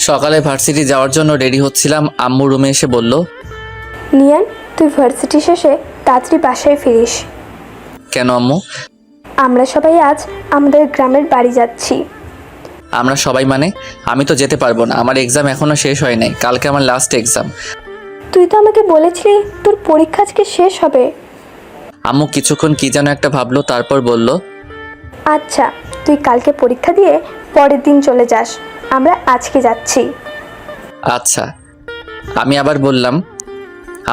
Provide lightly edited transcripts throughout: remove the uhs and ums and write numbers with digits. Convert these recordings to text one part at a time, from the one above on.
সকালে ভার্সিটি যাওয়ার জন্য রেডি হচ্ছিলাম, আম্মু রুমে এসে বলল, নিয়ান, তুই ভার্সিটি শেষে তাড়াতাড়ি বাসায় ফিরিস। কেন আম্মু? আমরা সবাই আজ আমাদের গ্রামের বাড়ি যাচ্ছি। আমরা সবাই মানে? আমি তো যেতে পারবো না, আমার এক্সাম এখনো শেষ হয় নাই, কালকে আমার লাস্ট এক্সাম। তুই তো আমাকে বলেছিলি তোর পরীক্ষা আজকে শেষ হবে। আম্মু কিছুক্ষণ কি যেন একটা ভাবলো, তারপর বলল, আচ্ছা, তুই কালকে পরীক্ষা দিয়ে পরের দিন চলে যাস, আমরা আজকে যাচ্ছি। আচ্ছা। আমি আবার বললাম,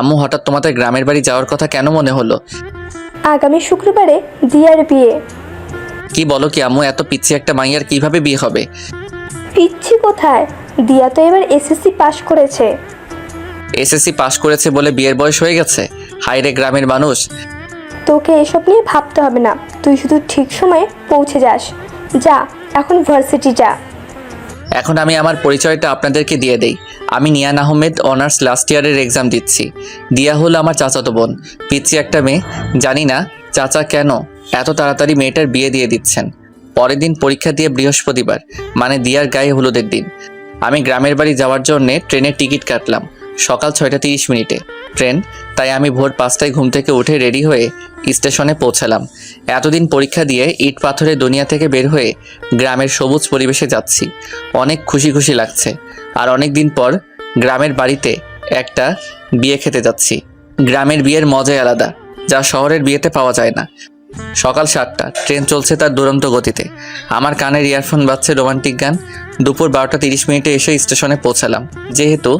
আম্মু হঠাৎ তোমাদের গ্রামের বাড়ি যাওয়ার কথা কেন মনে হলো? আগামী শুক্রবারে দিয়ার বিয়ে। কি বলো কি আম্মু, এত পিচ্ছি একটা মাইয়ার কিভাবে বিয়ে হবে? পিচ্ছি কোথায়, দিয়া তো এবার এসএসসি পাশ করেছে। এসএসসি পাশ করেছে বলে বিয়ের বয়স হয়ে গেছে? হায়রে গ্রামের মানুষ। তোকে এসব নিয়ে ভাবতে হবে না, তুই শুধু ঠিক সময়ে পৌঁছে যাস। যা, এখন ভার্সিটি যা। এখন আমি আমার পরিচয়টা আপনাদেরকে দিয়ে দেই। আমি নিয়ান আহমেদ, অনার্স লাস্ট ইয়ারের এক্সাম দিচ্ছি। দিয়া হলো আমার চাচাতো বোন, পিচ্ছি একটা মেয়ে। জানি না চাচা কেন এত তাড়াতাড়ি মেয়েটার বিয়ে দিয়ে দিচ্ছেন। পরের দিন পরীক্ষা দিয়ে বৃহস্পতিবার, মানে দিয়ার গায়ে হলুদের দিন। আমি গ্রামের বাড়ি যাওয়ার জন্যে ট্রেনের টিকিট কাটলাম সকাল 6:30 ট্রেন। তাই আমি ভোর 5টায় ঘুম থেকে উঠে রেডি হয়ে স্টেশনে পৌঁছালাম। এতদিন পরীক্ষা দিয়ে ইট পাথরের দুনিয়া থেকে বের হয়ে গ্রামের সবুজ পরিবেশে যাচ্ছি। অনেক খুশি খুশি লাগছে। আর অনেক দিন পর গ্রামের বাড়িতে একটা বিয়ে খেতে যাচ্ছি। গ্রামের বিয়ের মজাই আলাদা, যা শহরের বিয়েতে পাওয়া যায় না। সকাল 7টা, ট্রেন চলছে তার দুরন্ত গতিতে। আমার কানের ইয়ারফোন বাজছে রোমান্টিক গান। দুপুর 12:30 এসে স্টেশনে পৌঁছালাম। যেহেতু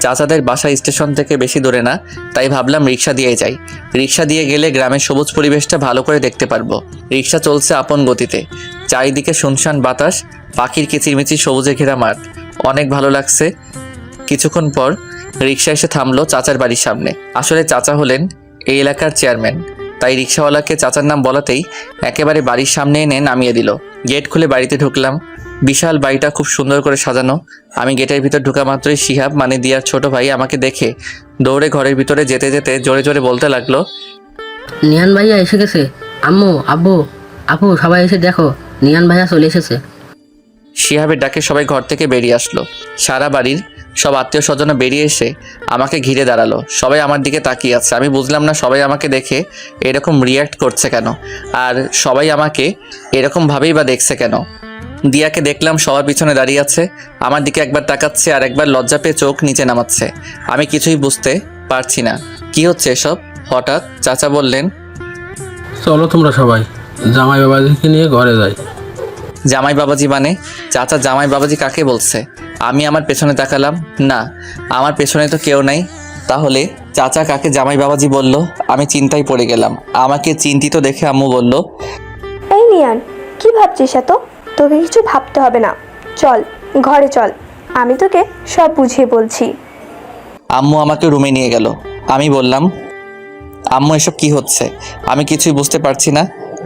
চাচাদের বাসা স্টেশন থেকে বেশি দূরে না, তাই ভাবলাম রিক্সা দিয়ে যাই। রিক্সা দিয়ে গেলে গ্রামের সবুজ পরিবেশটা ভালো করে দেখতে পারবো। রিক্সা চলছে আপন গতিতে। চারিদিকে শুনশান বাতাস, পাখির কিচিরমিচির সবুজে ঘেরা মাঠ। অনেক ভালো লাগছে। কিছুক্ষণ পর রিক্সা এসে থামলো চাচার বাড়ির সামনে। আসলে চাচা হলেন এই এলাকার চেয়ারম্যান, তাই রিক্সাওয়ালাকে চাচার নাম বলাতেই একেবারে বাড়ির সামনে এনে নামিয়ে দিল। গেট খুলে বাড়িতে ঢুকলাম। বিশাল বাড়িটা খুব সুন্দর করে সাজানো। আমি গেটের ভিতর ঢোকা মাত্রই শিহাব, মানে দিয়ার ছোট ভাই, আমাকে দেখে দৌড়ে ঘরের ভিতরে যেতে যেতে জোরে জোরে বলতে লাগলো, নিয়ান ভাইয়া এসে গেছে। আম্মু, আব্বু, আপু, সবাই এসে দেখো, নিয়ান ভাইয়া চলে এসেছে। শিহাবের ডাকে সবাই ঘর থেকে বেরিয়ে আসলো। সারা বাড়ির সব আত্মীয় স্বজন বেরিয়ে এসে আমাকে ঘিরে দাঁড়ালো। সবাই আমার দিকে তাকিয়ে আছে। আমি বুঝলাম না সবাই আমাকে দেখে এরকম রিয়্যাক্ট করছে কেন, আর সবাই আমাকে এরকমভাবেই বা দেখছে কেন। দিয়াকে দেখলাম সবার পিছনে দাঁড়িয়ে আছে, আমার দিকে একবার তাকাচ্ছে আর একবার লজ্জা পেয়ে চোখ নিচে নামাচ্ছে। আমি কিছুই বুঝতে পারছি না কি হচ্ছে এসব। হঠাৎ চাচা বললেন, চলো তোমরা সবাই জামাই বাবাজিকে নিয়ে ঘরে যাই। জামাই বাবাজি মানে? চাচা জামাই বাবাজি কাকে বলছে? আমি আমার পেছনে তাকালাম, না, আমার পেছনে তো কেউ নাই। তাহলে চাচা কাকে জামাই বাবাজি বলল? আমি চিন্তায় পড়ে গেলাম। আমাকে চিন্তিত দেখে আম্মু বলল, এই নিয়ান, কি ভাবছিস এত? তোকে কিছু ভাবতে হবে না, চল ঘরে চল, আমি তোকে সব বুঝিয়ে বলছি। আম্মু আমাকে রুমে নিয়ে গেল। আমি বললাম, আম্মু এসব কি হচ্ছে? আমি কিছুই বুঝতে পারছি না।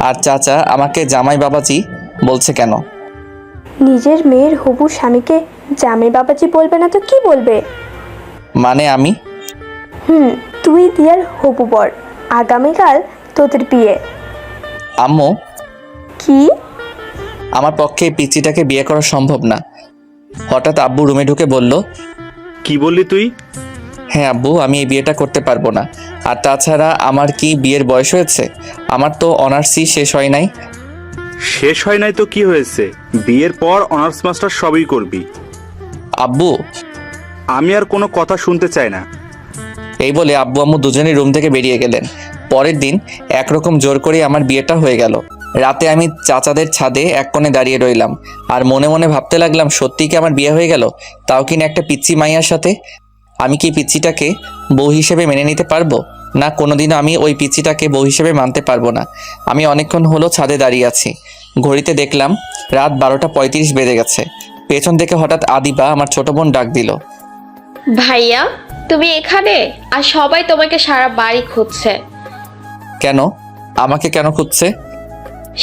আর চাচা আমাকে জামাই বাবাজি বলছে কেন? নিজের মেয়ের হবু স্বামীকে জামাই বাবাজি বলবে না তো কি বলবে? মানে আমি? তুই দিয়ার হবু বর, আগামীকাল তোদের বিয়ে। আম্মু, কি? আমার পক্ষে এই পিচ্চিটাকে বিয়ে করা সম্ভব না। হঠাৎ আব্বু রুমে ঢুকে বলল, কি বললি তুই? হ্যাঁ আব্বু, আমি এই বিয়েটা করতে পারবো না। আর তাছাড়া আমার কি বিয়ের বয়স হয়েছে? আমার তো অনার্সই শেষ হয় নাই। শেষ হয় নাই তো কি হয়েছে? বিয়ের পর অনার্স মাস্টার সবই করবি। আব্বু, আমি আর কোনো কথা শুনতে চাই না। এই বলে আব্বু আম্মু দুজনেই রুম থেকে বেরিয়ে গেলেন। পরের দিন একরকম জোর করে আমার বিয়েটা হয়ে গেল। রাতে আমি চাচাদের ছাদে এক কোণে দাঁড়িয়ে রইলাম আর মনে মনে ভাবতে লাগলাম, সত্যি কি আমার বিয়ে হয়ে গেল? তাও কিনা একটা পিচ্চি মাইয়ার সাথে। আমি কি পিচ্চিটাকে বউ হিসেবে মেনে নিতে পারবো? না, কোনোদিনও আমি ওই পিচ্চিটাকে বউ হিসেবে মানতে পারবো না। আমি অনেকক্ষণ হলো ছাদে দাঁড়িয়ে আছি। ঘড়িতে দেখলাম রাত 12:35 বেজে গেছে। পেছন থেকে হঠাৎ আদিবা, আমার ছোট বোন, ডাক দিল, ভাইয়া, তুমি এখানে? আর সবাই তোমাকে সারা বাড়ি খুঁজছে। কেন? আমাকে কেন খুঁজছে?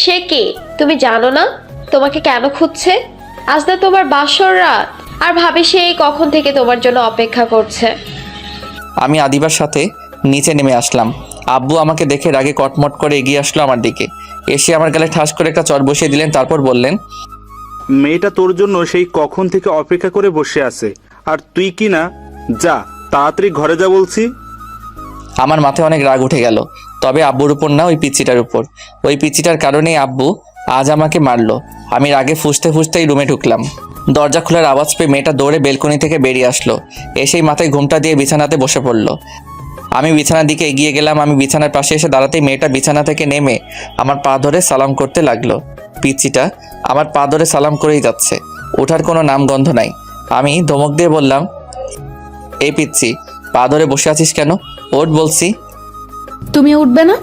সে কি, তুমি জানো না তোমাকে কেন খুঁজছে? আজ না তোমার বাসর রাত, আর ভাবি সেই কখন থেকে তোমার জন্য অপেক্ষা করছে। আমি আদিবার সাথে নিচে নেমে আসলাম। আব্বু আমাকে দেখে রাগে কটমট করে এগিয়ে আসলো আমার দিকে। এসে আমার গালে ঠাস করে একটা চড় বসিয়ে দিলেন। তারপর বললেন, মেয়েটা তোর জন্য সেই কখন থেকে অপেক্ষা করে বসে আছে, আর তুই কি না? যা তাড়াতাড়ি ঘরে যা বলছি। আমার মাথায় অনেক রাগ উঠে গেল, তবে আব্বুর উপর না, ওই পিচ্চিটার উপর। ওই পিচ্চিটার কারণেই আব্বু আজ আমাকে মারলো। আমি রাগে ফুঁসতে ফুঁসতেই রুমে ঢুকলাম। দরজা খোলার আওয়াজ পেয়ে মেয়েটা দৌড়ে বেলকনি থেকে বেরিয়ে আসলো। এসেই মাথায় ঘুমটা দিয়ে বিছানাতে বসে পড়লো। আমি বিছানার দিকে এগিয়ে গেলাম। আমি বিছানার পাশে এসে দাঁড়াতেই মেয়েটা বিছানা থেকে নেমে আমার পা ধরে সালাম করতে লাগলো। পিচ্চিটা আমার পা ধরে সালাম করেই যাচ্ছে, ওঠার কোনো নামগন্ধ নাই। আমি ধমক দিয়ে বললাম, এই পিচ্চি, পা ধরে বসে আছিস কেন? ওঠ বলছি। তুমি উঠবে না?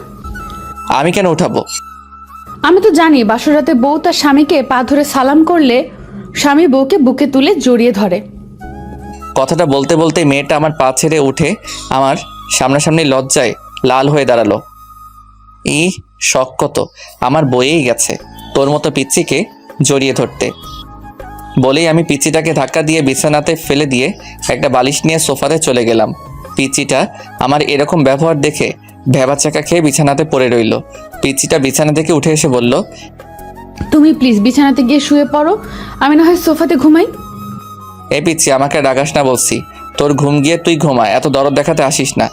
আমি কেন উঠাবো? আমি তো জানি বাসরাতে বউ তার স্বামীকে পা ধরে সালাম করলে স্বামী বউকে বুকে তুলে জড়িয়ে ধরে। কথাটা বলতে বলতে মেয়েটা আমার পা ছেড়ে উঠে আমার সামনাসামনি লজ্জায় লাল হয়ে দাঁড়ালো। শখ কত, আমার বয়েই গেছে তোর মতো পিচ্চিকে জড়িয়ে ধরতে। বলেই আমি পিচ্চিটাকে ধাক্কা দিয়ে বিছানাতে ফেলে দিয়ে একটা বালিশ নিয়ে সোফাতে চলে গেলাম। পিচ্চিটা আমার এরকম ব্যবহার দেখে ভ্যাবাচাকা খেয়ে বিছানাতে পড়ে রইল। পিচ্চিটা বিছানা থেকে উঠে এসে বলল, তুমি প্লিজ বিছানাতে গিয়ে শুয়ে পড়ো, আমি না হয় সোফাতে ঘুমাই। এ পিচ্চি, আমাকে রাগাস না বলছি। তোর ঘুম গিয়ে তুই ঘুমা, এত দরদ দেখাতে আসিস না।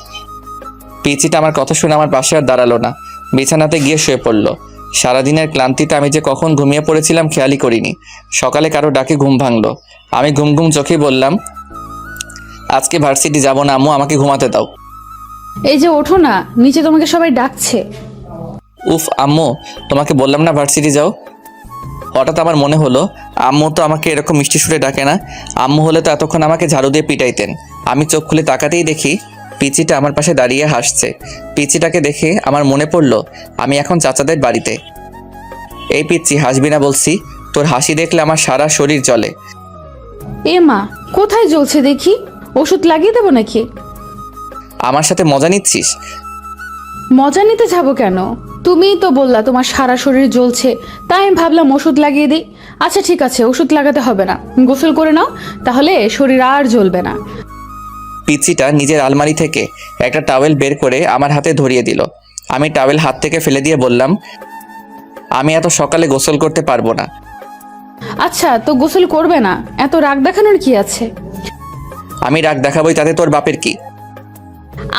পিচ্চিটা আমার কথা শুনে আমার পাশে আর দাঁড়ালো না, বিছানাতে গিয়ে শুয়ে পড়লো। সারাদিনের ক্লান্তিতে আমি যে কখন ঘুমিয়ে পড়েছিলাম খেয়ালই করিনি। সকালে কারো ডাকে ঘুম ভাঙলো। আমি ঘুম ঘুম চোখেই বললাম, আজকে ভার্সিটি যাব না আম্মু, আমাকে ঘুমাতে দাও। এই যে ওঠো না, নিচে তোমাকে সবাই ডাকছে। উফ আম্মু, তোমাকে বললাম না ভার্সিটি যাও। হঠাৎ আমার মনে হলো আম্মু তো আমাকে এরকম মিষ্টি সুরে ডাকে না। আম্মু হলে তো এতক্ষণ আমাকে ঝাড়ু দিয়ে পিটাইতেন। আমি চোখ খুলে তাকাতেই দেখি পিচিটা আমার পাশে দাঁড়িয়ে হাসছে। পিচিটাকে দেখে আমার মনে পড়লো আমি এখন চাচাদের বাড়িতে। এই পিচ্চি, হাসবি না বলছি, তোর হাসি দেখলে আমার সারা শরীর জ্বলে। এ মা, কোথায় জ্বলছে দেখি, ওষুধ লাগিয়ে দেবো নাকি? আমার সাথে মজা নিচ্ছিস? মজা নিতে যাবো কেন? তুমিই তো বললা তোমার সারা শরীর জ্বলছে, তাই আমি ভাবলাম ওষুধ লাগিয়ে দিই। আচ্ছা ঠিক আছে, ওষুধ লাগাতে হবে না, গোসল করে নাও, তাহলে শরীর আর জ্বলবে না। পিচ্চিটা নিজের আলমারি থেকে একটা টাওয়েল বের করে আমার হাতে ধরিয়ে দিল। আমি টাওয়েল হাত থেকে ফেলে দিয়ে বললাম, আমি এত সকালে গোসল করতে পারবো না। আচ্ছা তো গোসল করবে না, এত রাগ দেখানোর কি আছে? আমি রাগ দেখাবই, তাতে তোর বাপের কি?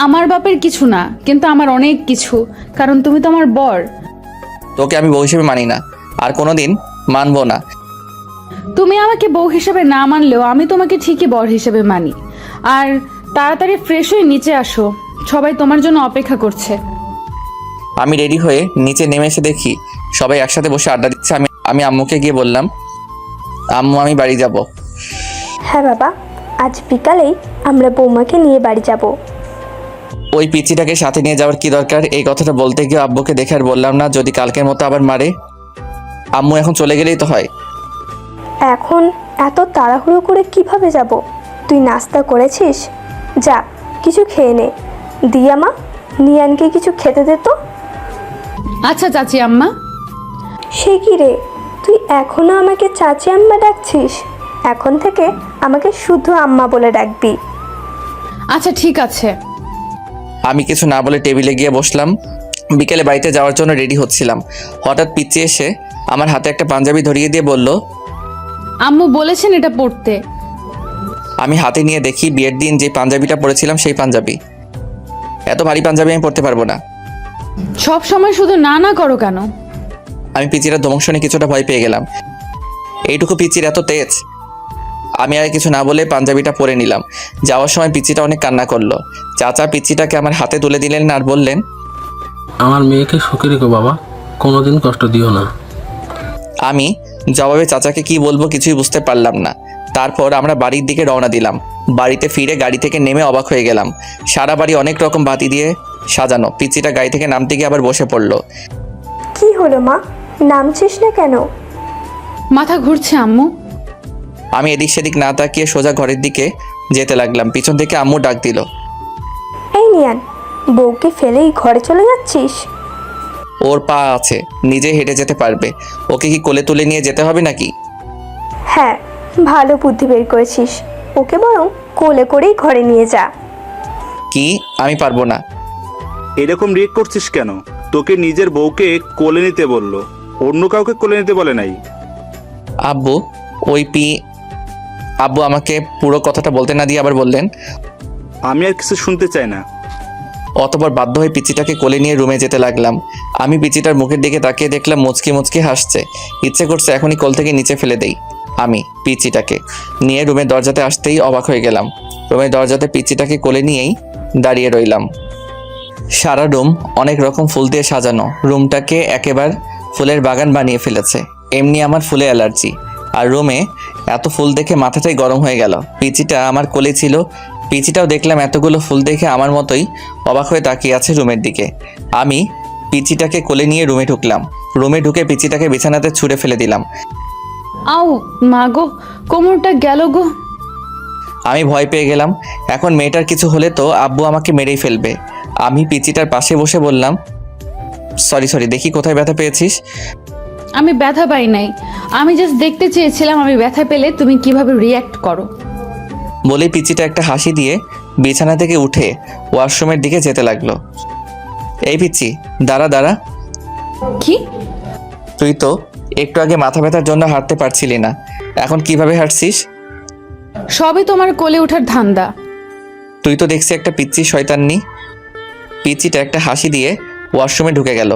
আমার বাপের কিছু না, কিন্তু আমার অনেক কিছু, কারণ তুমি তো আমার বর। তোকে আমি বউ হিসেবে মানি না, আর কোনোদিন মানবো না। তুমি আমাকে বউ হিসেবে না মানলেও আমি তোমাকে ঠিকই বর হিসেবে মানি। আর তাড়াতাড়ি ফ্রেশ হয়ে নিচে আসো, সবাই তোমার জন্য অপেক্ষা করছে। আমি রেডি হয়ে নিচে নেমে এসে দেখি সবাই একসাথে বসে আড্ডা দিচ্ছে। আমি আম্মুকে গিয়ে বললাম, আম্মু আমি বাড়ি যাব। হ্যাঁ বাবা, আজ বিকালেই আমরা বৌমাকে নিয়ে বাড়ি যাব। ওই পিচ্চিটাকে সাথে নিয়ে যাওয়ার কি দরকার? এই কথাটা বলতে গিয়ে আব্বুকে দেখে আর বললাম না, যদি কালকের মতো আবার মারে। আম্মু এখন চলে গেলেই তো হয়। এখন এত তাড়াহুড়ো করে কিভাবে যাব? তুই নাস্তা করেছিস? যা কিছু খেয়ে নে। দিয়া মা, নিয়ানকে কিছু খেতে দে তো। আচ্ছা চাচি আম্মা। সে কি রে, তুই এখনো আমাকে চাচি আম্মা ডাকছিস? এখন থেকে আমাকে শুধু আম্মা বলে ডাকবি। আচ্ছা ঠিক আছে। আমি কিছু না বলে টেবিলে গিয়ে বসলাম। বিকেলে বাড়িতে যাওয়ার জন্য রেডি হচ্ছিলাম, হঠাৎ পিচ্চি এসে আমার হাতে একটা পাঞ্জাবি ধরিয়ে দিয়ে বলল, আম্মু বলেছেন এটা পড়তে। আমি হাতে নিয়ে দেখি বিয়ের দিন যে পাঞ্জাবিটা পরেছিলাম সেই পাঞ্জাবি। এত ভারী পাঞ্জাবি আমি পরতে পারবো না। সব সময় শুধু না না করো কেন? আমি পিচির ধমক শুনে কিছুটা ভয় পেয়ে গেলাম। এইটুকু পিচির এত তেজ! আমি আর কিছু না বলে পাঞ্জাবিটা পরে নিলাম। যাওয়ার সময় পিচিটা অনেক কান্না করলো। চাচা পিচিটাকে আমার হাতে তুলে দিলেন আর বললেন, আমার মেয়েকে সুখে রেখো বাবা, কোনোদিন কষ্ট দিও না। আমি জবাবে চাচাকে কি বলবো কিছুই বুঝতে পারলাম না। তারপর আমরা বাড়ির দিকে রওনা দিলাম। বাড়িতে ফিরে গাড়ি থেকে নেমে অবাক হয়ে গেলাম। সারা বাড়ি অনেক রকম বাতি দিয়ে সাজানো। পিচিটা গাড়ি থেকে নামতে গিয়ে আবার বসে পড়লো। কি হলো মা, নামছিস না কেন? মাথা ঘুরছে আম্মু। আমি এদিক সেদিক না তাকিয়ে সোজা ঘরের দিকে যেতে লাগলাম। পিছন থেকে আম্মু ডাক দিল, এই নিয়ান, বউকে ফেলেই ঘরে চলে যাচ্ছিস? ওর পা আছে, নিজে হেঁটে যেতে পারবে, ওকে কি কোলে তুলে নিয়ে যেতে হবে নাকি? হ্যাঁ, ভালো বুদ্ধি বের করেছিস। ওকে বরং কোলে করেই ঘরে নিয়ে যা। কি? আমি পারবো না। এরকম রিয়েক্ট করছিস কেন? তোকে নিজের বউকে কোলে নিতে বললো, অন্য কাউকে কোলে নিতে বলে নাই। আব্বু আব্বু আমাকে পুরো কথাটা বলতে না দিয়ে আবার বললেন। আমি আর কিছু শুনতে চাই না। অতঃপর বাধ্য হয়ে পিচিটাকে কোলে নিয়ে রুমে যেতে লাগলাম। আমি পিচিটার মুখের দিকে তাকিয়ে দেখলাম মুচকি মুচকি হাসছে। ইচ্ছে করছে এখনই কোল থেকে নিচে ফেলে দেই। আমি পিচিটাকে নিয়ে রুমের দরজাতে আসতেই অবাক হয়ে গেলাম। রুমের দরজাতে পিচিটাকে কোলে নিয়েই দাঁড়িয়ে রইলাম। সারা রুম অনেক রকম ফুল দিয়ে সাজানো। রুমটাকে একেবারে ফুলের বাগান বানিয়ে ফেলেছে। এমনি আমার ফুলে অ্যালার্জি, আর রুমে এত ফুল দেখে মাথাটাই গরম হয়ে গেল। পিচিটা আমার কোলে ছিল। পিচিটাও দেখলাম এতগুলো ফুল দেখে আমার মতোই অবাক হয়ে তাকিয়ে আছে রুমের দিকে। আমি পিচিটাকে কোলে নিয়ে রুমে ঢুকলাম। রুমে ঢুকে পিচিটাকে বিছানাতে ছুঁড়ে ফেলে দিলাম। আউ মা গো, কোমরটা গেল গো। আমি ভয় পেয়ে গেলাম। এখন মেয়েটার কিছু হলে তো আব্বু আমাকে মেরেই ফেলবে। আমি পিচিটার পাশে বসে বললাম, সরি, দেখি কোথায় ব্যথা পেয়েছিস। আমি ব্যথা পাই নাই, আমি জাস্ট দেখতে চেয়েছিলাম আমি ব্যথা পেলে তুমি কিভাবে রিয়্যাক্ট করো। বলেই পিচিটা একটা হাসি দিয়ে বিছানা থেকে উঠে ওয়াশরুমের দিকে যেতে লাগলো। এই পিচি, দাঁড়া। কি? তুই তো একটু আগে মাথা ব্যথার জন্য হাঁটতে পারছিলি না, এখন কিভাবে হাঁটছিস? সবই তোমার কোলে ওঠার ধান্দা। তুই তো দেখছি একটা পিচ্চি শয়তাননি। পিচিটা একটা হাসি দিয়ে ওয়াশরুমে ঢুকে গেল।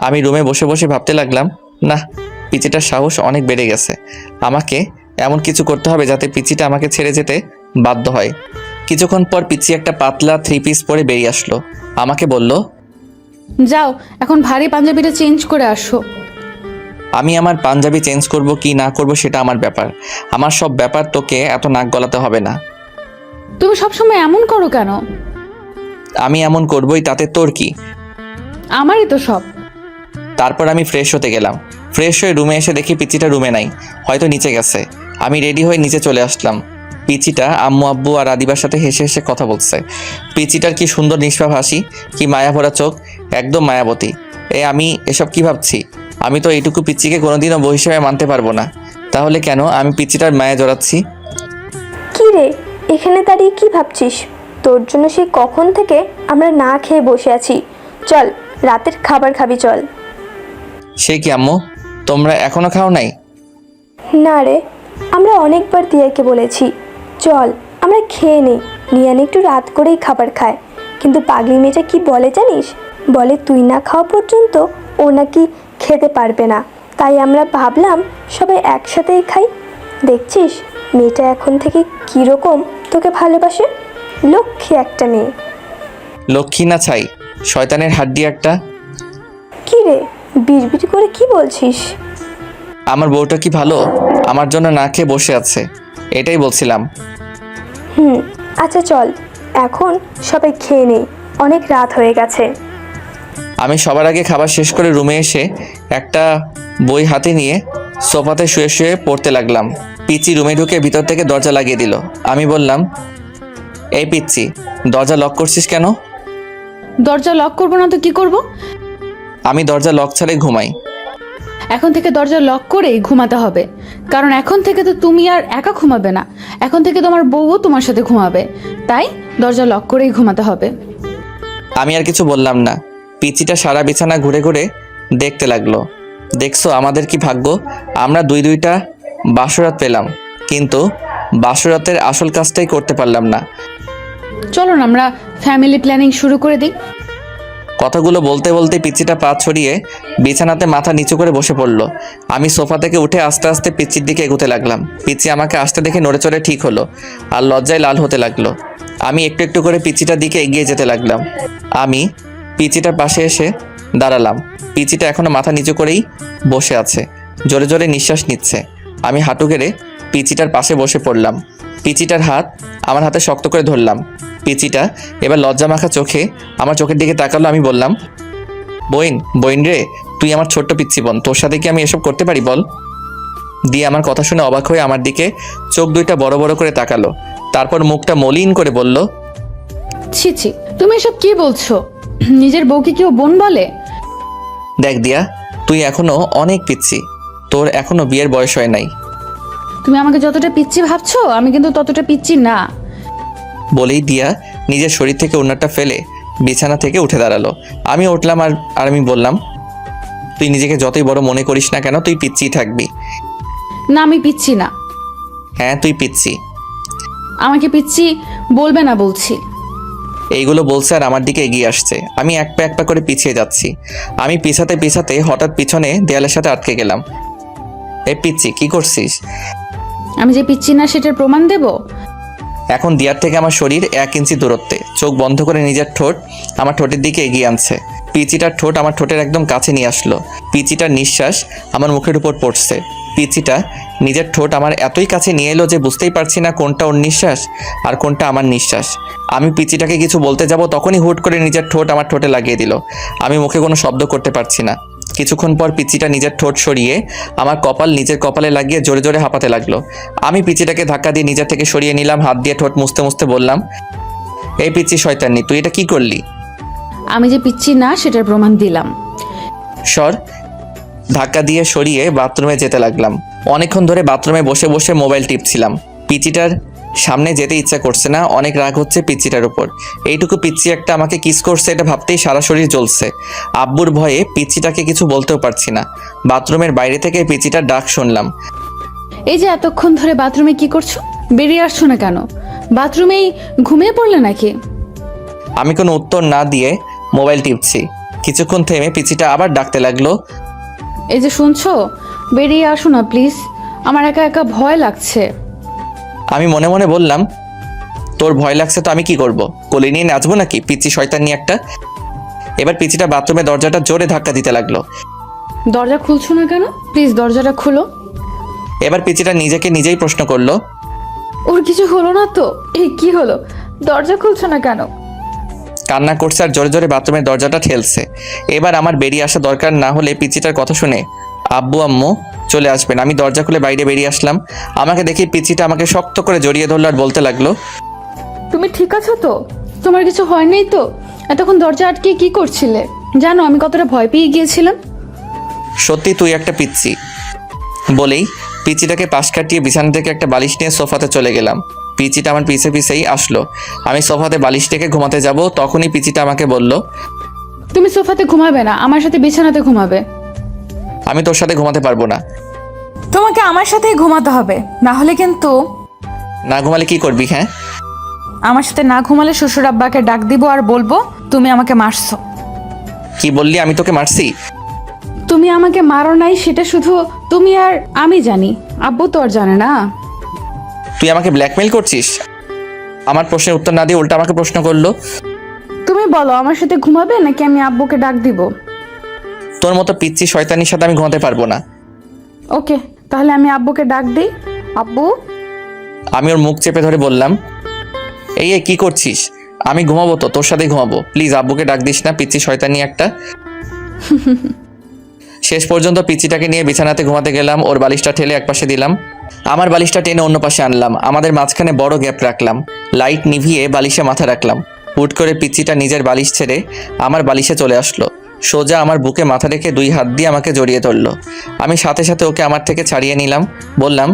আমি রুমে বসে বসে ভাবতে লাগলাম, না, পিচিটার সাহস অনেক বেড়ে গেছে। আমাকে এমন কিছু করতে হবে যাতে পিচিটা আমাকে ছেড়ে যেতে বাধ্য হয়। কিছুক্ষণ পর পিচি একটা পাতলা 3 পিস পরে বেরিয়ে আসলো। আমাকে বলল, যাও এখন ভারী পাঞ্জাবিটা চেঞ্জ করে আসো। আমি আমার পাঞ্জাবি চেঞ্জ করব কি না করব সেটা আমার ব্যাপার। আমার সব ব্যাপার তোকে এত নাক গলাতে হবে না। তুমি সবসময় এমন করো কেন? আমি এমন করবই, তাতে তোর কি? আমারই তো সব। তারপর আমি ফ্রেশ হতে গেলাম। ফ্রেশ হয়ে রুমে এসে দেখি পিচিটা রুমে নাই, হয়তো নিচে গেছে। আমি রেডি হয়ে নিচে চলে আসলাম। পিচিটা আম্মু আব্বু আর আদিবার সাথে হেসে হেসে কথা বলছে। পিচিটার কি সুন্দর নিষ্পাপ হাসি, কি মায়া ভরা চোখ, একদম মায়াবতী। আমি এসব কি ভাবছি? আমি তো এইটুকু পিচিকে কোনোদিনও বউ হিসেবে মানতে পারবো না। তাহলে কেন আমি পিচিটার মায়া জড়াচ্ছি? কি রে, এখানে দাঁড়িয়ে কি ভাবছিস? তোর জন্য সেই কখন থেকে আমরা না খেয়ে বসে আছি। চল, রাতের খাবার খাবি, চল। সে কি আম্মু, তোমরা এখনো খাও নাই? না রে, আমরা অনেকবার দিয়াকে বলেছি চল আমরা খেয়ে নিই, নিয়ান একটু রাত করেই খাবার খায়। কিন্তু পাগলি মেয়েটা কি বলে জানিস? বলে তুই না খাওয়া পর্যন্ত ও নাকি খেতে পারবে না। তাই আমরা ভাবলাম সবাই একসাথেই খাই। দেখছিস মেয়েটা এখন থেকে কীরকম তোকে ভালোবাসে। লক্ষ্মী একটা মেয়ে। লক্ষ্মী না ছাই, শয়তানের হাড্ডি একটা। কি রে, বিড়বিড় করে কি বলছিস? আমার বউটা কি ভালো আমার জন্য না খেয়ে বসে আছে, এটাই বলছিলাম। আচ্ছা চল, এখন সবাই খেয়ে নেই, অনেক রাত হয়ে গেছে। আমি সবার আগে খাবার শেষ করে রুমে এসে একটা বই হাতে নিয়ে সোফাতে শুয়ে শুয়ে পড়তে লাগলাম। পিচি রুমে ঢুকে ভিতর থেকে দরজা লাগিয়ে দিল। আমি বললাম, এই পিচ্চি, দরজা লক করছিস কেন? দরজা লক করবো না তো কি করব? আমি দরজা লক ছাড়াই ঘুমাই। এখন থেকে দরজা লক করেই ঘুমাতে হবে, কারণ এখন থেকে তো তুমি আর একা ঘুমাবে না, এখন থেকে তোমার বউও তোমার সাথে ঘুমাবে। তাই দরজা লক করেই ঘুমাতে হবে। আমি আর কিছু বললাম না। পিচিটা সারা বিছানা ঘুরে ঘুরে দেখতে লাগলো। দেখছো আমাদের কি ভাগ্য, আমরা দুইটা বাসরাত পেলাম, কিন্তু বাসরাতের আসল কাজটাই করতে পারলাম না। চলো না আমরা ফ্যামিলি প্ল্যানিং শুরু করে দিই। কথাগুলো বলতে বলতে পিচিটা পা ছড়িয়ে বিছানাতে মাথা নিচু করে বসে পড়লো। আমি সোফা থেকে উঠে আস্তে আস্তে পিচির দিকে এগোতে লাগলাম। পিচি আমাকে আসতে দেখে নড়ে চড়ে ঠিক হলো আর লজ্জায় লাল হতে লাগলো। আমি একটু একটু করে পিচিটার দিকে এগিয়ে যেতে লাগলাম। আমি পিচিটার পাশে এসে দাঁড়ালাম। পিচিটা এখনো মাথা নিচু করেই বসে আছে, জোরে জোরে নিঃশ্বাস নিচ্ছে। আমি হাঁটু গেড়ে পিচিটার পাশে বসে পড়লাম। পিচিটার হাত আমার হাতে শক্ত করে ধরলাম। পিচিটা এবার লজ্জা মাখা চোখে আমার চোখের দিকে তাকালো। আমি বললাম, বইন রে, তুই আমার ছোট্ট পিচ্ছি বোন, তোর সাথে কি আমি এসব করতে পারি বল? দিয়ে আমার কথা শুনে অবাক হয়ে আমার দিকে চোখ দুইটা বড় বড় করে তাকালো। তারপর মুখটা মলিন করে বলল, ছি ছি, তুমি এসব কি বলছো? নিজের বউকে কেউ বোন বলে? দেখ দিয়া, তুই এখনো অনেক পিচ্ছি, তোর এখনো বিয়ের বয়স হয় নাই। তুমি আমাকে যতটা পিচ্ছি ভাবছো আমি কিন্তু ততটা পিচ্ছি না। বলেই দিয়া নিজের শরীর থেকে ওড়নাটা ফেলে বিছানা থেকে উঠে দাঁড়ালো। আমি উঠলাম আর আমি বললাম, তুই নিজেকে যতই বড় মনে করিস না কেন, তুই পিচ্ছিই থাকবি। না আমি পিচ্ছি না। হ্যাঁ তুই পিচ্ছি। আমাকে পিচ্ছি বলবে না বলছি। এইগুলো বলছে আর আমার দিকে এগিয়ে আসছে। আমি এক পা করে পিছিয়ে যাচ্ছি। আমি পিছাতে হঠাৎ পিছনে দেয়ালের সাথে আটকে গেলাম। এই পিচ্ছি কি করছিস? আমি যে পিচ্ছি না সেটার প্রমাণ দেব? এখন দিয়ার থেকে আমার শরীর 1 ইঞ্চি দূরত্বে। চোখ বন্ধ করে নিজের ঠোঁট আমার ঠোঁটের দিকে এগিয়ে আনছে। পিচিটার ঠোঁট আমার ঠোঁটের একদম কাছে নিয়ে আসলো। পিচিটার নিঃশ্বাস আমার মুখের উপর পড়ছে। পিচিটা নিজের ঠোঁট আমার এতই কাছে নিয়ে এলো যে বুঝতেই পারছি না কোনটা ওর নিঃশ্বাস আর কোনটা আমার নিঃশ্বাস। আমি পিচিটাকে কিছু বলতে যাব তখনই হুট করে নিজের ঠোঁট আমার ঠোঁটে লাগিয়ে দিল। আমি মুখে কোনো শব্দ করতে পারছি না। কিছুক্ষণ পর পিচিটা নিজের ঠোঁট সরিয়ে আমার কপাল নিজের কপালে লাগিয়ে জোরে জোরে হাঁপাতে লাগলো। আমি পিচিটাকে ধাক্কা দিয়ে নিজের থেকে সরিয়ে নিলাম। হাত দিয়ে ঠোঁট মুছতে মুছতে বললাম, এই পিচি শয়তানি, তুই এটা কি করলি? আমি যে পিচ্ছি না সেটার প্রমাণ দিলাম। সর। ধাক্কা দিয়ে সরিয়ে বাথরুমে যেতে লাগলাম। অনেকক্ষণ ধরে বাথরুমে বসে বসে মোবাইল টিপছিলাম। পিচিটার সামনে যেতে ইচ্ছা করছে না। অনেক রাগ হচ্ছে পিচিটার উপর। এইটুকু পিচ্ছি একটা আমাকে কিস করছে এটা ভাবতেই সারা শরীর জ্বলছে। আব্বুর ভয়ে পিচিটাকে কিছু বলতেও পারছি না। বাথরুমের বাইরে থেকে পিচিটার ডাক শুনলাম। এই যে এতক্ষণ ধরে বাথরুমে কি করছো? বেরিয়ে আসছো না কেন? বাথরুমেই ঘুমিয়ে পড়লে নাকি? আমি কোনো উত্তর না দিয়ে মোবাইল টিপছি। কিছুক্ষণ থেমে পিচিটা আবার ডাকতে লাগলো। এই যে শুনছো, বেরিয়ে আসো না প্লিজ, আমার একা একা ভয় লাগছে। আমি মনে মনে বললাম, তোর ভয় লাগছে তো আমি কি করব? কোলে নিয়ে নাচবো নাকি পিচি শয়তানি একটা? এবার পিচিটা বাথরুমে দরজাটা জোরে ধাক্কা দিতে লাগলো। দরজা খুলছো না কেন? প্লিজ দরজাটা খুলো। এবার পিচিটা নিজেকে নিজেই প্রশ্ন করলো, ওর কিছু হলো না তো? এই কি হলো, দরজা খুলছো না কেন? কান্না করছে আর জোরে জোরে বাথরুমের দরজাটা ঠেলছে। এবার আমার বেরিয়ে আসা দরকার না হলে পিচিটার কথা শুনে আব্বু আম্মু চলে আসবেন। আমি দরজা খুলে বাইরে বেরিয়ে আসলাম। আমাকে দেখে পিচিটা আমাকে শক্ত করে জড়িয়ে ধরলো আর বলতে লাগলো, তুমি ঠিক আছো তো? তোমার কিছু হয় নাই তো? এতক্ষণ দরজা আটকে কি করছিলে? জানো আমি কতটা ভয় পেয়ে গিয়েছিলাম। সত্যি তুই একটা পিচ্ছি। বলেই পিচিটাকে পাশ কাটিয়ে বিছানা থেকে একটা বালিশ নিয়ে সোফাতে চলে গেলাম। পিচিটা আমার পিছে পিছেই আসলো। আমি সোফাতে বালিশ থেকে ঘুমাতে যাব তখনই পিচিটা আমাকে বলল, তুমি সোফাতে ঘুমাবে না, আমার সাথে বিছানাতে ঘুমাবে। আমি তোর সাথে ঘুমাতে পারবো না। তোমাকে আমার সাথেই ঘুমাতে হবে, না হলে কিন্তু না ঘুমালে কি করবি? হ্যাঁ, আমার সাথে না ঘুমালে শ্বশুর আব্বাকে ডাক দিব আর বলবো তুমি আমাকে মারছো। কি বললি? আমি তোকে মারছি? তুমি আমাকে মারো নাই সেটা শুধু তুমি আর আমি জানি, আব্বু তো আর জানে না। তুই আমাকে ব্ল্যাকমেল করছিস? আমার প্রশ্নের উত্তর না দিয়ে উল্টা আমাকে প্রশ্ন করলো। তুমি বলো আমার সাথে ঘুমাবে নাকি আমি আব্বুকে ডাক দিব? তোর মতো পিচ্ছি শয়তানির সাথে আমি ঘুমাতে পারবো না। ওকে, তাহলে আমি আব্বুকে ডাক দিই। আব্বু। আমি ওর মুখ চেপে ধরে বললাম, এই কি করছিস? আমি ঘুমাবো তো, তোর সাথেই ঘুমাবো। প্লিজ আব্বুকে ডাক দিস না, পিচ্ছি শয়তানি একটা। শেষ পর্যন্ত পিচিটাকে নিয়ে বিছানাতে ঘুমাতে গেলাম। ওর বালিশটা ঠেলে একপাশে দিলাম, আমার বালিশটা টেনে অন্য পাশে আনলাম। আমাদের মাঝখানে বড় গ্যাপ রাখলাম। লাইট নিভিয়ে বালিশে মাথা রাখলাম। হুট করে পিচিটা নিজের বালিশ ছেড়ে আমার বালিশে চলে আসলো। সোজা আমার বুকে মাথা রেখে 2 হাত দিয়ে আমাকে জড়িয়ে ধরলো। আমি সাথে সাথে ওকে আমার থেকে ছাড়িয়ে নিলাম। বললাম,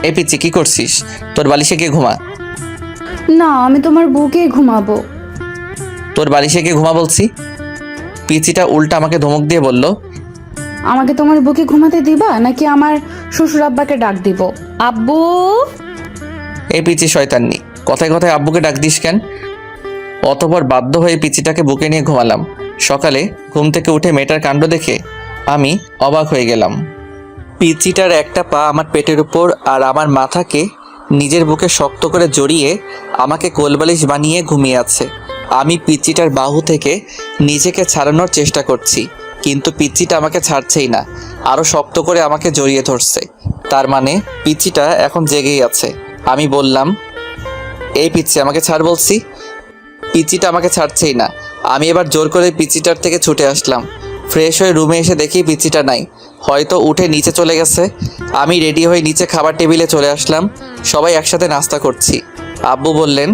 এই পিচি কি করছিস? তোর বালিশে গিয়ে ঘুমা। না, আমি তোমার বুকেই ঘুমাবো। তোর বালিশে গিয়ে ঘুমা বলছি। পিচিটা উল্টা আমাকে ধমক দিয়ে বলল, আমাকে তোমার বুকে ঘুমাতে দিবা নাকি আমার শ্বশুর আব্বাকে ডাক দিব? আব্বু। এই পিচি শয়তান্নি, কথায় কথায় আব্বুকে ডাক দিস কেন? অতঃপর বাধ্য হয়ে পিচিটাকে বুকে নিয়ে ঘুমালাম। সকালে ঘুম থেকে উঠে মেয়েটার কাণ্ড দেখে আমি অবাক হয়ে গেলাম। পিচিটার একটা পা আমার পেটের উপর আর আমার মাথাকে নিজের বুকে শক্ত করে জড়িয়ে আমাকে কোলবালিশ বানিয়ে ঘুমিয়ে আছে। আমি পিচিটার বাহু থেকে নিজেকে ছাড়ানোর চেষ্টা করছি, কিন্তু পিচিটা আমাকে ছাড়ছেই না, আরও শক্ত করে আমাকে জড়িয়ে ধরছে। তার মানে পিচিটা এখন জেগেই আছে। আমি বললাম, এই পিচি আমাকে ছাড় বলছি। পিচিটা আমাকে ছাড়ছেই না। আমি এবার জোর করে পিচিটার থেকে ছুটে আসলাম। ফ্রেশ হয়ে রুমে এসে দেখি পিচিটা নাই, হয়তো উঠে নিচে চলে গেছে। আমি রেডি হয়ে নিচে খাবার টেবিলে চলে আসলাম। সবাই একসাথে নাস্তা করছি। আব্বু বললেন,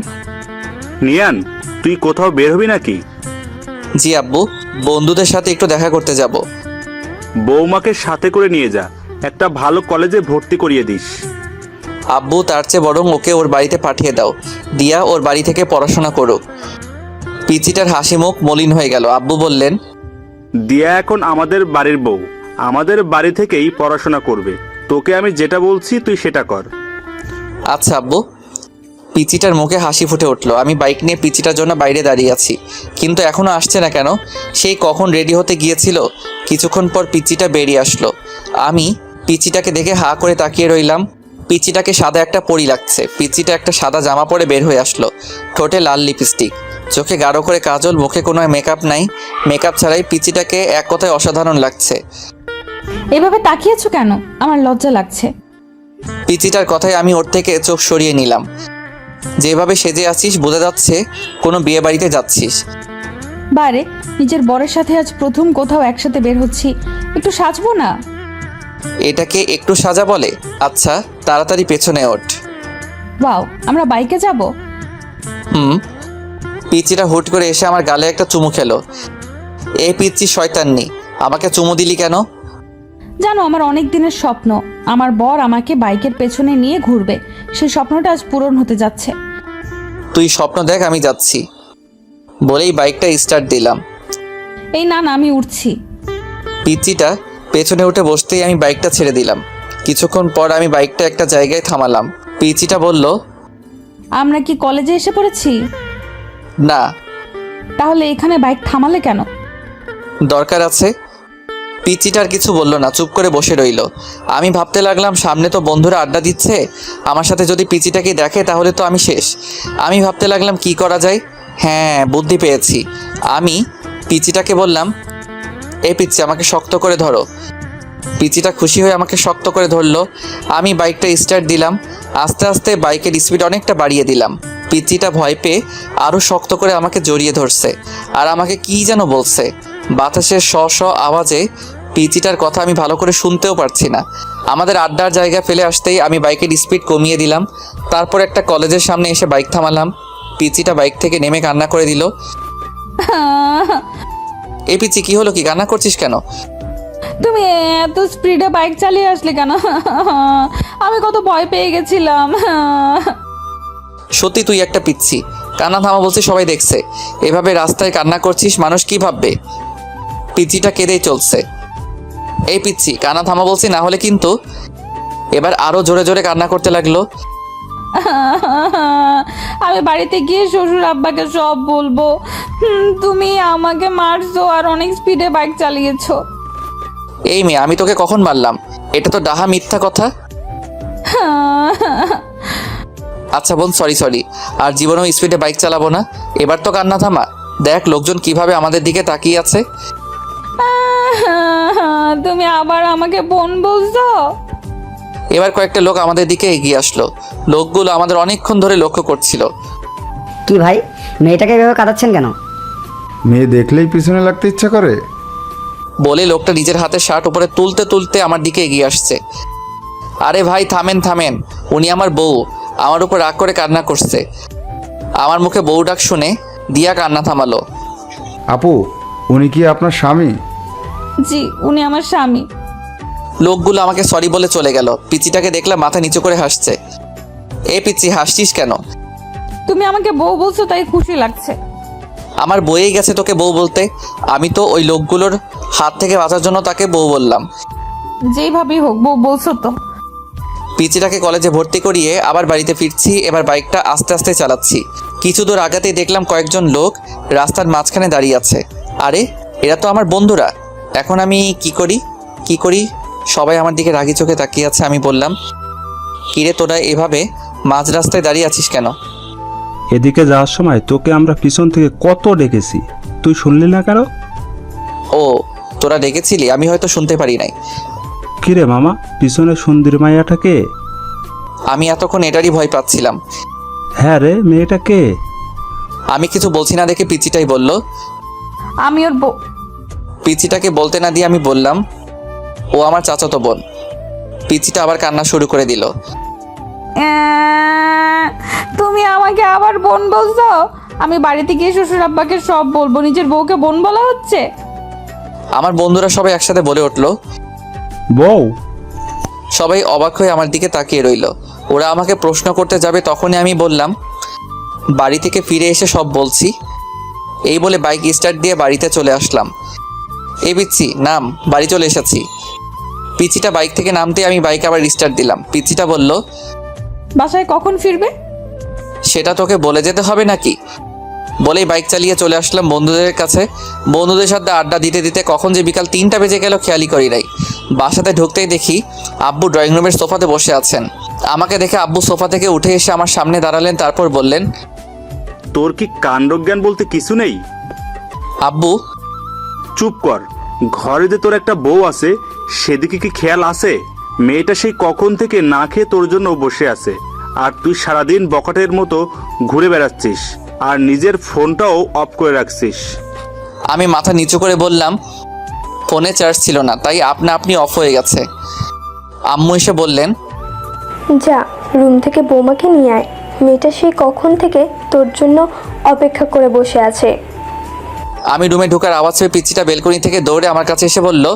নিয়ান, তুই কোথাও বের হবি নাকি? জি আব্বু, বন্ধুদের সাথে একটু দেখা করতে যাব। বৌমাকে সাথে করে নিয়ে যা, একটা ভালো কলেজে ভর্তি করিয়ে দিস। আব্বু, তার চেয়ে বরং ওকে ওর বাড়িতে পাঠিয়ে দাও, দিয়া ওর বাড়ি থেকে পড়াশোনা করুক। পিচিটার হাসি মুখ মলিন হয়ে গেল। আব্বু বললেন, দিয়া এখন আমাদের বাড়ির বউ, আমাদের বাড়ি থেকেই পড়াশোনা করবে। তোকে আমি যেটা বলছি তুই সেটা কর। আচ্ছা আব্বু। পিচিটার মুখে হাসি ফুটে উঠলো। আমি বাইক নিয়ে পিচিটার জন্য বাইরে দাঁড়িয়ে আছি, কিন্তু এখনো আসছে না কেন? সেই কখন রেডি হতে গিয়েছিল। কিছুক্ষণ পর পিচিটা বেরিয়ে আসলো। আমি পিচিটাকে দেখে হা করে তাকিয়ে রইলাম। পিচিটাকে সাদা একটা পরি লাগছে। পিচিটা একটা সাদা জামা পরে বের হয়ে আসলো, ঠোঁটে লাল লিপস্টিক, চোখে গাঢ় করে কাজল, মুখে কোনো মেকআপ নাই। মেকআপ ছাড়াই পিচিটাকে এক কথায় অসাধারণ লাগছে। এভাবে তাকিয়েছো কেন? আমার লজ্জা লাগছে। পিচিটার কথায় আমি ওর থেকে চোখ সরিয়ে নিলাম। যেভাবে সেজে আছিস বোঝা যাচ্ছে কোনো বিয়ে বাড়িতে যাচ্ছিস। বারে, নিজের বরের সাথে আজ প্রথম কোথাও একসাথে বের হচ্ছি, একটু সাজবো না? এটাকে একটু সাজা বলে? আচ্ছা তাড়াতাড়ি পেছনে ওঠ। ওয়াও, আমরা বাইকে যাব? হুম। পিচিটা হুট করে এসে আমার গালে একটা চুমু খেলো। এই পিচ্চি শয়তান্নি, আমাকে চুমু দিলি কেন? জানো, আমার অনেক দিনের স্বপ্ন, আমার বর আমাকে বাইকের পেছনে নিয়ে ঘুরবে। সেই স্বপ্নটা আজ পূরণ হতে যাচ্ছে। তুই স্বপ্ন দেখ, আমি যাচ্ছি বলেই বাইকটা স্টার্ট দিলাম। এই না না, আমি উঠছি। পিচ্চিটা পেছনে উঠে বসতেই আমি বাইকটা ছেড়ে দিলাম। কিছুক্ষণ পর আমি বাইকটা একটা জায়গায় থামালাম। পিচিটা বলল, আমরা কি কলেজে এসে পড়েছি? না। তাহলে এখানে বাইক থামালে কেন? দরকার আছে। পিচিটার কিছু বলল না, চুপ করে বসে রইল। আমি ভাবতে লাগলাম সামনে তো বন্ধুরা আড্ডা দিচ্ছে, আমার সাথে যদি পিচিটাকে দেখে তাহলে তো আমি শেষ। আমি ভাবতে লাগলাম কি করা যায়। হ্যাঁ, বুদ্ধি পেয়েছি। আমি পিচিটাকে বললাম, এই পিচি আমাকে শক্ত করে ধরো। পিচিটা খুশি হয়ে আমাকে শক্ত করে ধরলো। আমি বাইকটা স্টার্ট দিলাম। আস্তে আস্তে বাইকের স্পিড অনেকটা বাড়িয়ে দিলাম। পিচিটা ভয় পেয়ে আরও শক্ত করে আমাকে জড়িয়ে ধরছে আর আমাকে কি যেন বলছে। বাতাসের শ শ আওয়াজে পিচিটার কথা আমি ভালো করে শুনতেও পারছি না। আমাদের আড্ডার জায়গা ফেলে আসতেই আমি বাইকের স্পিড কমিয়ে দিলাম। তারপর একটা কলেজের সামনে এসে বাইক থামালাম। পিচিটা বাইক থেকে নেমে কান্না করে দিল। এই পিচি, কি হলো? কি কান্না করছিস কেন? তুমি এত স্পিডে বাইক চালিয়ে আসলে কেন? আমি কত ভয় পেয়ে গেছিলাম। সত্যি তুই একটা পিচ্ছি। কান্না থামা বলছে, সবাই দেখছে। এভাবে রাস্তায় কান্না করছিস, মানুষ কি ভাববে? পিচ্চিটা কেঁদেই চলছে। এই পিচ্ছি, কান্না থামা বলছি, না হলে কিন্তু। এবার আরো জোরে জোরে কান্না করতে লাগলো। আমি বাড়িতে গিয়ে শ্বশুর আব্বাকে সব বলবো। তুমি আমাকে মারছো আর অনেক স্পিডে বাইক চালিয়েছো। এই মেয়ে, আমি তোকে কখন মারলাম? এটা তো ডাহা মিথ্যা কথা। আচ্ছা বোন, সরি। আর জীবনেও স্পিডে বাইক চালাবো না। এবার তো কান্না থামা। দেখ লোকজন কিভাবে আমাদের দিকে তাকিয়ে আছে। তুমি আবার আমাকে বোন বলছো? এবার কয়েকটা লোক আমাদের দিকে এগিয়ে আসলো। লোকগুলো আমাদের অনেকক্ষণ ধরে লক্ষ্য করছিল। কি ভাই, মেয়েটাকে এভাবে কাঁদাচ্ছেন কেন? মেয়ে দেখলেই পিছনে লাগতে ইচ্ছা করে। বলে লোকটা নিজের হাতে শার্ট উপরে তুলতে তুলতে আমার দিকে এগিয়ে আসছে। আরে ভাই, থামেন। উনি আমার বউ, আমার উপর রাগ করে কান্না করছে। আমার মুখে বউ ডাক শুনে দিয়া কান্না থামালো। আপু, উনি কি আপনার স্বামী? জি, উনি আমার স্বামী। লোকগুলো আমাকে সরি বলে চলে গেল। পিচিটাকে দেখলাম মাথা নিচু করে হাসছে। এ পিচি, হাসছিস কেন? তুমি আমাকে বউ বলছো তাই খুশি লাগছে। আমার বইয়েই গেছে তোকে বউ বলতে। আমি তো ওই লোকগুলোর হাত থেকে বাঁচার জন্য তাকে বউ বললাম। যেইভাবেই হোক, বউ বলছো তো। পিচিটাকে কলেজে ভর্তি করিয়ে আবার বাড়িতে ফিরছি। এবার বাইকটা আস্তে আস্তে চালাচ্ছি। কিছু দূর আগাতেই দেখলাম কয়েকজন লোক রাস্তার মাঝখানে দাঁড়িয়ে আছে। আরে, এরা তো আমার বন্ধুরা। এখন আমি কি করি? সবাই আমার দিকে রাগি চোখে তাকিয়ে আছে। আমি বললাম, কিরে তোরা এভাবে মাঝ রাস্তায় দাঁড়িয়ে আছিস কেন? এদিকে যাওয়ার সময় তোকে আমরা পিছন থেকে কত ডেকেছি, তুই শুনলি না কেন? ও, তোরা ডেকেছিলি, আমি হয়তো শুনতে পারি নাই। কিরে মামা, পিছনে সুন্দর মাইয়াটাকে? আমি এতক্ষণ এটারই ভয় পাচ্ছিলাম। হ্যাঁ রে, মেয়েটাকে? আমি কিছু বলছি না দেখে পিচিটাই বলল, আমি ওর বউ। পিচিটাকে বলতে না দিয়ে আমি বললাম, ও আমার চাচাতো বোন। পিচিটা আবার কান্না শুরু করে দিল। তুমি আমাকে আবার বোন বলছো? আমি বাড়িতে গিয়ে শ্বশুর আব্বাকে সব বলবো। নিজের বউকে বোন বলা হচ্ছে? আমার বন্ধুরা সবাই একসাথে বলে উঠলো, বউ? সবাই অবাক হয়ে আমার দিকে তাকিয়ে রইল। ওরা আমাকে প্রশ্ন করতে যাবে, তখনই আমি বললাম, বাড়ি থেকে ফিরে এসে সব বলছি। এই বলে বাইক স্টার্ট দিয়ে বাড়িতে চলে আসলাম। এই বিচ্ছি, নাম, বাড়ি চলে এসেছি। পিচিটা বাইক থেকে নামতে আমি বাইক আবার রিস্টার্ট দিলাম। পিচিটা বলল, বাসায় কখন ফিরবে? সেটা তোকে বলে যেতে হবে নাকি? বলেই বাইক চালিয়ে চলে আসলাম বন্ধুদের কাছে। বন্ধুদের সাথে আড্ডা দিতে দিতে কখন যে বিকাল 3টা বেজে গেল খেয়ালই করি নাই। বাসাতে ঢুকতেই দেখি আব্বু ড্রয়িং রুমের সোফাতে বসে আছেন। আমাকে দেখে আব্বু সোফা থেকে উঠে এসে আমার সামনে দাঁড়ালেন, তারপর বললেন, তোর কি কাণ্ডজ্ঞান বলতে কিছু নেই? আব্বু। চুপ কর। ঘরে যে তোর একটা বউ আছে সেদিকে কি খেয়াল আছে? মেয়েটা সেই কখন থেকে না খেয়ে তোর জন্য বসে আছে, আর তুই সারাদিন বকাটের মতো ঘুরে বেড়াচ্ছিস আর নিজের ফোনটাও অফ করে রাখছিস। আমি মাথা নিচু করে বললাম, ফোনে চার্জ ছিল না, তাই আপনি অফ হয়ে গেছে। আম্মু এসে বললেন, যা রুম থেকে বৌমাকে নিয়ে আয়, মেয়েটা সেই কখন থেকে তোর জন্য অপেক্ষা করে বসে আছে। আমি রুমে ঢোকার আওয়াজ পেয়ে পিচিটা বেলকনি থেকে দৌড়ে আমার কাছে এসে বলল,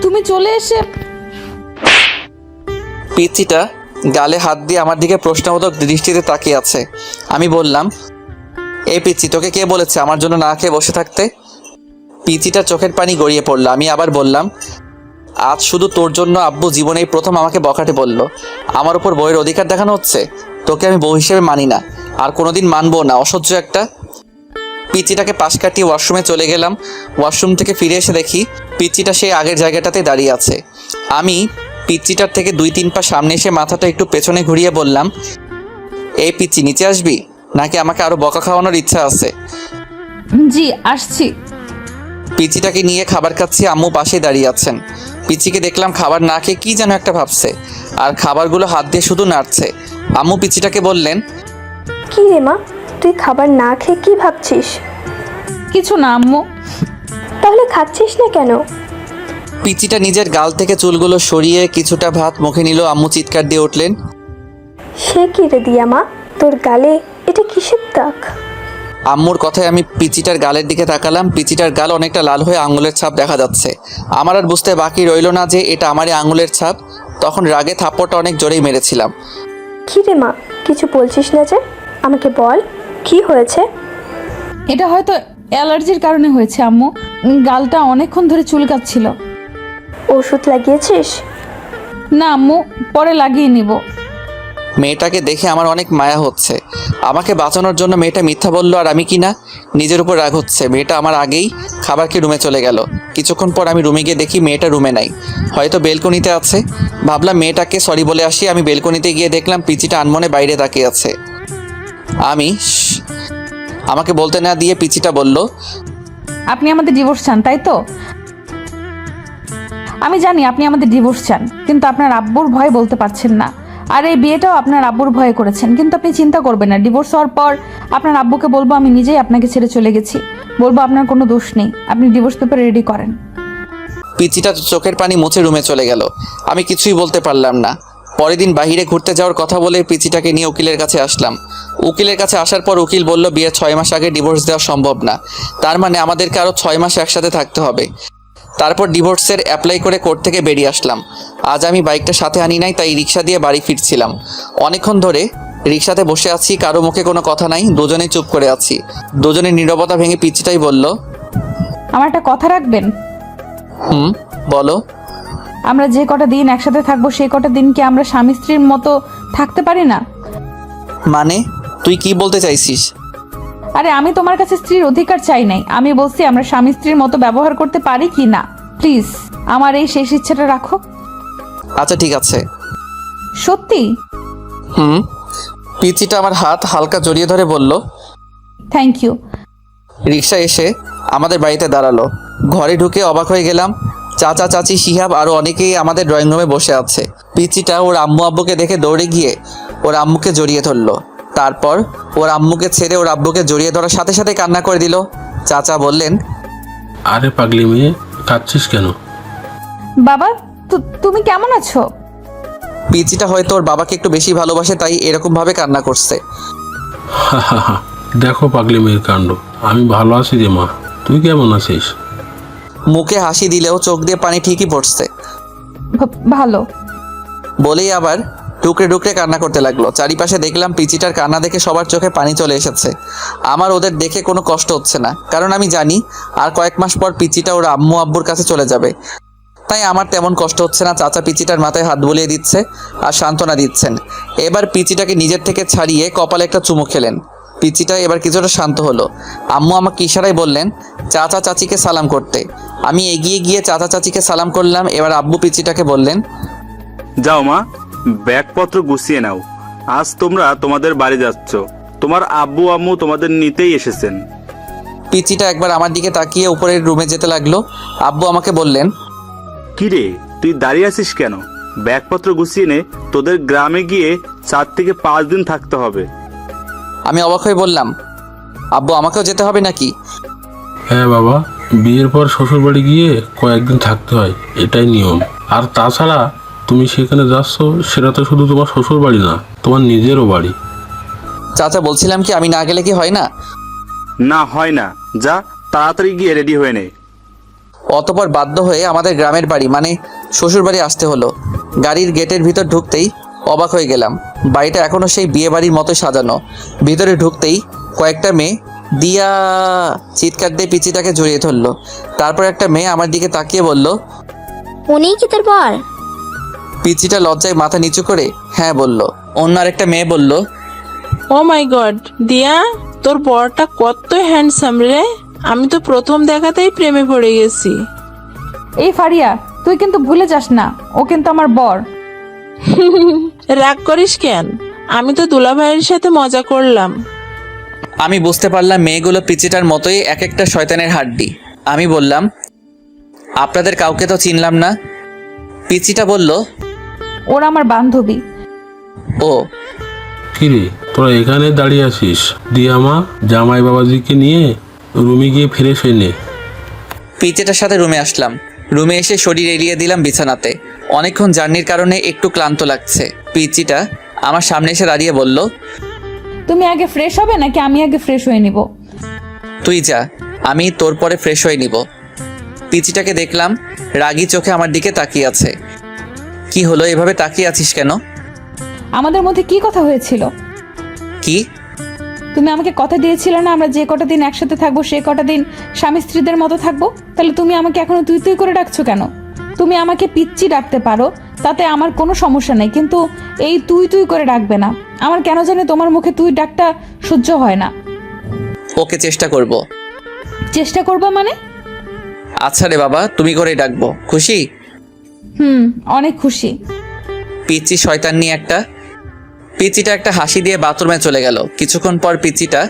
তুমি চলে এসে পিচিটা গালে হাত দিয়ে আমার দিকে প্রশ্নবোধক দৃষ্টিতে তাকিয়ে আছে। আমি বললাম, এই পিচি, তোকে কে বলেছে আমার জন্য না খেয়ে বসে থাকতে? পিচিটা চোখের পানি গড়িয়ে পড়লো। আমি আবার বললাম, আজ শুধু তোর জন্য আব্বু জীবনেই প্রথম আমাকে বকাটে বলল। আমার উপর বউয়ের অধিকার দেখানো হচ্ছে। তোকে আমি বউ হিসেবে মানি না, আর কোনোদিন মানবো না, অসহ্য একটা। পিচিটাকে পাশ কাটিয়ে ওয়াশরুমে চলে গেলাম। ওয়াশরুম থেকে ফিরে এসে দেখি পিচিটা সেই আগের জায়গাটাতে দাঁড়িয়ে আছে। আমি পিচিটার থেকে 2-3 পা সামনে এসে মাথাটা একটু পেছনে ঘুরিয়ে বললাম, এই পিচি, নিচে আসবি নাকি আমাকে আরো বকা খাওয়ানোর ইচ্ছা আছে? জি আসছি। পিচিটাকে নিয়ে খাবার খাচ্ছি, আম্মু পাশে দাঁড়িয়ে আছেন। পিচিকে দেখলাম খাবার না খেয়ে কি যেন একটা ভাবছে, আর খাবারগুলো হাত দিয়ে শুধু নাড়ছে। আম্মু পিচিটাকে বললেন, কি রে মা, তুই খাবার না খেয়ে কি ভাবছিস? কিছু না আম্মু। তাহলে খাচ্ছিস না কেন? পিচিটা নিজের গাল থেকে চুলগুলো সরিয়ে কিছুটা ভাত মুখে নিল। আম্মু চিৎকার দিয়ে উঠলেন, সে কি রে দিয়া মা, তোর গালে এটা কিসের দাগ? আম্মুর কথায় আমি পিচিটার গালের দিকে তাকালাম। পিচিটার গাল অনেকটা লাল হয়ে আঙুলের ছাপ দেখা যাচ্ছে। আমার আর বুঝতে বাকি রইল না যে এটা আমারই আঙুলের ছাপ। তখন রাগে থাপ্পড়টা অনেক জোরেই মেরেছিলাম। কি রে মা, কিছু বলছিস না যে? আমাকে বল, কি হয়েছে? এটা হয়তো অ্যালার্জির কারণে হয়েছে আম্মু। গালটা অনেকক্ষণ ধরে চুলকাচ্ছিল। ওষুধ লাগিয়েছিস? না আম্মু, পরে লাগিয়ে নিব। মেয়েটাকে দেখে আমার অনেক মায়া হচ্ছে। আমাকে বাঁচানোর জন্য মেয়েটা মিথ্যা বললো, আর আমি কি না নিজের উপর রাগ হচ্ছে। মেয়েটা আমার আগেই খাবার খেয়ে রুমে চলে গেল। কিছুক্ষণ পর আমি রুমে গিয়ে দেখি মেয়েটা রুমে নাই, হয়তো বেলকনিতে আছে। ভাবলাম মেয়েটাকে সরি বলে আসি। আমি বেলকনিতে গিয়ে দেখলাম পিচিটা আনমনে বাইরে তাকিয়ে আছে। আমাকে বলতে না দিয়ে পিচিটা বলল, আপনি আমাদের ডিভোর্স চান, তাই তো? আমি জানি আপনি আমাদের ডিভোর্স চান, কিন্তু আপনার আব্বুর ভয়ে বলতে পারছেন না। আর এই বিয়েটাও আপনার আব্বুর ভয়ে করেছেন। কিন্তু আপনি চিন্তা করবেন না, ডিভোর্স হওয়ার পর আপনার আব্বুকে বলবো আমি নিজেই আপনাকে ছেড়ে চলে গেছি। বলবো আপনার কোনো দোষ নেই। আপনি ডিভোর্স পেপার রেডি করেন। পিচিটা চোখের পানি মুছে রুমে চলে গেল। আমি কিছুই বলতে পারলাম না। পরের দিন বাইরে ঘুরতে যাওয়ার কথা বলে পিচিটাকে নিয়ে উকিলের কাছে আসলাম। উকিলের কাছে আসার পর উকিল বলল, বিয়ের 6 মাস আগে ডিভোর্স দেওয়া সম্ভব না। তার মানে আমাদেরকে আরও 6 মাস একসাথে থাকতে হবে। তারপর ডিভোর্সের অ্যাপ্লাই করে কোর্ট থেকে বেরিয়ে আসলাম। আজ আমি বাইকটা সাথে আনি নাই, তাই রিক্সা দিয়ে বাড়ি ফিরছিলাম। অনেকক্ষণ ধরে রিক্সাতে বসে আছি, কারো মুখে কোনো কথা নাই, দুজনেই চুপ করে আছি। দুজনের নীরবতা ভেঙে পিচিটাই বলল, আমার একটা কথা রাখবেন? বলো। আমরা যে কটা দিন একসাথে থাকবো সেই কটা দিন কি আমরা স্বামী স্ত্রীর মতো থাকতে পারি না? মানে তুই কি বলতে চাইছিস? আরে আমি তোমার কাছে স্ত্রীর অধিকার চাই নাই, আমি বলছি আমরা স্বামী স্ত্রীর মতো ব্যবহার করতে পারি কি না। প্লিজ আমার এই শেষ ইচ্ছাটা রাখো। আচ্ছা ঠিক আছে। সত্যি? পিচিটা আমার হাত হালকা জড়িয়ে ধরে বলল, থ্যাংক ইউ। রিক্সা এসে আমাদের বাড়িতে দাঁড়ালো। ঘরে ঢুকে অবাক হয়ে গেলাম। চাচা, চাচি, শিহাব আরও অনেকেই আমাদের ড্রয়িং রুমে বসে আছে। পিচিটা ওর আম্মু আব্বুকে দেখে দৌড়ে গিয়ে ওর আম্মুকে জড়িয়ে ধরলো। তারপর ওর আম্মুকে ছেড়ে ওর আব্বুকে জড়িয়ে ধরার সাথে সাথে কান্না করে দিল। চাচা বললেন, আরে পাগলি মেয়ে, কাঁদছিস কেন? বাবা তুমি কেমন আছো? পিচিটা হয়তো ওর বাবাকে একটু বেশি ভালোবাসে, তাই এরকম ভাবে কান্না করছে। দেখো পাগলি মেয়ের কাণ্ড। আমি ভালো আছি রে মা, তুই কেমন আছিস? মুখে হাসি দিলেও চোখ দিয়ে পানি ঠিকই পড়ছে। ভালো বলেই আবার টুকরে টুকরে কান্না করতে লাগলো। চারিপাশে দেখলাম পিচিটার কান্না দেখে সবার চোখে পানি চলে এসেছে। আমার ওদের দেখে কোনো কষ্ট হচ্ছে না, কারণ আমি জানি আর কয়েক মাস পর পিচিটা ওর আম্মু আব্বুর কাছে চলে যাবে। তাই আমার তেমন কষ্ট হচ্ছে না। চাচা পিচিটার মাথায় হাত বুলিয়ে দিচ্ছে আর সান্ত্বনা দিচ্ছেন। এবার পিচিটাকে নিজের থেকে ছাড়িয়ে কপালে একটা চুমু খেলেন। পিচিটা এবার কিছুটা শান্ত হলো। আম্মু আমাকে ইশারায় বললেন চাচা চাচিকে সালাম করতে। আমি এগিয়ে গিয়ে চাচা চাচিকে সালাম করলাম। এবার আব্বু পিচিটাকে বললেন, যাও মা, ব্যাগপত্র গুছিয়ে নাও, আজ তোমরা তোমাদের বাড়ি যাচ্ছ। তোমার আব্বু আম্মু তোমাদের নিতেই এসেছেন। পিচিটা একবার আমার দিকে তাকিয়ে উপরের রুমে যেতে লাগলো। আব্বু আমাকে বললেন, কি রে, তুই দাঁড়িয়ে আছিস কেন? ব্যাগপত্র গুছিয়ে নে, তোদের গ্রামে গিয়ে 4 থেকে 5 দিন থাকতে হবে। আমি অবাক হয়ে বললাম, আব্বু আমাকেও যেতে হবে নাকি? হ্যাঁ বাবা, বিয়ের পর শ্বশুর বাড়ি গিয়ে কয়েকদিন থাকতে হয়, এটাই নিয়ম। আর তাছাড়া তুমি সেখানে যাচ্ছ, সেটা তো শুধু তোমার শ্বশুর বাড়ি না, তোমার নিজেরও বাড়ি। চাচা বলছিলাম কি আমি না গেলে কি হয় না? না, হয় না, যা তাড়াতাড়ি গিয়ে রেডি হয়ে নে। অতপর বাধ্য হয়ে আমাদের গ্রামের বাড়ি মানে শ্বশুর বাড়ি আসতে হলো। গাড়ির গেটের ভিতর ঢুকতেই অবাক হয়ে গেলাম। বাড়িটা এখনও সেই বিয়ে বাড়ির মতো সাজানো। ভিতরে ঢুকতেই কয়েকটা মেয়ে দিয়া চিৎকার দিয়ে পিচিটাকে জড়িয়ে ধরলো। তারপর একটা মেয়ে আমার দিকে তাকিয়ে বলল, উনিই কি তোর বর? পিচিটা লজ্জায় মাথা নিচু করে হ্যাঁ বলল। অন্য আরেকটা মেয়ে বলল, ও মাই গড দিয়া, তোর বরটা কত হ্যান্ডসাম রে, আমি তো প্রথম দেখাতেই প্রেমে পড়ে গেছি। এই ফারিয়া, তুই কিন্তু ভুলে যাস না, ও কিন্তু আমার বর। রাগ করিস কেন? আমি তো দুলাভাইয়ের সাথে মজা করলাম। আমি বুঝতে পারলাম মেয়েগুলো পিচিটার মতোই এক একটা শয়তানের হাড্ডি। আমি বললাম, আপনাদের কাউকে তো চিনলাম না। পিচিটা বলল, ওরা আমার বান্ধবী। ও কিরে, তোরা এখানে দাঁড়িয়ে আছিস? দিয়া মা, জামাই বাবাজিকে নিয়ে রুমে গিয়ে ফ্রেশ হয়ে নে। পিচিটার সাথে রুমে আসলাম। রুমে এসে শরীর এলিয়ে দিলাম বিছানাতে। অনেকক্ষণ জার্নির কারণে একটু ক্লান্ত লাগছে। পিচিটা আমার সামনে এসে দাঁড়িয়ে বলল, তুমি আগে ফ্রেশ হবে নাকি আমি আগে ফ্রেশ হয়ে নিব? তুই যা, আমি তোর পরে ফ্রেশ হয়ে নিব। পিচিটাকে দেখলাম রাগী চোখে আমার দিকে তাকিয়ে আছে। কি হলো, এভাবে তাকিয়ে আছিস কেন? আমাদের মধ্যে কি কথা হয়েছিল? কি? তুমি আমাকে কথা দিয়েছিলে না আমরা যে কটা দিন একসাথে থাকবো সে কটা দিন স্বামী স্ত্রীদের মতো থাকবো। তাহলে তুমি আমাকে এখনো তুই তুই করে ডাকছো কেন? তুমি আমাকে পিচ্চি ডাকতে পারো, তাতে আমার কোনো সমস্যা নেই, কিন্তু এই তুই তুই করে ডাকবে না। আমার কেন জানি তোমার মুখে তুই ডাকটা সহ্য হয় না। ওকে, চেষ্টা করব। চেষ্টা করবা মানে? আচ্ছা রে বাবা, তুমি করে ডাকবো, খুশি? অনেক খুশি। পিচি শয়তান নিয়ে একটা। পিচিটা একটা হাসি দিয়ে বাথরুমে চলে গেল। কিছুক্ষণ পর পিচিটা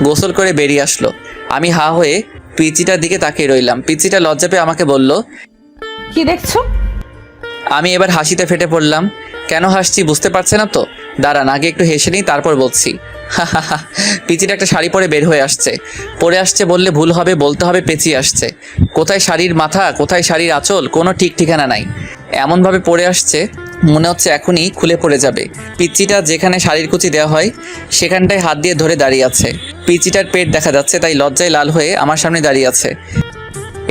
গোসল করে বেরিয়ে আসলো। আমি হা হয়ে পিচিটার দিকে তাকিয়ে রইলাম। পিচিটা লজ্জা পেয়ে আমাকে বলল, কি দেখছো? আমি এবার হাসিতে ফেটে পড়লাম। কেন হাসছি বুঝতে পারছে না তো? দাঁড়ান, আগে একটু হেসে নিই, তারপর বলছি। পিচিটা একটা শাড়ি পরে বের হয়ে আসছে। পরে আসছে বললে ভুল হবে, বলতে হবে পেঁচিয়ে আসছে। কোথায় শাড়ির মাথা, কোথায় শাড়ির আঁচল, কোনো ঠিক ঠিকানা নাই। এমনভাবে পরে আসছে মনে হচ্ছে এখনই খুলে পড়ে যাবে। পিচিটা যেখানে শাড়ির কুচি দেওয়া হয় সেখানটায় হাত দিয়ে ধরে দাঁড়িয়ে আছে। পিচিটার পেট দেখা যাচ্ছে, তাই লজ্জায় লাল হয়ে আমার সামনে দাঁড়িয়ে আছে।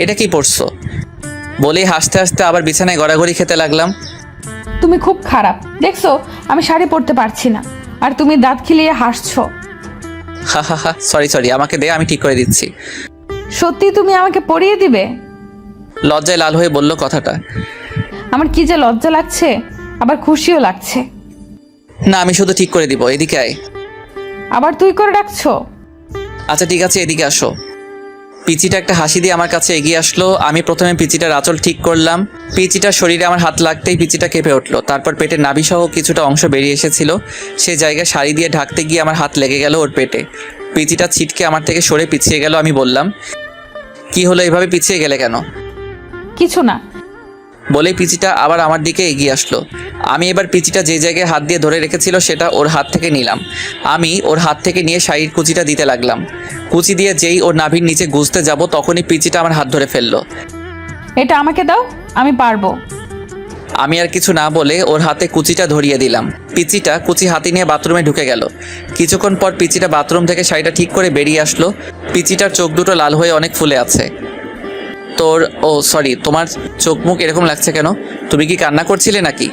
এটা কি পরছো বলেই হাসতে হাসতে আবার বিছানায় গড়াগড়ি খেতে লাগলাম। তুমি খুব খারাপ, দেখছো আমি শাড়ি পরতে পারছি না আর তুমি দাঁত খিলিয়ে হাসছো। হা, সরি, আমাকে দে, আমি ঠিক করে দিচ্ছি। সত্যি তুমি আমাকে পরিয়ে দিবে? লজ্জায় লাল হয়ে বলল কথাটা। আমার কি যে লজ্জা লাগছে, আবার খুশিও লাগছে। না, আমি শুধু ঠিক করে দিব, এদিকে আয়। আবার তুই করে ডাকছো? আচ্ছা ঠিক আছে, এদিকে আসো। পিচিটা একটা হাসি দিয়ে আমার কাছে এগিয়ে আসলো। আমি প্রথমে পিচিটার আঁচল ঠিক করলাম। পিচিটার শরীরে আমার হাত লাগতেই পিচিটা কেঁপে উঠলো। তারপর পেটের নাভিসহ কিছুটা অংশ বেরিয়ে এসেছিল। সে জায়গায় শাড়ি দিয়ে ঢাকতে গিয়ে আমার হাত লেগে গেল ওর পেটে। পিচিটা ছিটকে আমার থেকে সরে পিছিয়ে গেল। আমি বললাম, কি হলো, এভাবে পিছিয়ে গেলে কেন? কিছু না বলেই পিচিটা আবার আমার দিকে এগিয়ে আসলো। আমি এবার পিচিটা যে জায়গায় হাত দিয়ে ধরে রেখেছিল সেটা ওর হাত থেকে নিলাম। আমি ওর হাত থেকে নিয়ে শাড়ির কুচিটা দিতে লাগলাম। কুচি দিয়ে যেই ওর নাভির নিচে গুজতে যাব তখনই পিচিটা আমার হাত ধরে ফেললো। এটা আমাকে দাও, আমি পারবো। আমি আর কিছু না বলে ওর হাতে কুচিটা ধরিয়ে দিলাম। পিচিটা কুচি হাতে নিয়ে বাথরুমে ঢুকে গেল। কিছুক্ষণ পর পিচিটা বাথরুম থেকে শাড়িটা ঠিক করে বেরিয়ে আসলো। পিচিটার চোখ দুটো লাল হয়ে অনেক ফুলে আছে। সরি, তোমার চোখ মুখ এরকম লাগছে কেন? তুমি কি কান্না করছিলে নাকি?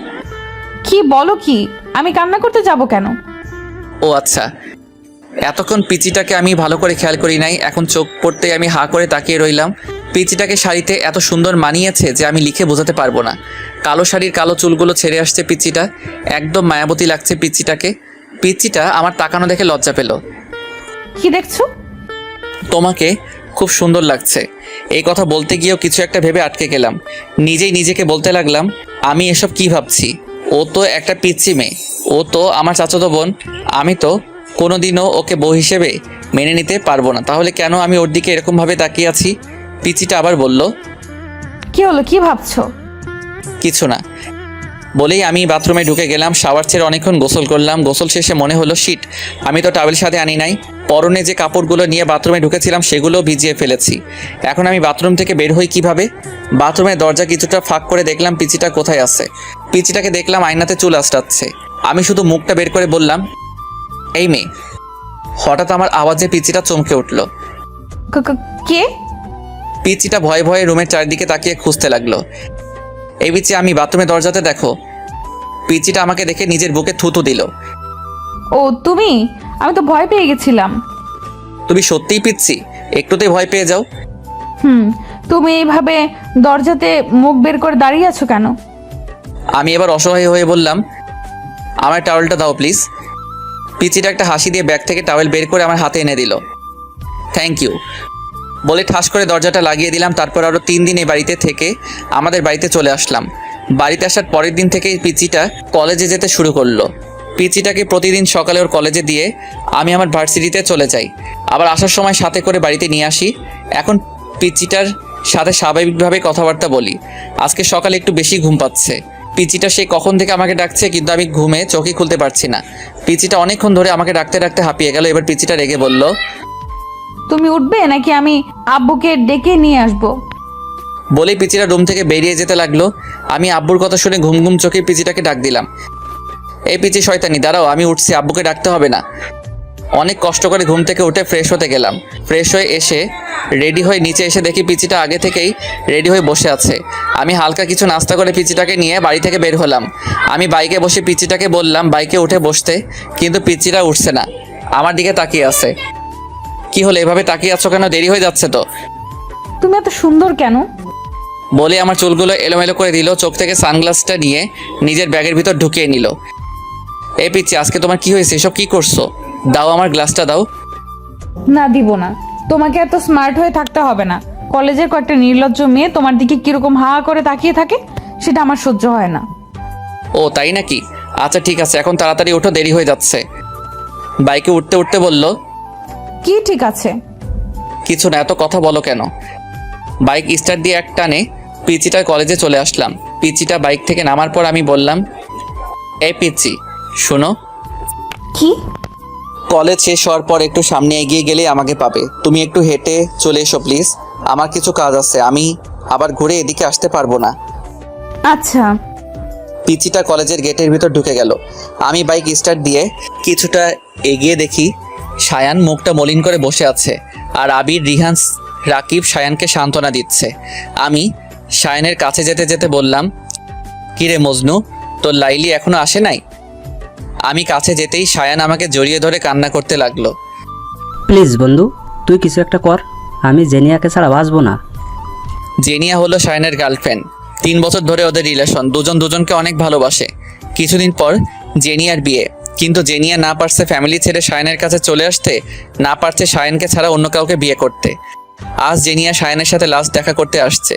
কি বলো কি? আমি কান্না করতে যাব কেন? ও আচ্ছা, এতক্ষণ পিচিটাকে আমি ভালো করে খেয়াল করি নাই। এখন চোখ পড়তেই আমি হা করে তাকিয়ে রইলাম। পিচিটাকে শাড়িতে এত সুন্দর মানিয়েছে যে আমি লিখে বোঝাতে পারবো না। কালো শাড়ির কালো চুলগুলো ছেড়ে আসছে পিচিটা, একদম মায়াবতী লাগছে পিচিটাকে। পিচিটা আমার তাকানো দেখে লজ্জা পেল। কি দেখছো? তোমাকে খুব সুন্দর লাগছে। এই কথা বলতে গিয়েও কিছু একটা ভেবে আটকে গেলাম। নিজেই নিজেকে বলতে লাগলাম, আমি এসব কি ভাবছি? ও তো একটা পিচ্চি মেয়ে, ও তো আমার চাচাতো বোন। আমি তো কোনোদিনও ওকে বউ হিসেবে মেনে নিতে পারবো না। তাহলে কেন আমি ওর দিকে এরকমভাবে তাকিয়ে আছি? পিচিটা আবার বলল, কি হলো, কি ভাবছো? কিছু না বলেই আমি বাথরুমে ঢুকে গেলাম। শাওয়ার ছেড়ে অনেকক্ষণ গোসল করলাম। গোসল শেষে মনে হলো, শিট, আমি তো টাওয়েল সাথে আনি নাই। পরনে যে কাপড়গুলো নিয়ে বাথরুমে ঢুকেছিলাম সেগুলো ভিজিয়ে ফেলেছি। এখন আমি বাথরুম থেকে বের হই কিভাবে? বাথরুমের দরজা কিছুটা ফাঁক করে দেখলাম পিচিটা কোথায় আছে। পিচিটাকে দেখলাম আয়নাতে চুল আঁচড়াচ্ছে। আমি শুধু মুখটা বের করে বললাম, এই মেয়ে। হঠাৎ আমার আওয়াজে পিচিটা চমকে উঠল। কে? পিচিটা ভয়ে ভয়ে রুমের চারিদিকে তাকিয়ে খুঁজতে লাগলো। এই পিচি, আমি বাথরুমের দরজাতে দেখো। পিচিটা আমাকে দেখে নিজের বুকে থুতু দিল। ও তুমি? আমি তো ভয় পেয়ে গেছিলাম। তুমি সত্যিই পিচ্ছি? একটুতেই ভয় পেয়ে যাও? তুমি এইভাবে দরজাতে মুখ বের করে দাঁড়িয়ে আছো কেন? আমি এবার অসহায় হয়ে বললাম, আমার টাওয়েলটা দাও প্লিজ। পিচিটা একটা হাসি দিয়ে ব্যাগ থেকে টাওয়েল বের করে আমার হাতে এনে দিল। থ্যাংক ইউ বলে ঠাস করে দরজাটা লাগিয়ে দিলাম। তারপর আরও 3 দিন এই বাড়িতে থেকে আমাদের বাড়িতে চলে আসলাম। বাড়িতে আসার পরের দিন থেকেই পিচিটা কলেজে যেতে শুরু করলো। পিচিটাকে প্রতিদিন সকালে ওর কলেজে দিয়ে আমি আমার ভার্সিটিতে চলে যাই। আবার আসার সময় সাথে করে বাড়িতে নিয়ে আসি। এখন পিচিটার সাথে স্বাভাবিকভাবে কথাবার্তা বলি। আজকে সকালে একটু বেশি ঘুম পাচ্ছে। পিচিটা সেই কখন থেকে আমাকে ডাকছে, কিন্তু আমি ঘুমে চোখই খুলতে পারছি না। পিচিটা অনেকক্ষণ ধরে আমাকে ডাকতে ডাকতে হাঁপিয়ে গেল। এবার পিচিটা রেগে বলল, তুমি উঠবে নাকি আমি আব্বুকে ডেকে নিয়ে আসবো? বলেই পিচিটা রুম থেকে বেরিয়ে যেতে লাগলো। আমি আব্বুর কথা শুনে ঘুম ঘুম চোখে পিচিটাকে ডাক দিলাম, এই পিচি শয়তানি, দাঁড়াও, আমি উঠছি, আব্বুকে ডাকতে হবে না। অনেক কষ্ট করে ঘুম থেকে উঠে ফ্রেশ হতে গেলাম। ফ্রেশ হয়ে এসে রেডি হয়ে নিচে এসে দেখি পিচিটা আগে থেকেই রেডি হয়ে বসে আছে। আমি হালকা কিছু নাস্তা করে পিচিটাকে নিয়ে বাড়ি থেকে বের হলাম। আমি বাইকে বসে পিচিটাকে বললাম বাইকে উঠে বসতে, কিন্তু পিচিটা উঠছে না, আমার দিকে তাকিয়ে আছে। কি হলো, এভাবে তাকিয়ে আছো কেন? দেরি হয়ে যাচ্ছে তো। তুমি এত সুন্দর কেন? বলে আমার চুলগুলো এলোমেলো করে দিল। চোখ থেকে সানগ্লাসটা নিয়ে নিজের ব্যাগের ভিতর ঢুকিয়ে নিল। এই পিচি, আজকে তোমার কি হয়েছে? এসব কি করছো? দাও, আমার গ্লাসটা দাও। না, দিব না। তোমাকে এত স্মার্ট হয়ে থাকতে হবে না। কলেজের কয়েকটা নির্লজ্জ মেয়ে তোমার দিকে কিরকম হা করে তাকিয়ে থাকে, সেটা আমার সহ্য হয় না। ও তাই নাকি? আচ্ছা ঠিক আছে, এখন তাড়াতাড়ি ওঠো, দেরি হয়ে যাচ্ছে। বাইকে উঠতে উঠতে বলল, কি ঠিক আছে? কিছু না, এত কথা বলো কেন? বাইক স্টার্ট দিয়ে এক টানে পিচিটার কলেজে চলে আসলাম। পিচিটা বাইক থেকে নামার পর আমি বললাম, এই পিচি শোনো। কি? কলেজ শেষ হওয়ার পর একটু সামনে এগিয়ে গেলে আমাকে পাবে। তুমি একটু হেঁটে চলে এসো প্লিজ, আমার কিছু কাজ আছে, আমি আবার ঘুরে এদিকে আসতে পারবো না। আচ্ছা। পিচিটা কলেজের গেটের ভিতর ঢুকে গেল। আমি বাইক স্টার্ট দিয়ে কিছুটা এগিয়ে দেখি সায়ান মুখটা মলিন করে বসে আছে, আর আবির, রিহান, রাকিব সায়ানকে সান্ত্বনা দিচ্ছে। আমি সায়ানের কাছে যেতে যেতে বললাম, কিরে মজনু, তোর লাইলি এখনো আসে নাই? আমি কাছে যেতেই সায়ান আমাকে জড়িয়ে ধরে কান্না করতে লাগলো। প্লিজ বন্ধু, তুই কিছু একটা কর, আমি জেনিয়াকে ছাড়া বাঁচবো না। জেনিয়া হলো সায়ানের গার্লফ্রেন্ড। 3 বছর ধরে ওদের রিলেশন, দুজন দুজনকে অনেক ভালোবাসে। কিছুদিন পর জেনিয়ার বিয়ে, কিন্তু জেনিয়া না পারছে ফ্যামিলি ছেড়ে সায়ানের কাছে চলে আসতে, না পারছে সায়ানকে ছাড়া অন্য কাউকে বিয়ে করতে। আজ জেনিয়া সায়ানের সাথে লাস্ট দেখা করতে আসছে।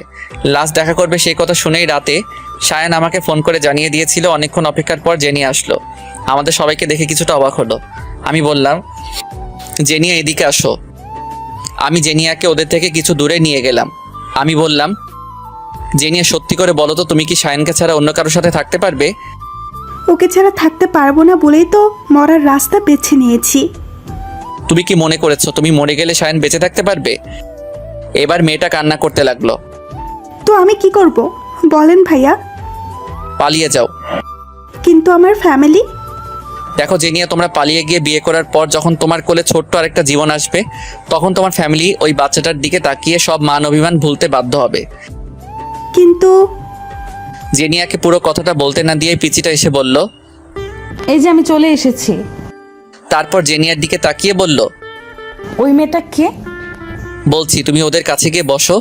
লাস্ট দেখা করবে সেই কথা শুনেই রাতে সায়ান আমাকে ফোন করে জানিয়ে দিয়েছিল। অনেকক্ষণ অপেক্ষার পর জেনিয়া আসলো। আমাদের সবাইকে দেখে কিছুটা অবাক হলো। আমি বললাম, জেনিয়া এদিকে আসো। আমি জেনিয়াকে ওদের থেকে কিছু দূরে নিয়ে গেলাম। আমি বললাম, জেনিয়া সত্যি করে বলো তো, তুমি কি সায়ানকে ছাড়া অন্য কারোর সাথে থাকতে পারবে? ওকে ছাড়া থাকতে পারবো না বলেই তো মরার রাস্তা বেছে নিয়েছি। তুমি কি মনে করেছো তুমি মরে গেলে সায়ান বেঁচে থাকতে পারবে? এবার মেয়েটা কান্না করতে লাগলো। তো আমি কি করব বলেন ভাইয়া? পালিয়ে যাও। কিন্তু আমার ফ্যামিলি? দেখো জেনিয়া, তোমরা পালিয়ে গিয়ে বিয়ে করার পর যখন তোমার কোলে ছোট্ট আরেকটা জীবন আসবে, তখন তোমার ফ্যামিলি ওই বাচ্চাটার দিকে তাকিয়ে সব মান অভিমান ভুলতে বাধ্য হবে। কিন্তু জেনিয়াকে পুরো কথাটা বলতে না দিয়ে পিচিটা এসে বলল, এই যে আমি চলে এসেছি। তারপর জেনিয়ার দিকে তাকিয়ে বলল, ওই মেয়েটা কে? বলছি, তুমি ওদের কাছে গিয়ে বসো,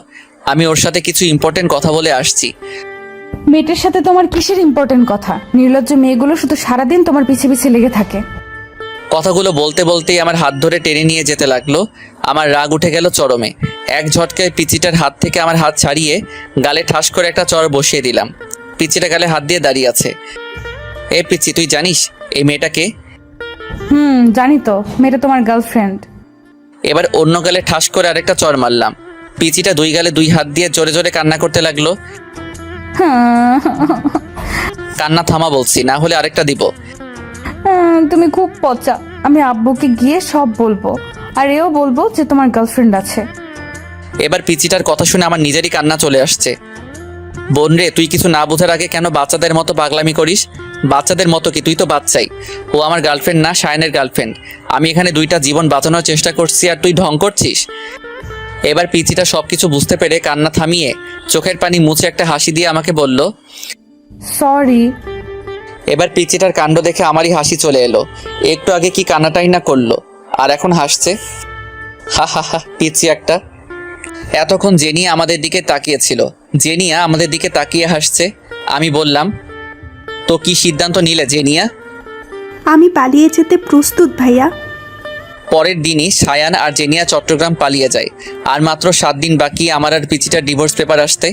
আমি ওর সাথে কিছু ইম্পর্টেন্ট কথা বলে আসছি। মেয়েটার সাথে তোমার কিসের ইম্পর্টেন্ট কথা? নির্লজ্জ মেয়েগুলো শুধু সারাদিন তোমার পিছে পিছে লেগে থাকে। কথাগুলো বলতে বলতেই আমার হাত ধরে টেনে নিয়ে যেতে লাগলো। আমার রাগ উঠে গেল চরমে। এক ঝটকায় পিচিটার হাত থেকে আমার হাত ছাড়িয়ে গালে ঠাস করে একটা চড় বসিয়ে দিলাম। পিচিটা গালে হাত দিয়ে দাঁড়িয়ে আছে। এ পিচি, তুই জানিস এই মেয়েটাকে? জানি তো, মেয়েটা তোমার গার্লফ্রেন্ড। এবার অন্য গালে ঠাস করে আরেকটা চড় মারলাম। পিচিটা দুই গালে দুই হাত দিয়ে জোরে জোরে কান্না করতে লাগলো। কান্না থামা বলছি, না হলে আরেকটা দিব। তুমি খুব পচা। আমি আব্বুকে গিয়ে সব বলবো, আর এও বলবো যে তোমার গার্লফ্রেন্ড আছে। এবার পিচিটার কথা শুনে আমার নিজেরই কান্না চলে আসছে। বোন রে, তুই কিছু না বোঝার আগে কেন বাচ্চাদের মতো পাগলামি করিস? বাচ্চাদের মতো কি, তুই তো বাচ্চাই। ও আমার গার্লফ্রেন্ড না, শায়নের গার্লফ্রেন্ড। আমি এখানে দুইটা জীবন বাঁচানোর চেষ্টা করছি আর তুই ঢং করছিস। এবার পিচিটা সবকিছু বুঝতে পেরে কান্না থামিয়ে চোখের পানি মুছে একটা হাসি দিয়ে আমাকে বলল, সরি। এবার পিচিটার কাণ্ড দেখে আমারই হাসি চলে এলো। একটু আগে কি কান্নাটাই না করলো, আর এখন হাসছে। হা হা হা, পিচি একটা। এতক্ষণ জেনিয়া আমাদের দিকে তাকিয়েছিল। জেনিয়া আমাদের দিকে তাকিয়ে হাসছে। আমি বললাম, তো কি সিদ্ধান্ত নিলে জেনিয়া? আমি পালিয়ে যেতে প্রস্তুত ভাইয়া। পরের দিনই সায়ান আর জেনিয়া চট্টগ্রাম পালিয়ে যায়। আর মাত্র 7 দিন বাকি আমার আর পিচিটার ডিভোর্স পেপার আসতে।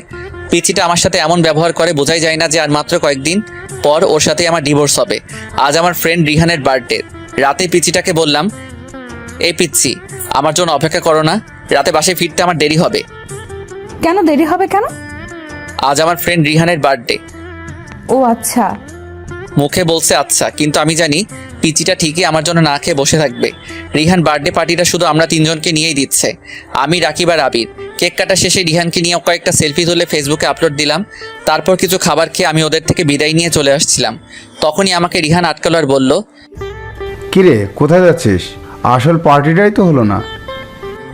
পিচিটা আমার সাথে এমন ব্যবহার করে বোঝাই যায় না যে আর মাত্র কয়েকদিন পর ওর সাথে আমার ডিভোর্স হবে। আজ আমার ফ্রেন্ড রিহানের বার্থডে। রাতে পিচিটাকে বললাম, এই পিচ্ছি, আমার জন্য অপেক্ষা করো না, রাতে বাসায় ফিরতে আমার দেরি হবে। কেন দেরি হবে কেন? আজ আমার ফ্রেন্ড রিহানের বার্থডে। ও আচ্ছা। মুখে বলছে আচ্ছা, কিন্তু আমি জানি পিচিটা ঠিকই আমার জন্য না খেয়ে বসে থাকবে। রিহান বার্থডে পার্টিটা শুধু আমরা 3 জনকে নিয়েই দিচ্ছে, আমি, রাকিব আর আবির। কেক কাটা শেষে রিহানকে নিয়ে কয়েকটা সেলফি তুলে ফেসবুকে আপলোড দিলাম। তারপর কিছু খাবার খেয়ে আমি ওদের থেকে বিদায় নিয়ে চলে আসছিলাম। তখনই আমাকে রিহান আটকালো আর বলল, কিরে কোথায় যাচ্ছিস? আসল পার্টিটাই তো হলো না।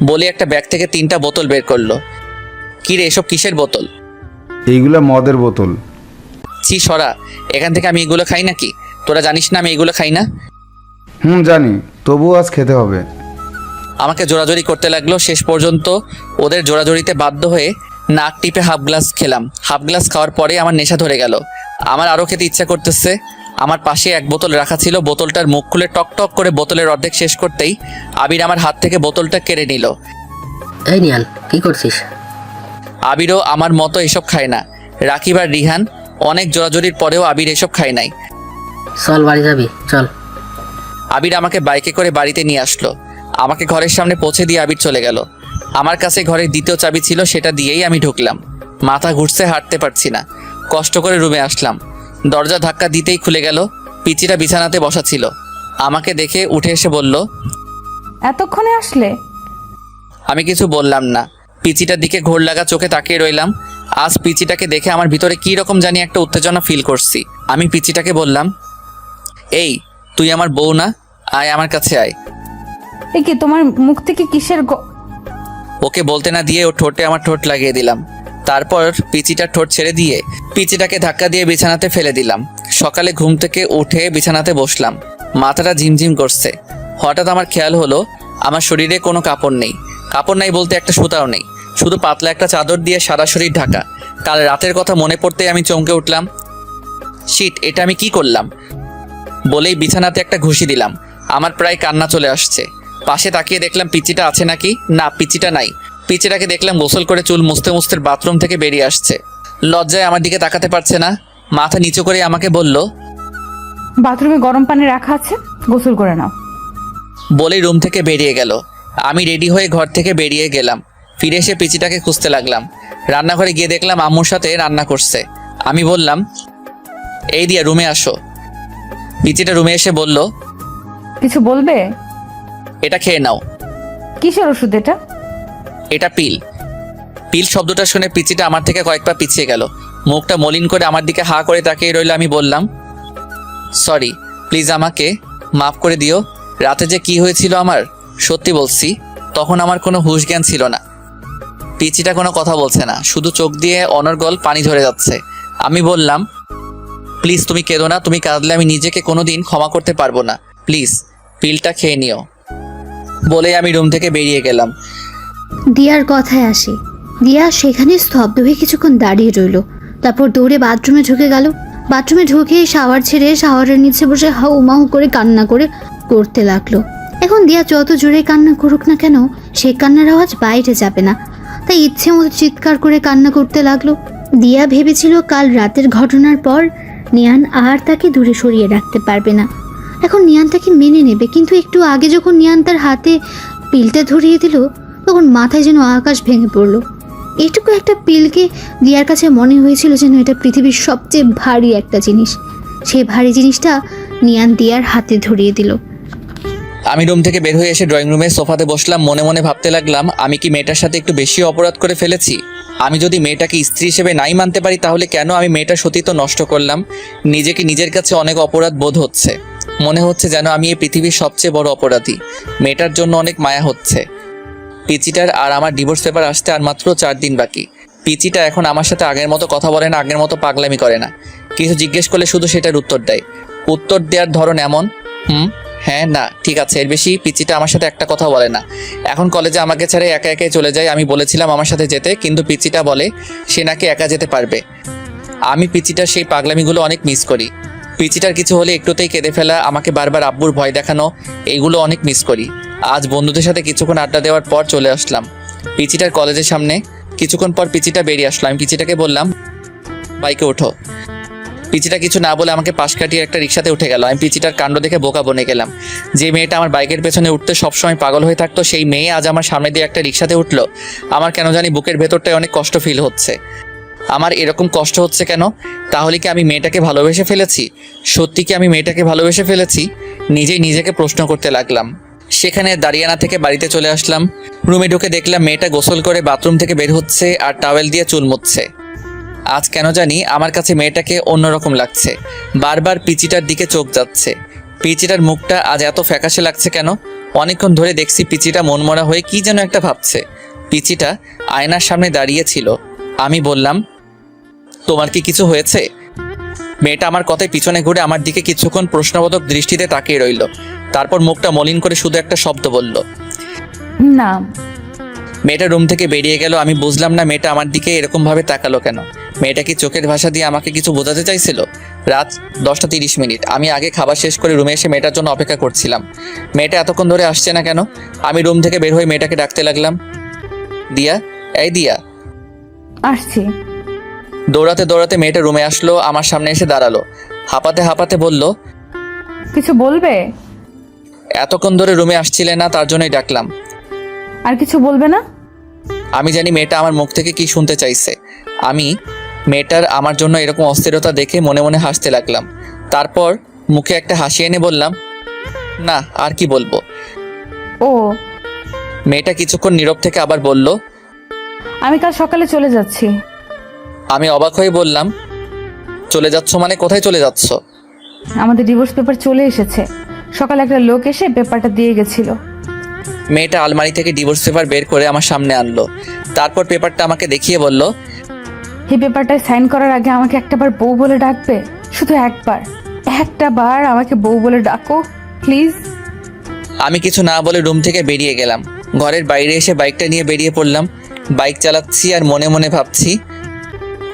বলে একটা ব্যাগ থেকে 3টা বোতল বের করলো। কিরে, এসব কিসের বোতল? এইগুলা মদের বোতল। ছি সরা, এখান থেকে আমি এগুলো খাই নাকি? তোরা জানিস না আমি এগুলো খাই না? জানি, তবুও আজ খেতে হবে। আমাকে জোরাজোরি করতে লাগলো। শেষ পর্যন্ত ওদের জোরাজোরিতে বাধ্য হয়ে নাক টিপে হাফ গ্লাস খেলাম। হাফ গ্লাস খাওয়ার পরে আমার নেশা ধরে গেল। আমার আরও খেতে ইচ্ছা করতেছে। আমার পাশে এক বোতল রাখা ছিল। বোতলটার মুখ খুলে টক টক করে বোতলের অর্ধেক শেষ করতেই আবির আমার হাত থেকে বোতলটা কেড়ে নিল। এই নিয়ান, কি করছিস? আবিরও আমার মতো এসব খায় না। রাকিব আর রিহান অনেক জোরাজোরির পরেও আবির এসব খায় নাই। চল বাড়ি যাবি, চল। আবির আমাকে বাইকে করে বাড়িতে নিয়ে আসলো। আমাকে ঘরের সামনে পৌঁছে দিয়ে আবির চলে গেল। আমার কাছে ঘরের দ্বিতীয় চাবি ছিল, সেটা দিয়েই আমি ঢুকলাম। মাথা ঘুরছে, হাঁটতে পারছি না। কষ্ট করে রুমে আসলাম। দরজা ধাক্কা দিতেই খুলে গেল। পিচিটা বিছানাতে বসা ছিল। আমাকে দেখে উঠে এসে বলল, এতক্ষণে আসলে? আমি কিছু বললাম না। পিচিটার দিকে ঘোর লাগা চোখে তাকিয়ে রইলাম। আজ পিচিটাকে দেখে আমার ভিতরে কী রকম জানি একটা উত্তেজনা ফিল করছি। আমি পিচিটাকে বললাম, এই তুই আমার বউ না? আয় আমার কাছে আয়। এ কি, তোমার মুখ থেকে কিসের ওকে বলতে না দিয়ে ও ঠোঁটে আমার ঠোঁট লাগিয়ে দিলাম। তারপর পিচিটার ঠোঁট ছেড়ে দিয়ে পিচিটাকে ধাক্কা দিয়ে বিছানাতে ফেলে দিলাম। সকালে ঘুম থেকে উঠে বিছানাতে বসলাম। মাথাটা ঝিমঝিম করছে। হঠাৎ আমার খেয়াল হলো আমার শরীরে কোনো কাপড় নেই। কাপড় নাই বলতে একটা সুতাও নেই, শুধু পাতলা একটা চাদর দিয়ে সারা শরীর ঢাকা। কাল রাতের কথা মনে পড়তেই আমি চমকে উঠলাম। শিট, এটা আমি কি করলাম? বলেই বিছানাতে একটা ঘুষি দিলাম। আমার প্রায় কান্না চলে আসছে। পাশে তাকিয়ে দেখলাম পিচিটা আছে নাকি। না, পিচিটা নাই। পিচিটাকে দেখলাম গোসল করে চুল মুছতে মুছতে বাথরুম থেকে বেরিয়ে আসছে। লজ্জায় আমার দিকে তাকাতে পারছে না। মাথা নিচু করে আমাকে বলল, বাথরুমে গরম পানি রাখা আছে, গোসল করে নাও। বলেই রুম থেকে বেরিয়ে গেল। আমি রেডি হয়ে ঘর থেকে বেরিয়ে গেলাম। ফিরে এসে পিচিটাকে খুঁজতে লাগলাম। রান্নাঘরে গিয়ে দেখলাম আম্মুর সাথে রান্না করছে। আমি বললাম, এই দিয়া রুমে আসো। পিচিটা রুমে এসে বলল, কিছু বলবে? এটা খেয়ে নাও। কিসের ওষুধ এটা? এটা পিল। পিল শব্দটা শুনে পিচিটা আমার থেকে কয়েক পা পিছিয়ে গেল। মুখটা মলিন করে আমার দিকে হা করে তাকিয়ে রইল। আমি বললাম, সরি, প্লিজ আমাকে মাফ করে দিও। রাতে যে কি হয়েছিল আমার, সত্যি বলছি তখন আমার কোনো হুঁশ জ্ঞান ছিল না। পিচিটা কোনো কথা বলছে না, শুধু চোখ দিয়ে অনর্গল পানি ঝরে যাচ্ছে। আমি বললাম, প্লিজ তুমি কেঁদো না। তুমি কাঁদলে আমি নিজেকে কোনোদিন ক্ষমা করতে পারবো না। প্লিজ পিলটা খেয়ে নিও। বলে আমি রুম থেকে বেরিয়ে গেলাম। দিয়ার কথায় আসি, দিয়া সেখানে স্তব্ধ হয়ে কিছুক্ষণ দাঁড়িয়ে রইল, তারপর দৌড়ে বাথরুমে ঢুকে গেল। বাথরুমে ঢুকে শাওয়ার ছেড়ে শাওয়ারের নিচে বসে হাউ মাউ করে কান্না করতে লাগলো। এখন দিয়া যত জোরে কান্না করুক না কেন, সে কান্নার আওয়াজ বাইরে যাবে না, তাই ইচ্ছে মতো চিৎকার করে কান্না করতে লাগলো। দিয়া ভেবেছিল কাল রাতের ঘটনার পর নিয়ান আর তাকে দূরে সরিয়ে রাখতে পারবে না। এখন নিয়ান তাকে মেনে নেবে, কিন্তু একটু আগে যখন নিয়ান তার হাতে পিলটা ধরিয়ে দিল, তখন মাথায় যেন আকাশ ভেঙে পড়লো। এটুকু একটা পিলকে দিয়ার কাছে মনে হয়েছিল যেন এটা পৃথিবীর সবচেয়ে ভারী একটা জিনিস। সেই ভারী জিনিসটা নিয়ান দিয়ার হাতে ধরিয়ে দিল। আমি রুম থেকে বের হয়ে এসে ড্রয়িং রুমে সোফাতে বসলাম। মনে মনে ভাবতে লাগলাম, আমি কি মেয়েটার সাথে একটু বেশি অপরাধ করে ফেলেছি? আমি যদি মেয়েটাকে স্ত্রী হিসেবে নাই মানতে পারি, তাহলে কেন আমি মেয়েটার সতীত্ব নষ্ট করলাম? নিজেকে নিজের কাছে অনেক অপরাধ বোধ হচ্ছে। মনে হচ্ছে যেন আমি এই পৃথিবীর সবচেয়ে বড় অপরাধী। মেয়েটার জন্য অনেক মায়া হচ্ছে। পিচিটার আর আমার ডিভোর্স পেপার আসতে আর মাত্র 4 দিন বাকি। পিচিটা এখন আমার সাথে আগের মতো কথা বলে না, আগের মতো পাগলামি করে না। কিছু জিজ্ঞেস করলে শুধু সেটার উত্তর দেয়। উত্তর দেওয়ার ধরন এমন, হ্যাঁ, না, ঠিক আছে, এর বেশি পিচিটা আমার সাথে একটা কথা বলে না। এখন কলেজে আমাকে ছেড়ে একা একাই চলে যায়। আমি বলেছিলাম আমার সাথে যেতে, কিন্তু পিচিটা বলে সে নাকি একা যেতে পারবে। আমি পিচিটার সেই পাগলামিগুলো অনেক মিস করি। পিচিটার কিছু হলে একটুতেই কেঁদে ফেলা, আমাকে বারবার আব্বুর ভয় দেখানো, এইগুলো অনেক মিস করি। আজ বন্ধুদের সাথে কিছুক্ষণ আড্ডা দেওয়ার পর চলে আসলাম পিচিটার কলেজের সামনে। কিছুক্ষণ পর পিচিটা বেরিয়ে আসলো। আমি পিচিটাকে বললাম, বাইকে ওঠো। পিচিটা কিছু না বলে আমাকে পাশ কাটিয়ে একটা রিক্সাতে উঠে গেল। আমি পিচিটার কাণ্ড দেখে বোকা বনে গেলাম। যে মেয়েটা আমার বাইকের পেছনে উঠতে সবসময় পাগল হয়ে থাকতো, সেই মেয়ে আজ আমার সামনে দিয়ে একটা রিক্সাতে উঠলো। আমার কেন জানি বুকের ভেতরটায় অনেক কষ্ট ফিল হচ্ছে। আমার এরকম কষ্ট হচ্ছে কেন? তাহলে কি আমি মেয়েটাকে ভালোবেসে ফেলেছি? সত্যি কি আমি মেয়েটাকে ভালোবেসে ফেলেছি? নিজেই নিজেকে প্রশ্ন করতে লাগলাম। সেখানে দাঁড়িয়ে না থেকে বাড়িতে চলে আসলাম। রুমে ঢুকে দেখলাম মেয়েটা গোসল করে বাথরুম থেকে বের হচ্ছে আর টাওয়েল দিয়ে চুল মুছছে। আজ কেন জানি আমার কাছে মেয়েটাকে অন্যরকম লাগছে। বারবার পিচিটার দিকে চোখ যাচ্ছে। পিচিটার মুখটা আজ এত ফ্যাকাশে লাগছে কেন? অনেকক্ষণ ধরে দেখছি পিচিটা মনমরা হয়ে কি যেন একটা ভাবছে। পিচিটা আয়নার সামনে দাঁড়িয়ে ছিল। আমি বললাম, তোমার কি কিছু হয়েছে? মেয়েটা আমার কথায় পিছনে ঘুরে আমার দিকে কিছুক্ষণ প্রশ্নবোধক দৃষ্টিতে তাকিয়ে রইল। তারপর মুখটা মলিন করে শুধু একটা শব্দ বলল, না। মেয়েটা রুম থেকে বেরিয়ে গেল। আমি বুঝলাম না মেয়েটা আমার দিকে এরকম ভাবে তাকালো কেন। মেয়েটা কি চোখের ভাষা দিয়ে আমাকে কিছু বোঝাতে চাইছিল? রাত 10:30। আমি আগে খাবার শেষ করে রুমে এসে মেয়েটার জন্য অপেক্ষা করছিলাম। মেয়েটা এতক্ষণ ধরে আসছে না কেন? আমি রুম থেকে বের হয়ে মেয়েটাকে ডাকতে লাগলাম, দিয়া, এই দিয়া। আসছি। দৌড়াতে দৌড়াতে মেয়েটা রুমে আসলো, আমার সামনে এসে দাঁড়ালো। হাঁপাতে হাঁপাতে বলল, কিছু বলবে? এতক্ষণ ধরে রুমে আসছিলে না, তার জন্যই ডাকলাম। আর কিছু বলবে না? আমি জানি মেয়েটা আমার মুখ থেকে কি শুনতে চাইছে। আমি মেয়েটার আমার জন্য এরকম অস্থিরতা দেখে মনে মনে হাসতে লাগলাম। তারপর মুখে একটা হাসি এনে বললাম, না, আর কি বলবো। ও। মেয়েটা কিছুক্ষণ নীরব থেকে আবার বলল, আমি কাল সকালে চলে যাচ্ছি। আমি অবাক হয়ে বললাম, চলে যাচ্ছ মানে? কোথায় চলে যাচ্ছ? আমাদের ডিভোর্স পেপার চলে এসেছে। সকালে একটা লোক এসে পেপারটা দিয়ে গেছিল। মেয়েটা আলমারি থেকে ডিভোর্স পেপার বের করে আমার সামনে আনলো। তারপর পেপারটা আমাকে দেখিয়ে বলল, এই পেপারটায় সাইন করার আগে আমাকে একটাবার বউ বলে ডাকবে। শুধু একটা বার আমাকে বউ বলে ডাকো প্লিজ। আমি কিছু না বলে রুম থেকে বেরিয়ে গেলাম। ঘরের বাইরে এসে বাইকটা নিয়ে বেরিয়ে পড়লাম। বাইক চালাচ্ছি আর মনে মনে ভাবছি,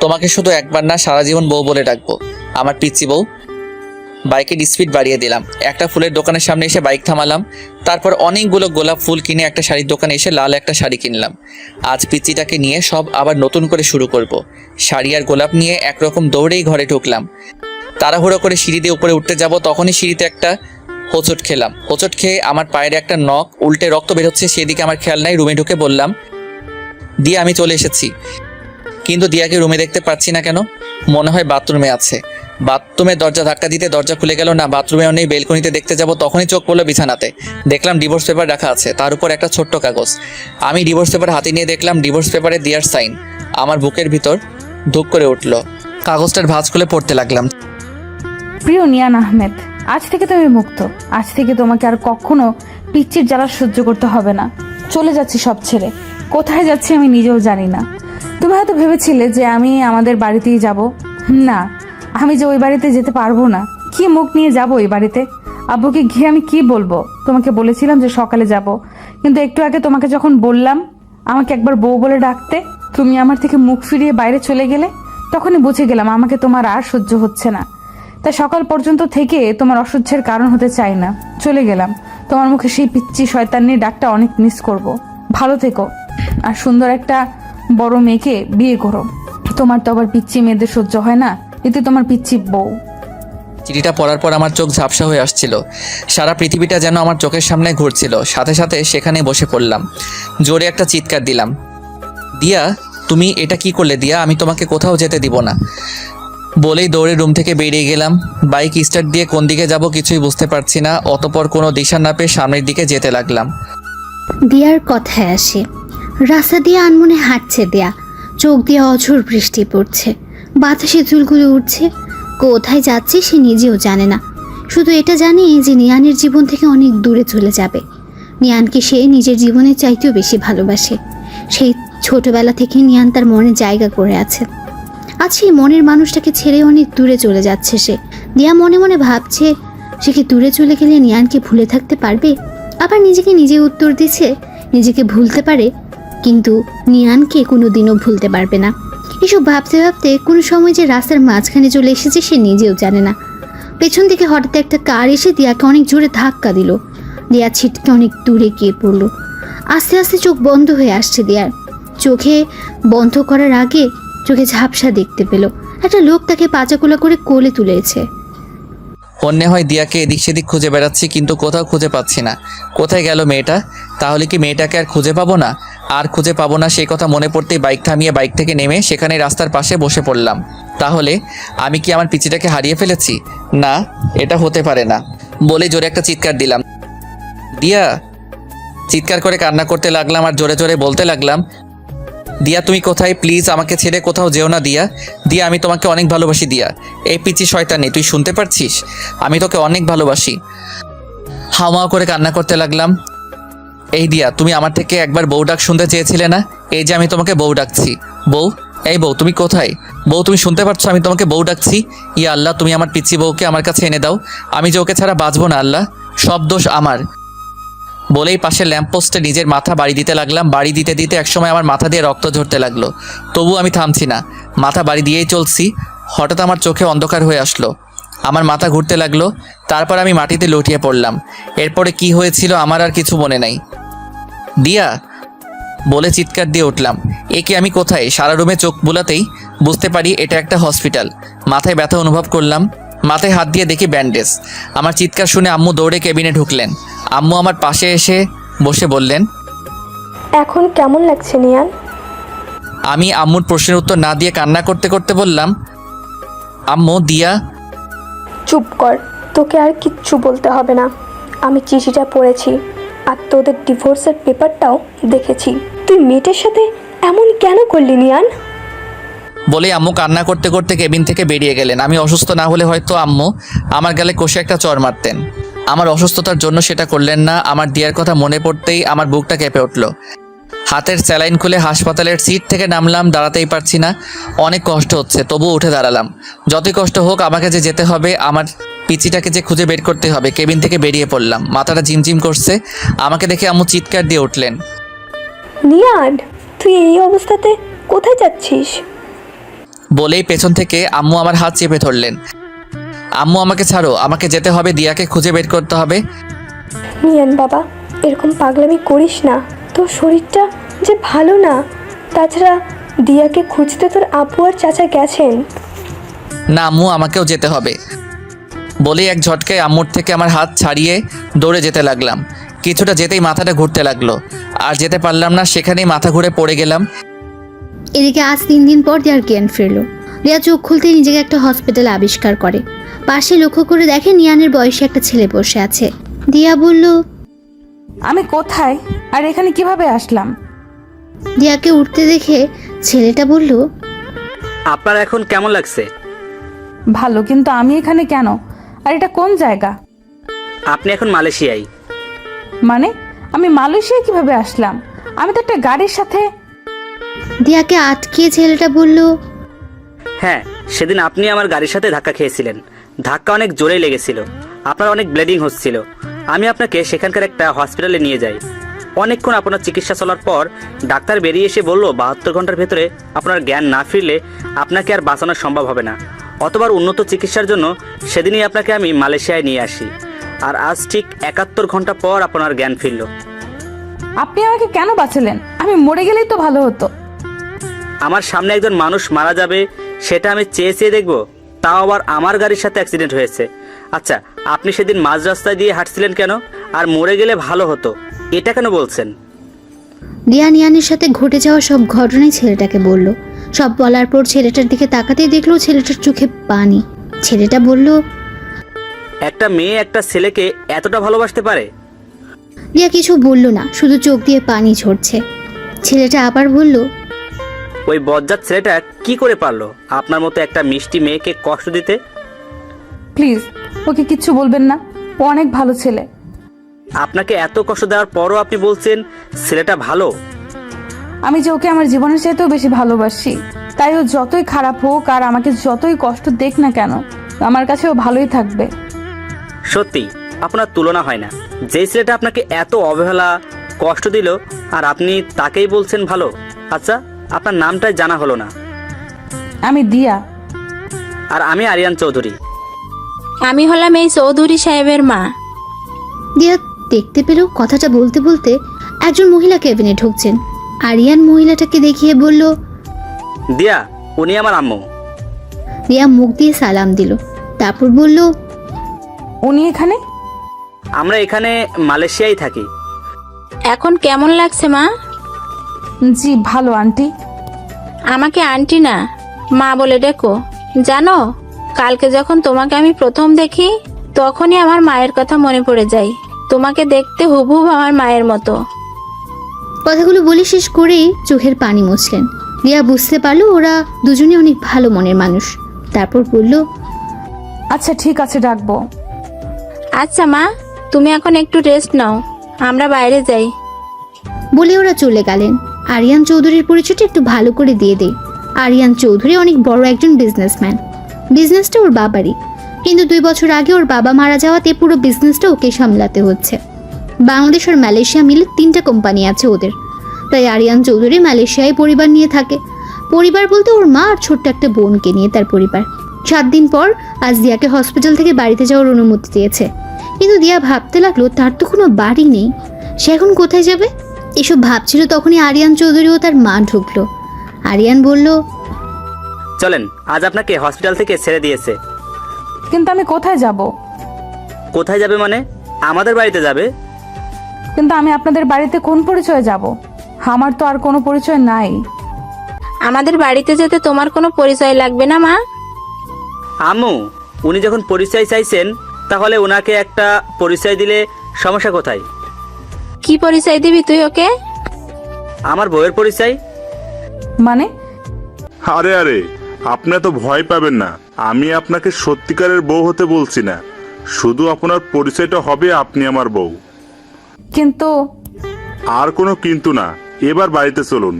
তোমাকে শুধু একবার না, সারা জীবন বউ বলে ডাকবো, আমার পিচ্চি বউ। বাইকের স্পিড বাড়িয়ে দিলাম। একটা ফুলের দোকানের সামনে এসে বাইক থামালাম। তারপর অনেকগুলো গোলাপ ফুল কিনে একটা শাড়ির দোকানে এসে লাল একটা শাড়ি কিনলাম। আজ পিচিটাকে নিয়ে সব আবার নতুন করে শুরু করব। শাড়ি আর গোলাপ নিয়ে একরকম দৌড়েই ঘরে ঢুকলাম। তাড়াহুড়ো করে সিঁড়ি দিয়ে উপরে উঠতে যাব, তখনই সিঁড়িতে একটা হোঁচট খেলাম। হোঁচট খেয়ে আমার পায়ের একটা নখ উল্টে রক্ত বেরোচ্ছে, সেদিকে আমার খেয়াল নাই। রুমে ঢুকে বললাম, দিয়া, আমি চলে এসেছি। কিন্তু দিয়াকে রুমে দেখতে পাচ্ছি না কেন? মনে হয় বাথরুমে আছে। বাথরুমের দরজা ধাক্কা দিতে দরজা খুলে গেল না। বাথরুমেও নেই। বেলকনিতে দেখতে যাব, তখনই চোখ পড়লো বিছানাতে। দেখলাম ডিভোর্স পেপার রাখা আছে, তার উপর একটা ছোট্ট কাগজ। আমি ডিভোর্স পেপার হাতে নিয়ে দেখলাম ডিভোর্স পেপারে দিয়ার সাইন। আমার বুকের ভিতর ধুক করে উঠল। কাগজটার ভাঁজ খুলে পড়তে লাগলাম, প্রিয় নিয়ান আহমেদ, আজ থেকে তুমি মুক্ত। আজ থেকে তোমাকে আর কখনো পিচ্চির জ্বালা সহ্য করতে হবে না। চলে যাচ্ছি সব ছেড়ে। কোথায় যাচ্ছি আমি নিজেও জানি না। তুমি হয়তো ভেবেছিলে যে আমি আমাদের বাড়িতেই যাব। না, আমি যে ওই বাড়িতে যেতে পারবো না। কি মুখ নিয়ে যাব ওই বাড়িতে? আব্বুকে গিয়ে আমি কি বলবো? তোমাকে বলেছিলাম যে সকালে যাব, কিন্তু একটু আগে তোমাকে যখন বললাম আমাকে একবার বউ বলে ডাকতে, তুমি আমার থেকে মুখ ফিরিয়ে বাইরে চলে গেলে তখনই বুঝে গেলাম আমাকে তোমার আর সহ্য হচ্ছে না। তাই সকাল পর্যন্ত থেকে তোমার অসহ্যের কারণ হতে চাই না, চলে গেলাম। তোমার মুখে সেই পিচ্চি শয়তানির ডাকটা অনেক মিস করব। ভালো থেকো, আর সুন্দর একটা বড় মেয়েকে বিয়ে করো। তোমার তো আবার পিচ্চি মেয়েদের সহ্য হয় না, এতে তোমার পিচ্চি বউ। চিঠিটা পড়ার পর আমার চোখ ঝাপসা হয়ে আসছিল, সারা পৃথিবীটা যেন আমার চোখের সামনে ঘুরছিল। সাথে সাথে সেখানে বসে পড়লাম, জোরে একটা চিৎকার দিলাম, দিয়া তুমি এটা কি করলে দিয়া? আমি তোমাকে কোথাও যেতে দিব না বলেই দৌড়ে রুম থেকে বেরিয়ে গেলাম। বাইক স্টার্ট দিয়ে কোন দিকে যাব কিছুই বুঝতে পারছি না। অতপর কোনো দিশা না পেয়ে সামনের দিকে যেতে লাগলাম। দিয়ার কথায় আসে, রাস্তা দিয়ে আনমনে হাঁটছে দেয়া, চোখ দিয়ে অঝোর বৃষ্টি পড়ছে, বাতাসে চুলগুলো উঠছে। কোথায় যাচ্ছে সে নিজেও জানে না, শুধু এটা জানে যে নিয়ানের জীবন থেকে অনেক দূরে চলে যাবে। নিয়ানকে সে নিজের জীবনের চাইতেও বেশি ভালোবাসে। সেই ছোটবেলা থেকে নিয়ান তার মনে জায়গা করে আছে। আজ সেই মনের মানুষটাকে ছেড়ে অনেক দূরে চলে যাচ্ছে সে। দিয়া মনে মনে ভাবছে, সে কি দূরে চলে গেলে নিয়ানকে ভুলে থাকতে পারবে? আবার নিজেকে নিজে উত্তর দিচ্ছে, নিজেকে ভুলতে পারে কিন্তু নিয়ানকে কোনোদিনও ভুলতে পারবে না। এসব ভাবতে ভাবতে কোনো সময় যে রাস্তার মাঝখানে চলে এসেছে সে নিজেও জানে না। পেছন থেকে হঠাৎ একটা কার এসে দিয়াকে অনেক জোরে ধাক্কা দিল। দিয়া ছিটকে অনেক দূরে গিয়ে পড়ল। আস্তে আস্তে চোখ বন্ধ হয়ে আসছে দিয়ার। চোখে বন্ধ করার আগে চোখে ঝাপসা দেখতে পেল, একটা লোক তাকে পাচাকোলা করে কোলে তুলেছে। অন্য হয় দিয়াকে এদিক সেদিক খুঁজে বেড়াচ্ছি, কিন্তু কোথাও খুঁজে পাচ্ছি না। কোথায় গেল মেয়েটা? তাহলে কি মেয়েটাকে আর খুঁজে পাবো না? আর খুঁজে পাবো না সেই কথা মনে পড়তেই বাইক থামিয়ে বাইক থেকে নেমে সেখানে রাস্তার পাশে বসে পড়লাম। তাহলে আমি কি আমার পিচিটাকে হারিয়ে ফেলেছি? না, এটা হতে পারে না বলে জোরে একটা চিৎকার দিলাম, দিয়া। চিৎকার করে কান্না করতে লাগলাম আর জোরে জোরে বলতে লাগলাম, দিয়া তুমি কোথায়? প্লিজ আমাকে ছেড়ে কোথাও যেও না দিয়া। দিয়া আমি তোমাকে অনেক ভালোবাসি দিয়া। এই পিচি শয়তানি, তুই শুনতে পারছিস? আমি তোকে অনেক ভালোবাসি। হাওয়া করে কান্না করতে লাগলাম। এই দিয়া, তুমি আমার থেকে একবার বউ ডাক শুনতে চেয়েছিলে না? এই যে আমি তোমাকে বউ ডাকছি। বউ, এই বউ তুমি কোথায়? বউ তুমি শুনতে পারছো আমি তোমাকে বউ ডাকছি? ইয়া আল্লাহ, তুমি আমার পিচি বউকে আমার কাছে এনে দাও। আমি যে ওকে ছাড়া বাঁচবো না আল্লাহ, সব দোষ আমার। বলেই পাশে ল্যাম্পপোস্টে নিজের মাথা বাড়ি দিতে লাগলাম। বাড়ি দিতে দিতে একসময় আমার মাথা দিয়ে রক্ত ঝরতে লাগলো, তবু আমি থামছি না, মাথা বাড়ি দিয়েই চলছি। হঠাৎ আমার চোখে অন্ধকার হয়ে আসলো, আমার মাথা ঘুরতে লাগলো, তারপর আমি মাটিতে লুটিয়ে পড়লাম। এরপরে কি হয়েছিল আমার আর কিছু মনে নাই। দিয়া বলে চিৎকার দিয়ে উঠলাম। একে আমি কোথায়? সারা রুমে চোখ বুলাতেই বুঝতে পারি এটা একটা হসপিটাল। মাথায় ব্যথা অনুভব করলাম, মাথায় হাত দিয়ে দেখি ব্যান্ডেজ। আমার চিৎকার শুনে আম্মু দৌড়ে কেবিনে ঢুকলেন। আম্মু আমার পাশে এসে বসে বললেন, এখন কেমন লাগছে নিয়ান? আমি আম্মুর প্রশ্নের উত্তর না দিয়ে কান্না করতে করতে বললাম, আম্মু দিয়া। চুপ কর, তোকে আর কিচ্ছু বলতে হবে না। আমি চিঠিটা পড়েছি আর তোদের ডিভোর্সের পেপারটাও দেখেছি। তুই মেয়েটার সাথে এমন কেন করলি নিয়ান? বলে আম্মু কান্না করতে করতে কেবিন থেকে বেরিয়ে গেলেন। আমি অসুস্থ না হলে হয়তো আম্মু আমার গালে কষে একটা চড় মারতেন। আমার অসুস্থতার জন্য সেটা করলেন না। আমার দিয়ার কথা মনে পড়তেই আমার বুকটা কেঁপে উঠল। হাতের স্যালাইন খুলে হাসপাতালের সিট থেকে নামলাম, দাঁড়াতেই পারছি না, অনেক কষ্ট হচ্ছে, তবুও উঠে দাঁড়ালাম। যতই কষ্ট হোক আমাকে যে যেতে হবে, আমার পিচিটাকে যে খুঁজে বের করতে হবে। কেবিন থেকে বেরিয়ে পড়লাম, মাথাটা ঝিমঝিম করছে। আমাকে দেখে আম্মু চিৎকার দিয়ে উঠলেন, নিয়ান, তুই এই অবস্থাতে কোথায় যাচ্ছিস? বলেই পেছন থেকে আম্মু আমার হাত চেপে ধরলেন। আম্মু আমাকে ছাড়ো, আমাকে যেতে হবে, দিয়াকে খুঁজে বের করতে হবে। নিয়ান বাবা, এরকম পাগলামি করিস না, তোর শরীরটা যে ভালো না। তাছাড়া দিয়াকে খুঁজতে তোর আপু আর চাচা গেছেন। না আম্মু, আমাকেও যেতে হবে বলে এক ঝটকায় আম্মুর থেকে আমার হাত ছাড়িয়ে দৌড়ে যেতে লাগলাম। কিছুটা যেতেই মাথাটা ঘুরতে লাগলো, আর যেতে পারলাম না, সেখানেই মাথা ঘুরে পড়ে গেলাম। এদিকে আজ 3 দিন পর দিয়ার জ্ঞান ফিরল। দিয়া চোখ খুলতে নিজেকে একটা হসপিটালে আবিষ্কার করে। পাশে লক্ষ্য করে দেখে নিয়ানের বয়সে একটা ছেলে বসে আছে। দিয়া বলল, আমি কোথায় আর এখানে কিভাবে আসলাম? দিয়াকে উঠতে দেখে ছেলেটা বলল, আপনার এখন কেমন লাগছে? ভালো, কিন্তু আমি এখানে কেন? আর এটা কোন জায়গা? আপনি এখন মালয়েশিয়ায়। মানে আমি মালয়েশিয়া কিভাবে আসলাম? আমি তো একটা গাড়ির সাথে। দিয়াকে আটকিয়ে ছেলেটা বলল, হ্যাঁ, সেদিন আপনি আমার গাড়ির সাথে ধাক্কা খেয়েছিলেন। ধাক্কা অনেক জোরেই লেগেছিল, আপনার অনেক ব্লিডিং হচ্ছিল। আমি আপনাকে সেখানকার একটা হসপিটালে নিয়ে যাই। অনেকক্ষণ আপনার চিকিৎসা চলার পর ডাক্তার বেরিয়ে এসে বলল 72 ঘন্টার ভেতরে আপনার জ্ঞান না ফিরলে আপনাকে আর বাঁচানো সম্ভব হবে না। অতবার উন্নত চিকিৎসার জন্য সেদিনই আপনাকে আমি মালয়েশিয়ায় নিয়ে আসি, আর আজ ঠিক 71 ঘন্টা পর আপনার জ্ঞান ফিরল। আপনি আমাকে কেন বাঁচালেন? আমি মরে গেলেই তো ভালো হতো। আমার সামনে একজন মানুষ মারা যাবে সেটা আমি চেয়ে চেয়ে দেখবো, তাও আবার আমার গাড়ির সাথে অ্যাক্সিডেন্ট হয়েছে। আচ্ছা, আপনি সেদিন মাঝ রাস্তায় দিয়ে হাঁটছিলেন কেন? আর মরে গেলে ভালো হতো এটা কেন বলছেন? দিয়া নিয়ানের সাথে ঘটে যাওয়া সব ঘটনাই ছেলেটাকে বলল। সব বলার পর ছেলেটার দিকে তাকাতেই দেখলো ছেলেটার চোখে পানি। ছেলেটা বলল, একটা মেয়ে একটা ছেলেকে এতটা ভালোবাসতে পারে? দিয়া কিছু বলল না, শুধু চোখ দিয়ে পানি ঝরছে। ছেলেটা আবার বলল, ওই বজ্জাত ছেলেটা কি করে পারলো আপনার মতো একটা মিষ্টি মেয়েকে কষ্ট দিতে? প্লিজ ওকে কিচ্ছু বলবেন না, ও অনেক ভালো ছেলে। আপনাকে এত কষ্ট দেওয়ার পরও আপনি বলছেন ছেলেটা ভালো? আমি যে ওকে আমার জীবনের চাইতেও বেশি ভালোবাসি, তাই ও যতই খারাপ হোক আর আমাকে যতই কষ্ট দেখ না কেন, আমার কাছে ও ভালোই থাকবে। সত্যি আপনার তুলনা হয় না। যেই ছেলেটা আপনাকে এত অবহেলা কষ্ট দিল আর আপনি তাকেই বলছেন ভালো। আচ্ছা, আপনার নামটাই জানা হলো না। আমি দিয়া। আর আমি আরিয়ান চৌধুরী। আমি হলাম এই চৌধুরী সাহেবের মা। দিয়া দেখতে পেল কথাটা বলতে বলতে একজন মহিলা কেবিনে ঢুকছেন। আরিয়ান মহিলাটাকে দেখিয়ে বলল, দিয়া, উনি আমার আম্মু। দিয়া মুখ দিয়ে সালাম দিল, তারপর বলল, উনি এখানে? আমরা এখানে মালয়েশিয়ায় থাকি। এখন কেমন লাগছে মা? জি ভালো আন্টি। আমাকে আন্টি না, মা বলে ডেকো। জানো, কালকে যখন তোমাকে আমি প্রথম দেখি তখনই আমার মায়ের কথা মনে পড়ে যায়। তোমাকে দেখতে হুবহুব আমার মায়ের মতো। কথাগুলো বলে শেষ করেই চোখের পানি মুছলেন। দিয়া বুঝতে পারলো ওরা দুজনে অনেক ভালো মনের মানুষ। তারপর বলল, আচ্ছা ঠিক আছে, ডাকবো। আচ্ছা মা, তুমি এখন একটু রেস্ট নাও, আমরা বাইরে যাই। বলে ওরা চলে গেলেন। আরিয়ান চৌধুরীর পরিচয়টা একটু ভালো করে দিয়ে দেই। আরিয়ান চৌধুরী অনেক বড় একজন বিজনেসম্যান। বিজনেসটা ওর বাবারই, কিন্তু 2 বছর আগে ওর বাবা মারা যাওয়াতে পুরো বিজনেসটা ওকে সামলাতে হচ্ছে। বাংলাদেশ আর মালয়েশিয়া মিলে 3টা কোম্পানি আছে ওদের, তাই আরিয়ান চৌধুরী মালয়েশিয়ায় পরিবার নিয়ে থাকে। পরিবার বলতে ওর মা আর ছোট্ট একটা বোনকে নিয়ে তার পরিবার। 7 দিন পর আজ দিয়াকে হসপিটাল থেকে বাড়িতে যাওয়ার অনুমতি দিয়েছে, কিন্তু দিয়া ভাবতে লাগলো তার তো কোনো বাড়ি নেই, সে এখন কোথায় যাবে? এসব ভাবছিল তখনই আরিয়ান চৌধুরী ও তার মা ঢুকলো। আরিয়ান বলল, চলেন, আজ আপনাকে হসপিটাল থেকে ছেড়ে দিয়েছে। কিন্তু আমি কোথায় যাব? কোথায় যাবে মানে? আমাদের বাড়িতে যাবে। কিন্তু আমি আপনাদের বাড়িতে কোন পরিচয়ে যাব? আমার তো আর কোনো পরিচয় নাই। আমাদের বাড়িতে যেতে তোমার কোনো পরিচয় লাগবে না মা। আম্মু, উনি যখন পরিচয় চাইছেন তাহলে ওনাকে একটা পরিচয় দিলে সমস্যা কোথায়? কি পরিচয় দিবি তুই ওকে? আমার বউয়ের পরিচয়। মানে? আরে আরে, আপনি তো ভয় পাবেন না। আমি আপনাকে সত্যিকারের বউ হতে বলছি না, শুধু আপনার পরিচয়টা হবে আপনি আমার বউ। কিন্তু আর কোনো কিন্তু না, এবার বাড়িতে চলুন।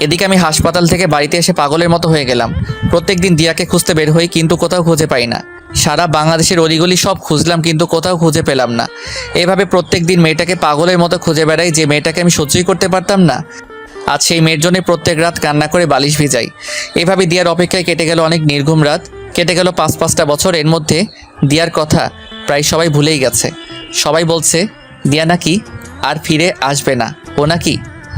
এদিকে আমি হাসপাতাল থেকে বাড়িতে এসে পাগলের মতো হয়ে গেলাম। প্রত্যেকদিন দিয়াকে খুঁজতে বের হই, কিন্তু কোথাও খুঁজে পাই না। সারা বাংলাদেশের অলিগলি সব খুঁজলাম, কিন্তু কোথাও খুঁজে পেলাম না। এভাবে প্রত্যেকদিন মেয়েটাকে পাগলের মতো খুঁজে বেড়াই, যে মেয়েটাকে আমি সহ্যই করতে পারতাম না। আজ সেই মেয়ের জন্য প্রত্যেক রাত কান্না করে বালিশ ভিজাই। এভাবে দিয়ার অপেক্ষায় কেটে গেল অনেক নির্ঘুম রাত, কেটে গেল 5-5টা বছর। এর মধ্যে দিয়ার কথা প্রায় সবাই ভুলেই গেছে। সবাই বলছে দিয়া নাকি আর ফিরে আসবে না, ও নাকি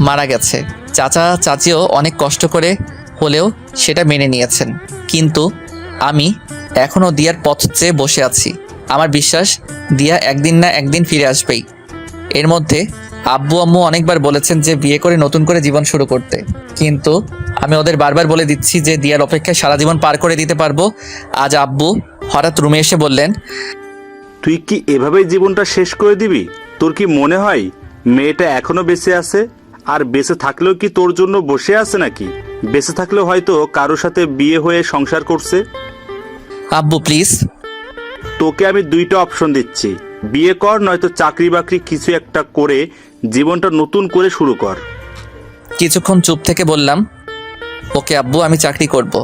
মারা গেছে। চাচা চাচিও অনেক কষ্ট করে হলেও সেটা মেনে নিয়েছেন, কিন্তু আমি এখনও দিয়ার পথ চেয়ে বসে আছি। আমার বিশ্বাস দিয়া একদিন না একদিন ফিরে আসবেই। এর মধ্যে আব্বু আম্মু অনেকবার বলেছেন যে বিয়ে করে নতুন করে জীবন শুরু করতে, কিন্তু আমি ওদের বারবার বলে দিচ্ছি যে দিয়ার অপেক্ষায় সারা জীবন পার করে দিতে পারবো। আজ আব্বু হঠাৎ রুমে এসে বললেন, তুই কি এভাবেই জীবনটা শেষ করে দিবি? তোর কি মনে হয় মেয়েটা এখনো বেঁচে আছে? আর বেঁচে থাকলেও কি তোর জন্য বসে আছে নাকি? বেঁচে থাকলেও হয়তো কারোর সাথে বিয়ে হয়ে সংসার করছে। আব্বু প্লিজ, তোকে আমি 2টা অপশন দিচ্ছি, বিয়ে কর নয়তো চাকরি বাকরি কিছু একটা করে জীবনটা নতুন করে শুরু কর। কিছুক্ষণ চুপ থেকে বললাম, ওকে আব্বু, আমি চাকরি করব।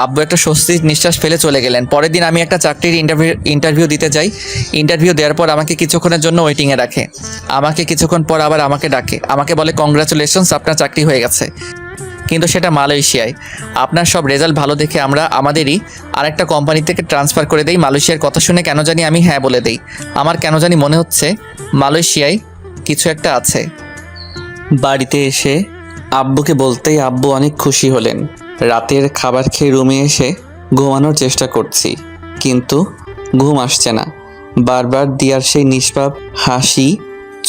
আব্বু একটা স্বস্তির নিঃশ্বাস ফেলে চলে গেলেন। পরের দিন আমি একটা চাকরির ইন্টারভিউ দিতে যাই। ইন্টারভিউ দেওয়ার পর আমাকে কিছুক্ষণের জন্য ওয়েটিংয়ে রাখে। আমাকে কিছুক্ষণ পর আবার আমাকে ডাকে, আমাকে বলে কংগ্রাচুলেশনস, আপনার চাকরি হয়ে গেছে, কিন্তু সেটা মালয়েশিয়ায়। আপনার সব রেজাল্ট ভালো দেখে আমরা আমাদেরই আরেকটা কোম্পানি থেকে ট্রান্সফার করে দেই। মালয়েশিয়ার কথা শুনে কেন জানি আমি হ্যাঁ বলে দেই। আমার কেন জানি মনে হচ্ছে মালয়েশিয়ায় কিছু একটা আছে। বাড়িতে এসে আব্বুকে বলতেই আব্বু অনেক খুশি হলেন। রাতের খাবার খেয়ে রুমে এসে ঘুমানোর চেষ্টা করছি, কিন্তু ঘুম আসছে না। বারবার দিয়ার সেই নিষ্পাপ হাসি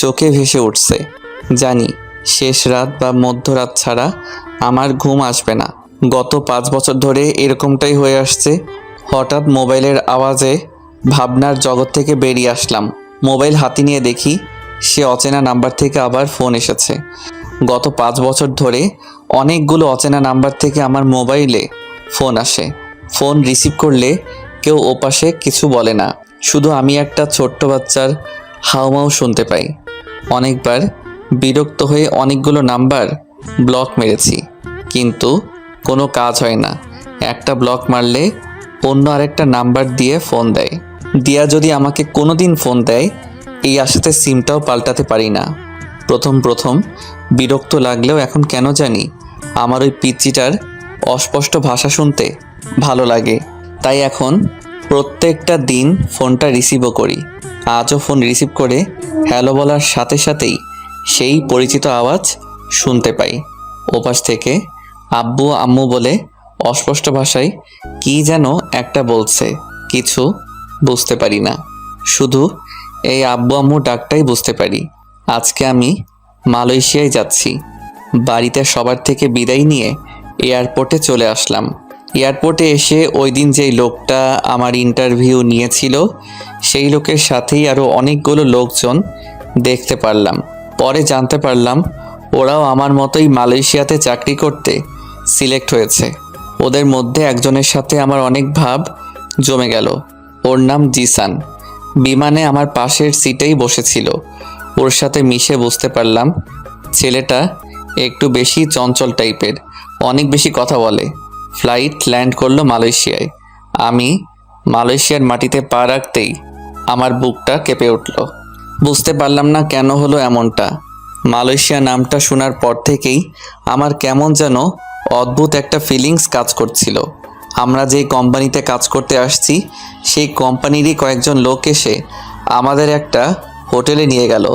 চোখে ভেসে উঠছে। জানি শেষ রাত বা মধ্যরাত ছাড়া আমার ঘুম আসবে না। গত 5 বছর ধরে এরকমটাই হয়ে আসছে। হঠাৎ মোবাইলের আওয়াজে ভাবনার জগৎ থেকে বেরিয়ে আসলাম। মোবাইল হাতে নিয়ে দেখি সে অচেনা নাম্বার থেকে আবার ফোন এসেছে। গত 5 বছর ধরে অনেকগুলো অচেনা নাম্বার থেকে আমার মোবাইলে ফোন আসে। ফোন রিসিভ করলে কেউ ওপাশে কিছু বলে না, শুধু আমি একটা ছোট্ট বাচ্চার হাউমাউ শুনতে পাই। অনেকবার বিরক্ত হয়ে অনেকগুলো নাম্বার ব্লক মেরেছি, কিন্তু কোনো কাজ হয় না। একটা ব্লক মারলে অন্য আরেকটা নাম্বার দিয়ে ফোন দেয়। দিয়া যদি আমাকে কোনো দিন ফোন দেয়, এই আশাতে সিমটাও পাল্টাতে পারি না। প্রথম বিরক্ত লাগলেও এখন কেন জানি আমার ওই পিচ্চিটার অস্পষ্ট ভাষা শুনতে ভালো লাগে। তাই এখন প্রত্যেকটা দিন ফোনটা রিসিভও করি। আজও ফোন রিসিভ করে হ্যালো বলার সাথে সাথেই সেই পরিচিত আওয়াজ শুনতে পাই। ওপাশ থেকে আব্বু আম্মু বলে অস্পষ্ট ভাষায় কি যেন একটা বলছে, কিছু বুঝতে পারি না। শুধু এই আব্বু আম্মু ডাকটাই বুঝতে পারি। আজকে আমি মালয়েশিয়ায় যাচ্ছি। বাড়িতে সবার থেকে বিদায় নিয়ে এয়ারপোর্টে চলে আসলাম। এয়ারপোর্টে এসে ওই দিন যেই লোকটা আমার ইন্টারভিউ নিয়েছিল সেই লোকের সাথেই আরও অনেকগুলো লোকজন দেখতে পারলাম। পরে জানতে পারলাম ওরাও আমার মতোই মালয়েশিয়াতে চাকরি করতে সিলেক্ট হয়েছে। ওদের মধ্যে একজনের সাথে আমার অনেক ভাব জমে গেল। ওর নাম জিসান। বিমানে আমার পাশের সিটেই বসেছিল। ওর সাথে মিশে বুঝতে পারলাম ছেলেটা একটু বেশি চঞ্চল টাইপের, অনেক বেশি কথা বলে। ফ্লাইট ল্যান্ড করলো মালয়েশিয়ায়। আমি মালয়েশিয়ার মাটিতে পা রাখতেই আমার বুকটা কেঁপে উঠল। বুঝতে পারলাম না কেন হলো এমনটা। মালয়েশিয়া নামটা শোনার পর থেকেই আমার কেমন যেন অদ্ভুত একটা ফিলিংস কাজ করছিল। আমরা যেই কোম্পানিতে কাজ করতে আসছি সেই কোম্পানিরই কয়েকজন লোক এসে আমাদের একটা হোটেলে নিয়ে গেল।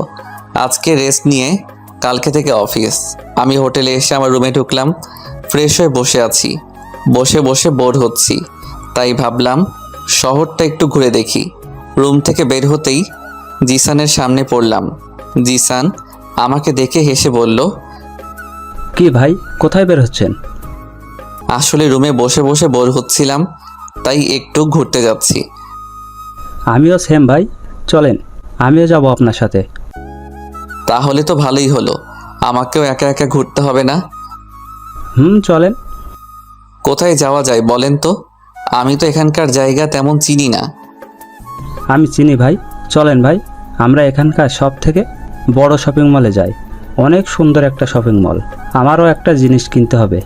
আজকে রেস্ট নিয়ে কালকে থেকে অফিস। আমি হোটেলে এসে আমার রুমে ঢুকলাম। ফ্রেশ হয়ে বসে আছি। বসে বসে বোর হচ্ছি, তাই ভাবলাম শহরটা একটু ঘুরে দেখি। রুম থেকে বের হতেই জিসানের সামনে পড়লাম। জিসান আমাকে দেখে হেসে বলল, কি ভাই, কোথায় বের হচ্ছেন? আসলে রুমে বসে বসে বোর হচ্ছিলাম, তাই একটু ঘুরতে যাচ্ছি। আমিও সেম ভাই, চলেন আমিও যাব আপনার সাথে। তাহলে তো ভালোই হলো, আমাকেও একা একা ঘুরতে হবে না। চলেন। কোথায় যাওয়া যায় বলেন তো? আমি তো এখানকার জায়গা তেমন চিনি না। আমি চিনি ভাই, চলেন ভাই, আমরা এখানকার সব থেকে বড় শপিং মলে যাই। অনেক সুন্দর একটা শপিং মল। আমারও একটা জিনিস কিনতে হবে,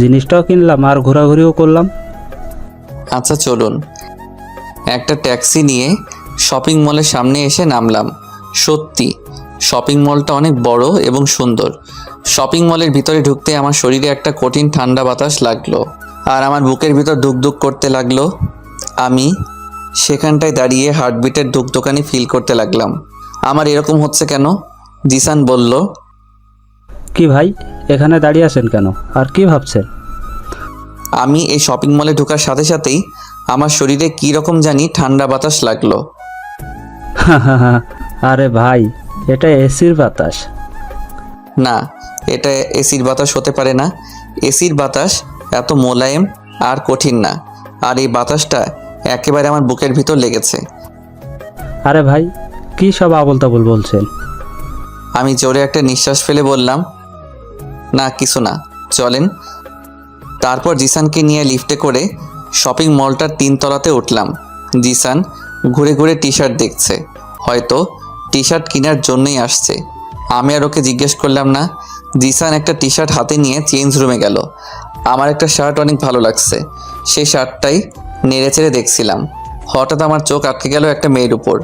জিনিসটাও কিনলাম আর ঘোরাঘুরিও করলাম। আচ্ছা চলুন। একটা ট্যাক্সি নিয়ে শপিং মলের সামনে এসে নামলাম। সত্যি শপিং মলটা অনেক বড় এবং সুন্দর। শপিং মলের ভিতরে ঢুকতে আমার শরীরে একটা কঠিন ঠান্ডা বাতাস লাগলো আর আমার বুকের ভিতর ধুকধুক করতে লাগলো। আমি সেখানটায় দাঁড়িয়ে হার্টবিটের ধুকধুকানি ফিল করতে লাগলাম। আমার এরকম হচ্ছে কেন? জিসান বলল, কি ভাই, এখানে দাঁড়িয়ে আছেন কেন আর কি ভাবছেন? আমি এই শপিং মলে ঢোকার সাথে সাথেই আমার শরীরে কী রকম জানি ঠান্ডা বাতাস লাগলো। আরে ভাই, এটা এসির বাতাস। না, এটা এসির বাতাস হতে পারে না। এসির বাতাস এত মোলায়েম আর কঠিন না, আর এই বাতাসটা একেবারে আমার বুকের ভিতর লেগেছে। আরে ভাই, কি সব আবল তাবল বলছেন? আমি জোরে একটা নিঃশ্বাস ফেলে বললাম, না কিছু না, চলেন। তারপর জিসানকে নিয়ে লিফটে করে শপিং মলটার 3 তলাতে উঠলাম। জিসান ঘুরে ঘুরে টি শার্ট দেখছে, হয়তো টি শার্ট কেনার জন্যই আসছে। আমি আর ওকে জিজ্ঞেস করলাম না। জিসান একটা টি শার্ট হাতে নিয়ে চেঞ্জ রুমে গেল। আমার একটা শার্ট অনেক ভালো লাগছে, সেই শার্টটাই নেড়ে চেড়ে দেখছিলাম। হঠাৎ আমার চোখ আটকে গেল একটা মেয়ের উপর।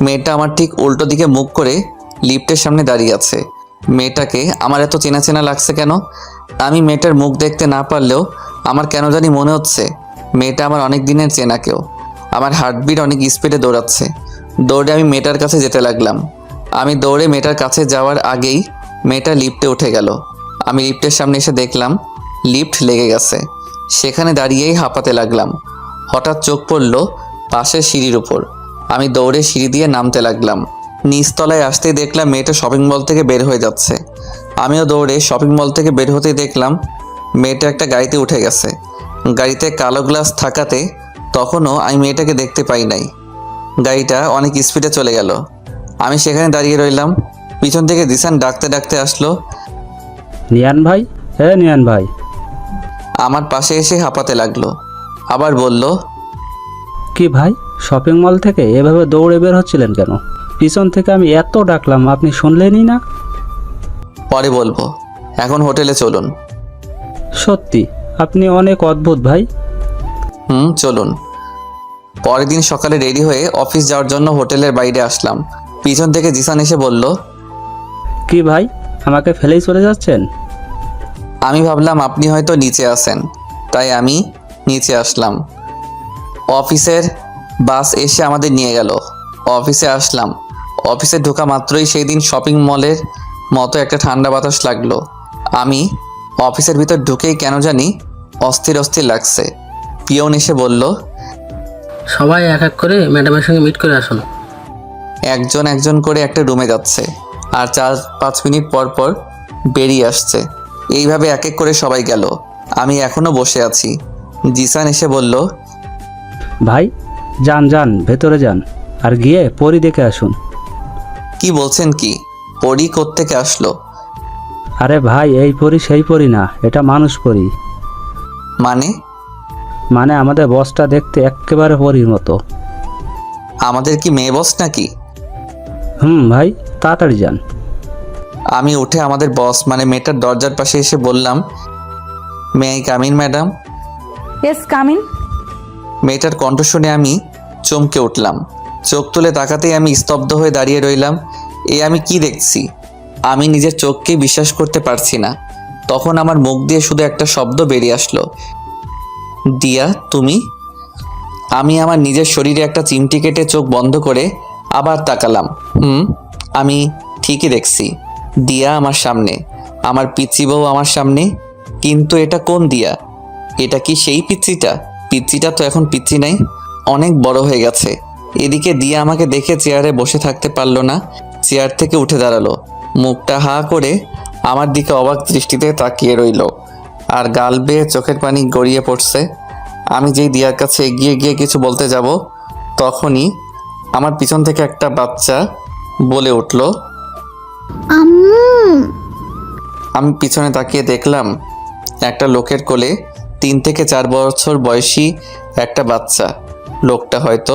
মেয়েটা আমার ঠিক উল্টো দিকে মুখ করে লিফটের সামনে দাঁড়িয়ে আছে। মেয়েটাকে আমার এত চেনা চেনা লাগছে কেন? আমি মেয়েটার মুখ দেখতে না পারলেও আমার কেন জানি মনে হচ্ছে মেয়েটা আমার অনেক দিনের চেনা কেউ। আমার হার্টবিট অনেক স্পিডে দৌড়াচ্ছে। দৌড়ে আমি মেয়েটার কাছে যেতে লাগলাম। আমি দৌড়ে মেয়েটার কাছে যাওয়ার আগেই মেয়েটা লিফটে উঠে গেল। আমি লিফটের সামনে এসে দেখলাম লিফট লেগে গেছে। সেখানে দাঁড়িয়েই হাঁপাতে লাগলাম। হঠাৎ চোখ পড়ল পাশের সিঁড়ির উপর। আমি দৌড়ে সিঁড়ি দিয়ে নামতে লাগলাম। নিচতলায় আসতেই দেখলাম মেয়েটা শপিং মল থেকে বের হয়ে যাচ্ছে। আমিও দৌড়ে শপিং মল থেকে বের হতেই দেখলাম মেয়েটা একটা গাড়িতে উঠে গেছে। গাড়িতে কালো গ্লাস থাকাতে তখনও আমি মেয়েটাকে দেখতে পাই নাই। গাড়িটা অনেক স্পিডে চলে গেল। আমি সেখানে দাঁড়িয়ে রইলাম। পিছন থেকে জিসান ডাকতে ডাকতে আসলো। নিয়ান ভাই, হ্যাঁ নিয়ান ভাই। আমার পাশে এসে হাঁপাতে লাগলো। আবার বলল, কি ভাই, শপিং মল থেকে এভাবে দৌড়ে বের হচ্ছিলেন কেন? পিছন থেকে আমি এত ডাকলাম, আপনি শুনলেনই না। পরে বলবো, এখন হোটেলে চলুন। সত্যি আপনি অনেক অদ্ভুত ভাই। চলুন। পরের দিন সকালে রেডি হয়ে অফিস যাওয়ার জন্য হোটেলের বাইরে আসলাম। পিছন থেকে জিসান এসে বলল, কি ভাই, আমাকে ফেলেই চলে যাচ্ছেন? আমি ভাবলাম আপনি হয়তো নিচে আছেন, তাই আমি নিচে আসলাম। অফিসের বাস এসে আমাদের নিয়ে গেল। অফিসে আসলাম। অফিসে ঢোকা মাত্রই সেই দিন শপিং মলের মতো একটা ঠান্ডা বাতাস লাগলো। আমি অফিসের ভিতর ঢুকেই কেন জানি অস্থির অস্থির লাগছে। পিয়ন এসে বলল, সবাই এক এক করে ম্যাডামের সঙ্গে মিট করে আসুন। একজন একজন করে একটা রুমে যাচ্ছে আর 4-5 মিনিট পর পর বেরিয়ে আসছে। এইভাবে এক এক করে সবাই গেল। আমি এখনো বসে আছি। জিসান এসে বলল, ভাই যান যান, ভেতরে যান, আর গিয়ে পরি দেখে আসুন। কি বলছেন? কি পরি কোত্থেকে আসলো? আরে ভাই, এই পরি সেই পরি না, এটা মানুষ পরি। মানে আমাদের বসটা দেখতে একেবারে পরির মতো। আমাদের কি মেয়ে বস নাকি? ভাই তাড়াতাড়ি যান। আমি উঠে আমাদের বস মানে মেয়েটার দরজার পাশে এসে বললাম, may I come in madam? Yes, come in. মেয়েটার কণ্ঠ শুনে আমি চমকে উঠলাম। চোখ তুলে তাকাতেই আমি স্তব্ধ হয়ে দাঁড়িয়ে রইলাম। আমি কি দেখছি? আমি নিজের চোখকে বিশ্বাস করতে পারছি না। তখন আমার মুখ দিয়ে শুধু একটা শব্দ বেরিয়ে আসলো, দিয়া তুমি? আমি আমার নিজের শরীরে একটা চিমটি কেটে চোখ বন্ধ করে আবার তাকালাম। আমি ঠিকই দেখছি, দিয়া আমার সামনে, আমার পিচ্চি বউ আমার সামনে। কিন্তু এটা কোন দিয়া? এটা কি সেই পিচ্চিটা? পিচ্চিটা তো এখন পিচ্চি নাই, অনেক বড় হয়ে গেছে। এদিকে দিয়া আমাকে দেখে চেয়ারে বসে থাকতে পারলো না, চেয়ার থেকে উঠে দাঁড়ালো। মুখটা হা করে আমার দিকে অবাক দৃষ্টিতে তাকিয়ে রইল, আর গাল বেয়ে চোখের পানি গড়িয়ে পড়ছে। আমি যেই দিয়ার কাছে এগিয়ে গিয়ে কিছু বলতে যাব, তখনই আমার পিছন থেকে একটা বাচ্চা বলে উঠল, আম্মু। আমি পিছনে তাকিয়ে দেখলাম একটা লোকের কোলে 3 থেকে 4 বছর বয়সী একটা বাচ্চা। লোকটা হয়তো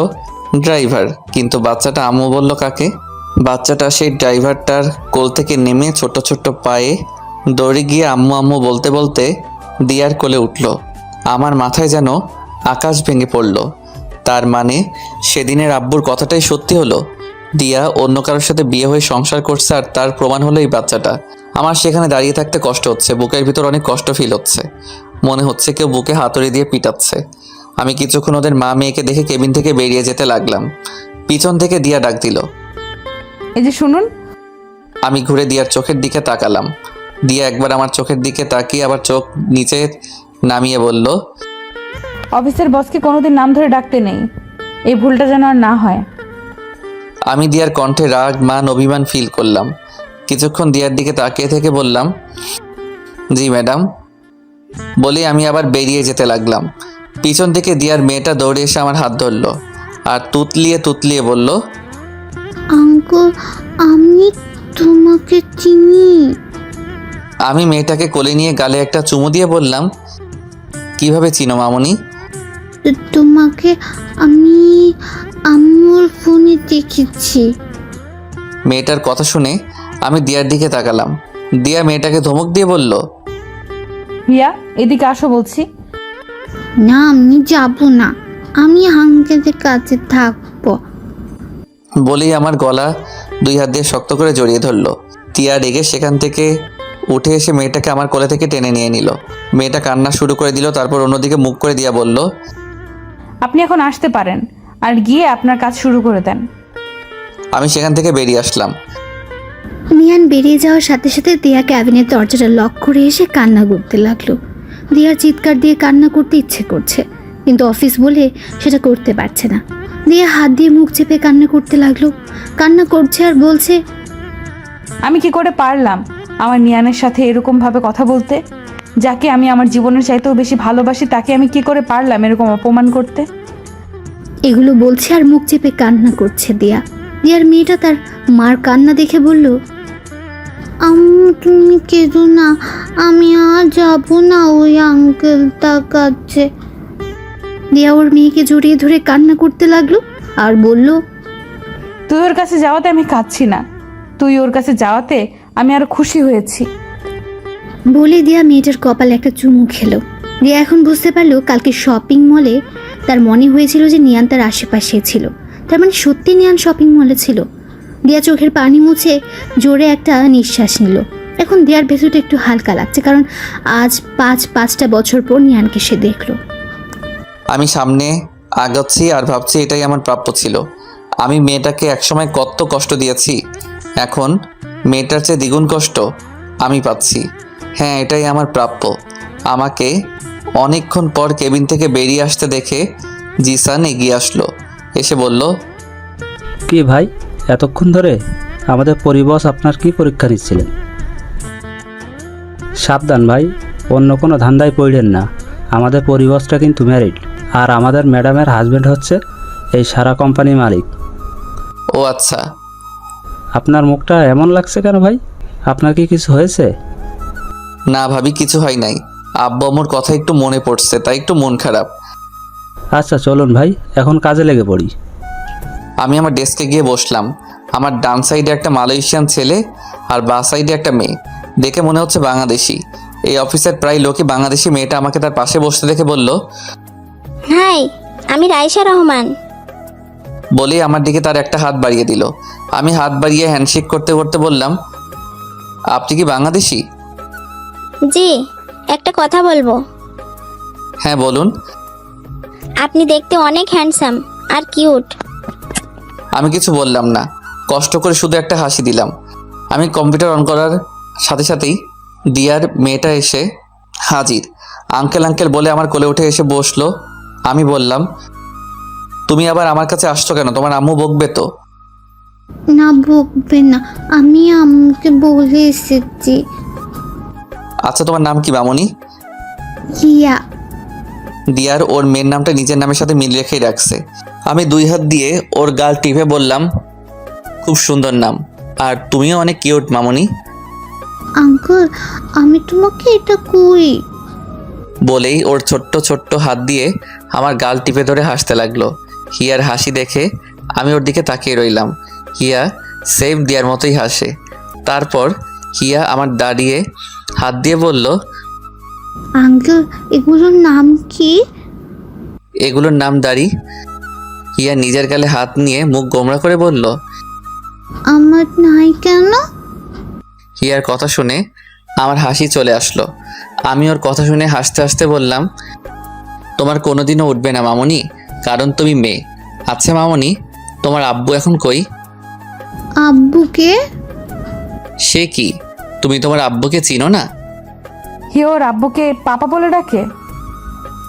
ড্রাইভার, কিন্তু বাচ্চাটা আম্মু বলল কাকে? বাচ্চাটা সেই ড্রাইভারটার কোল থেকে নেমে ছোট ছোট পায়ে দৌড়ে গিয়ে আম্মু আম্মু বলতে বলতে দিয়ার কোলে উঠল। আমার মাথায় যেন আকাশ ভেঙে পড়ল। তার মানে সেদিনের আব্বুর কথাটাই সত্যি হলো। দিয়া অন্য কারোর সাথে বিয়ে হয়ে সংসার করছে, আর তার প্রমাণ হলো এই বাচ্চাটা। আমার সেখানে দাঁড়িয়ে থাকতে কষ্ট হচ্ছে, বুকের ভিতর অনেক কষ্ট ফিল হচ্ছে। মনে হচ্ছে কেউ বুকে হাতুড়ি দিয়ে পিটাচ্ছে। আমি কিছুক্ষণ ওদের মা মেয়েকে দেখে কেবিন থেকে বেরিয়ে যেতে লাগলাম। পিছন থেকে দিয়া ডাক দিল, এই যে শুনুন। আমি ঘুরে দিয়ার চোখের দিকে তাকালাম। দিয়া একবার আমার চোখের দিকে তাকিয়ে আবার চোখ নিচে নামিয়ে বলল, অফিসের বসকে কোনোদিন নাম ধরে ডাকতে নেই, এই ভুলটা যেন আর না হয়। আমি দিয়ার কণ্ঠে রাগ মান অভিমান ফিল করলাম। কিছুক্ষণ দিয়ার দিকে তাকিয়ে থেকে বললাম, জি ম্যাডাম। বলে আমি আবার বেরিয়ে যেতে লাগলাম। পিছন থেকে দিয়ার মেয়েটা দৌড়ে এসে আমার হাত ধরলো আর তুতলিয়ে তুতলিয়ে বলল, আঙ্কেল, আমি তোমাকে চিনি। আমি মেয়েটাকে কোলে নিয়ে গালে একটা চুমু দিয়ে বললাম, কিভাবে চিনো মামুনি? তোমাকে আমি আম্মুর ফোনে দেখেছি। মেয়েটার কথা শুনে আমি দিয়ার দিকে তাকালাম। দিয়া মেয়েটাকে ধমক দিয়ে বলল, হিয়া এদিকে আসো বলছি। না আমি যাব না, আমি আঙ্কেলের কাছে থাকবো। বলেই আমার গলা 2 হাত দিয়ে শক্ত করে জড়িয়ে ধরলো। তিয়া রেগে সেখান থেকে উঠে এসে মেয়েটাকে আমার কোলে থেকে টেনে নিয়ে নিল। মেয়েটা কান্না শুরু করে দিল, তারপর অন্যদিকে মুখ করে দিয়া বলল, আপনি এখন আসতে পারেন আর গিয়ে আপনার কাজ শুরু করে দেন। আমি সেখান থেকে বেরিয়ে আসলাম। নিয়ান বেরিয়ে যাওয়ার সাথে সাথে দিয়া ক্যাবিনের দরজাটা লক করে এসে কান্না করতে লাগলো। দিয়ার চিৎকার দিয়ে কান্না করতে ইচ্ছে করছে, কিন্তু অফিস বলে সেটা করতে পারছে না। দিয়া হাত দিয়ে মুখ চেপে কান্না করতে লাগলো। কান্না করছে আর বলছে, আমি কি করে পারলাম আমার নিয়ানের সাথে এরকম ভাবে কথা বলতে? যাকে আমি আমার জীবনের চাইতেও বেশি ভালোবাসি তাকে আমি কি করে পারলাম এরকম অপমান করতে? এগুলো বলছে আর মুখ চেপে কান্না করছে দিয়া। দিয়ার মেয়েটা তার মার কান্না দেখে বলল, আম্মু তুমি কেঁদো না, আমি আর যাবো না ওই আঙ্কেলটার কাছে। দিয়া ওর মেয়েকে জড়িয়ে ধরে কান্না করতে লাগলো আর বলল, তুই ওর কাছে যাওয়াতে আমি কাঁদছি না, তুই ওর কাছে যাওয়াতে আমি আরো খুশি হয়েছি। বলে দিয়া মেয়েটার কপালে একটা চুমু খেলো। দিয়া এখন বুঝতে পারলো কালকে শপিং মলে তার মনে হয়েছিল যে নিয়ান তার আশেপাশে ছিল, তার মানে সত্যি নিয়ান শপিং মলে ছিল। দিয়া চোখের পানি মুছে জোরে একটা নিঃশ্বাস নিল। এখন দিয়ার ভেতরটা একটু হালকা লাগছে, কারণ আজ 5-5টা বছর পর নিয়ানকে সে দেখলো। আমি সামনে আগাচ্ছি আর ভাবছি এটাই আমার প্রাপ্য ছিল। আমি মেয়েটাকে একসময় কত কষ্ট দিয়েছি, এখন মেয়েটার চেয়ে দ্বিগুণ কষ্ট আমি পাচ্ছি। হ্যাঁ, এটাই আমার প্রাপ্য। আমাকে অনেকক্ষণ পর কেবিন থেকে বেরিয়ে আসতে দেখে জিসান এগিয়ে আসলো, এসে বলল, কি ভাই এতক্ষণ ধরে? আমাদের পরিবস আপনার কি পরীক্ষা নিচ্ছিলেন? সাবধান ভাই, অন্য কোনো ধান্দায় পড়লেন না। আমাদের পরিবসটা কিন্তু ম্যারিড, আর আমাদের ম্যাডামের হাজব্যান্ড হচ্ছে এই সারা কোম্পানির মালিক। ও আচ্ছা। আপনার মুখটা এমন লাগছে কেন ভাই? আপনার কি কিছু হয়েছে? না ভাবি, কিছু হয় নাই। আব্বু আম্মুর কথা একটু মনে পড়ছে, তাই একটু মন খারাপ। আচ্ছা চলুন ভাই, এখন কাজে লেগে পড়ি। আমি আমার ডেস্কে গিয়ে বসলাম। আমার ডান সাইডে একটা মালয়েশিয়ান ছেলে আর বাঁ সাইডে একটা মেয়ে, দেখে মনে হচ্ছে বাংলাদেশি। এই অফিসের প্রায় লোকই বাংলাদেশি। মেয়েটা আমাকে তার পাশে বসতে দেখে বলল, হাই, আমি রাইসা রহমান। বলেই আমার দিকে তার একটা হাত বাড়িয়ে দিল। আমি হাত বাড়িয়ে হ্যান্ডশেক করতে করতে বললাম, আপনি কি বাংলাদেশি? জি, একটা কথা বলবো। হ্যাঁ বলুন। আপনি দেখতে অনেক হ্যান্ডসাম আর কিউট। আমি কিছু বললাম না, কষ্ট করে শুধু একটা হাসি দিলাম। আমি কম্পিউটার অন করার সাথে সাথেই দিয়ার মেয়েটা এসে হাজির। আঙ্কেল আঙ্কেল বলে আমার কোলে উঠে এসে বসলো। আমি বললাম, তুমি আবার আমার কাছে আসছো কেন? তোমার আম্মু বকবে তো? না বকবে না, আমি আম্মুকে বলে এসেছি। আচ্ছা, তোমার নাম কি মামনি? হিয়া। দিয়ার ওর মেয়ের নামটা নিজের নামের সাথে মিল রেখেই রাখছে। আমি 2 হাত দিয়ে ওর গাল টিপে বললাম, খুব সুন্দর নাম, আর তুমিও অনেক কিউট মামনি। আঙ্কেল আমি তোমাকে এটা কই? বলেই ওর ছোট্ট ছোট্ট হাত দিয়ে আমার গাল টিপে ধরে হাসতে লাগলো। হিয়ার হাসি দেখে আমি ওর দিকে তাকিয়ে রইলাম। হিয়া সেম দিয়ার মতোই হাসে। তারপর হিয়া আমার দাঁড়িয়ে হাত দিয়ে বলল, আঙ্কেল এগুলোর নাম কি? এগুলোর নাম দাড়ি। হিয়া নিজের গালে হাত নিয়ে মুখ গোমড়া করে বলল, আমার নাই কেন? হিয়ার কথা শুনে আমার হাসি চলে আসলো। আমি ওর কথা শুনে হাসতে হাসতে বললাম, তোমার কোনোদিনও উঠবে না মামনি, কারণ তুমি মেয়ে। আচ্ছা মামনি, তোমার আব্বু এখন কই? আব্বুকে? সে কি, তুমি তোমার আব্বুকে চিনো না? হিয়া ওর আব্বুকে পাপা বলে ডাকে।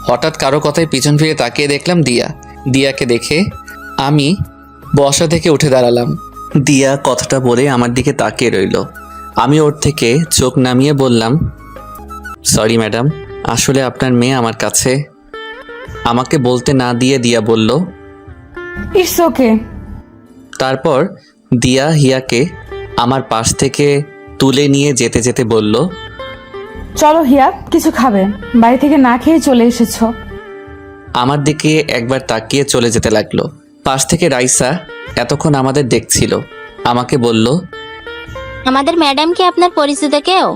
হঠাৎ কারো কথায় পিছন ফিরে তাকিয়ে দেখলাম দিয়া। দিয়াকে দেখে আমি বসা থেকে উঠে দাঁড়ালাম। দিয়া কথাটা বলে আমার দিকে তাকিয়ে রইল। আমি ওর থেকে চোখ নামিয়ে বললাম, সরি ম্যাডাম, আসলে আপনার মেয়ে আমার কাছে। আমাকে বলতে না দিয়ে দিয়া বলল, ইটস ওকে। তারপর দিয়া হিয়াকে আমার পাশ থেকে তুলে নিয়ে যেতে যেতে বলল, চলো হিয়া, কিছু খাবে? বাড়ি থেকে না খেয়ে চলে এসেছো। আমার দিকে একবার তাকিয়ে চলে যেতে লাগলো। পাশ থেকে রাইসা এতক্ষণ আমাদের দেখছিল। আমাকে বলল, আমাদের ম্যাডাম কি আপনার পরিচিত কেউ?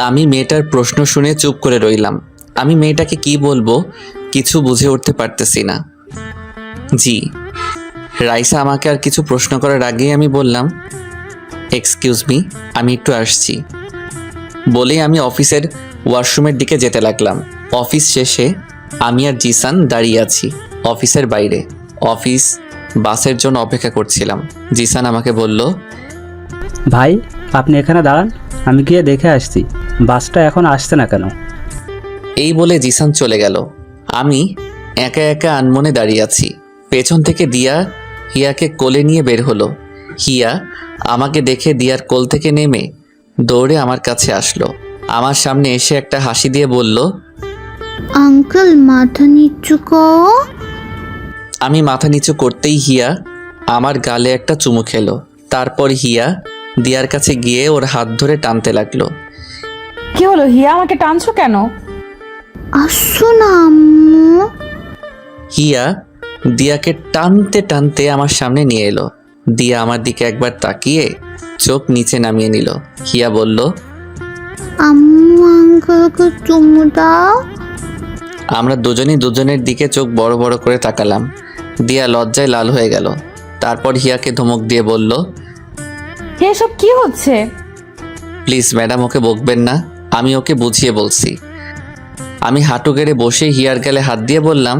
আমি মেয়েটার প্রশ্ন শুনে চুপ করে রইলাম। আমি মেয়েটাকে কি বলবো কিছু বুঝে উঠতে পারতেছি না। জি। রাইসা আমাকে আর কিছু প্রশ্ন করার আগেই আমি বললাম, এক্সকিউজ মি, আমি একটু আসছি। বলেই আমি অফিসের ওয়াশরুমের দিকে যেতে লাগলাম। অফিস শেষে আমি আর জিসান দাঁড়িয়ে আছি অফিসের বাইরে। অফিস বাসের জন্য অপেক্ষা করছিলাম। জিসান আমাকে বলল, ভাই আপনি এখানে দাঁড়ান, আমি গিয়ে দেখে আসছি বাসটা এখন আসছে না কেন। এই বলে জিসান চলে গেল। আমি একা একা আনমনে দাঁড়িয়ে আছি। পেছন থেকে দিয়া হিয়াকে কোলে নিয়ে বের হলো। হিয়া আমাকে দেখে দিয়ার কোল থেকে নেমে দৌড়ে আমার কাছে আসলো। আমার সামনে এসে একটা হাসি দিয়ে বলল, আঙ্কেল মাথা নিচু করো। আমি মাথা নিচু করতেই হিয়া আমার গালে একটা চুমু খেলো। তারপর হিয়া দিয়ার কাছে গিয়ে ওর হাত ধরে টানতে লাগলো। কি হলো হিয়া, আমাকে টানছো কেন? আসো না আম্মু। হিয়া দিয়াকে টানতে টানতে আমার সামনে নিয়ে এলো। দিয়া আমার দিকে একবার তাকিয়ে চোখ নিচে নামিয়ে নিল। হিয়া বলল, আম্মু আঙ্কেলকে চুমু দাও। আমরা দুজনই দুজনের দিকে চোখ বড় বড় করে তাকালাম। দিয়া লজ্জায় লাল হয়ে গেল। তারপর হিয়াকে ধমক দিয়ে বলল, এসব কি হচ্ছে? প্লিজ ম্যাডাম, ওকে বকবেন না, আমি ওকে বুঝিয়ে বলছি। আমি হাঁটু গেড়ে বসে হিয়ার গালে হাত দিয়ে বললাম,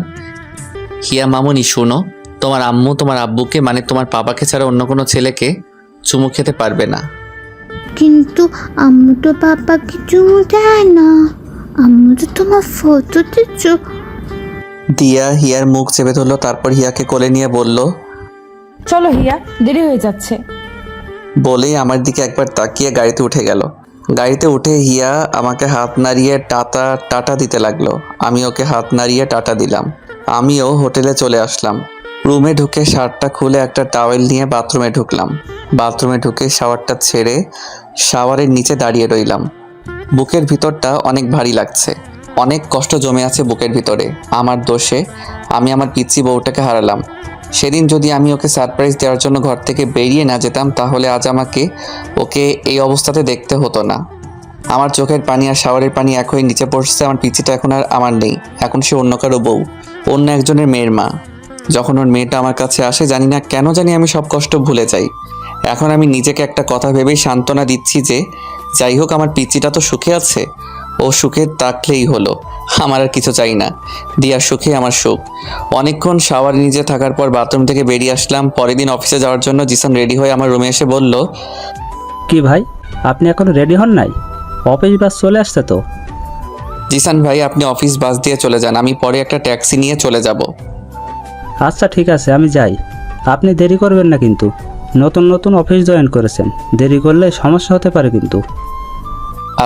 হিয়া মামুনি শোনো, তোমার আম্মু তোমার আব্বুকে মানে তোমার পাপাকে ছাড়া অন্য কোনো ছেলেকে চুমু খেতে পারবে না। কিন্তু আম্মু তো পাপাকে চুমু দেয় না, আম্মু তো তোমার ফটো দিচ্ছ। দিয়া হিয়ার মুখ চেপে ধরলো। তারপর হিয়াকে কোলে নিয়ে বলল, চলো হিয়া, দেরি হয়ে যাচ্ছে। বলেই আমার দিকে একবার তাকিয়ে গাড়িতে উঠে গেল। গাড়িতে উঠে হিয়া আমাকে হাত নাড়িয়ে টাটা দিতে লাগলো। আমি ওকে হাত নাড়িয়ে টাটা দিলাম। আমিও হোটেলে চলে আসলাম। রুমে ঢুকে শার্টটা খুলে একটা টাওয়েল নিয়ে বাথরুমে ঢুকলাম। বাথরুমে ঢুকে শাওয়ারটা ছেড়ে শাওয়ারের নিচে দাঁড়িয়ে রইলাম। বুকের ভিতরটা অনেক ভারী লাগছে। অনেক কষ্ট জমে আছে বুকের ভিতরে। আমার দোষে আমি আমার পিচ্চি বউটাকে হারালাম। সেদিন যদি আমি ওকে সারপ্রাইজ দেওয়ার জন্য ঘর থেকে বেরিয়ে না যেতাম তাহলে আজ আমাকে ওকে এই অবস্থাতে দেখতে হতো না। আমার চোখের পানি আর শাওয়ারের পানি এক হয়ে নিচে পড়ছে। আমার পিচ্চিটা এখন আর আমার নেই, এখন সে অন্য কারো বউ, অন্য একজনের মেয়ের মা। যখন ওর মেয়েটা আমার কাছে আসে জানি না কেন জানি আমি সব কষ্ট ভুলে যাই। এখন আমি নিজেকে একটা কথা ভেবেই সান্ত্বনা দিচ্ছি যে যাই হোক আমার পিচ্চিটা তো সুখে আছে, ও সুখে থাকলেই হলো, আমার আর কিছু চাই না। দিয়ার সুখে আমার সুখ। অনেকক্ষণ শাওয়ারে নিজে থাকার পর বাথরুম থেকে বেরিয়ে আসলাম। পরের দিন অফিসে যাওয়ার জন্য জিসান রেডি হয়ে আমার রুমে এসে বলল, কি ভাই আপনি এখনো রেডি হন নাই? অফিস বাস চলে আসছে তো। জিসান ভাই আপনি অফিস বাস দিয়ে চলে যান, আমি পরে একটা ট্যাক্সি নিয়ে চলে যাব। আচ্ছা ঠিক আছে আমি যাই, আপনি দেরি করবেন না কিন্তু। নতুন নতুন অফিস জয়েন করেছেন, দেরি করলে সমস্যা হতে পারে কিন্তু।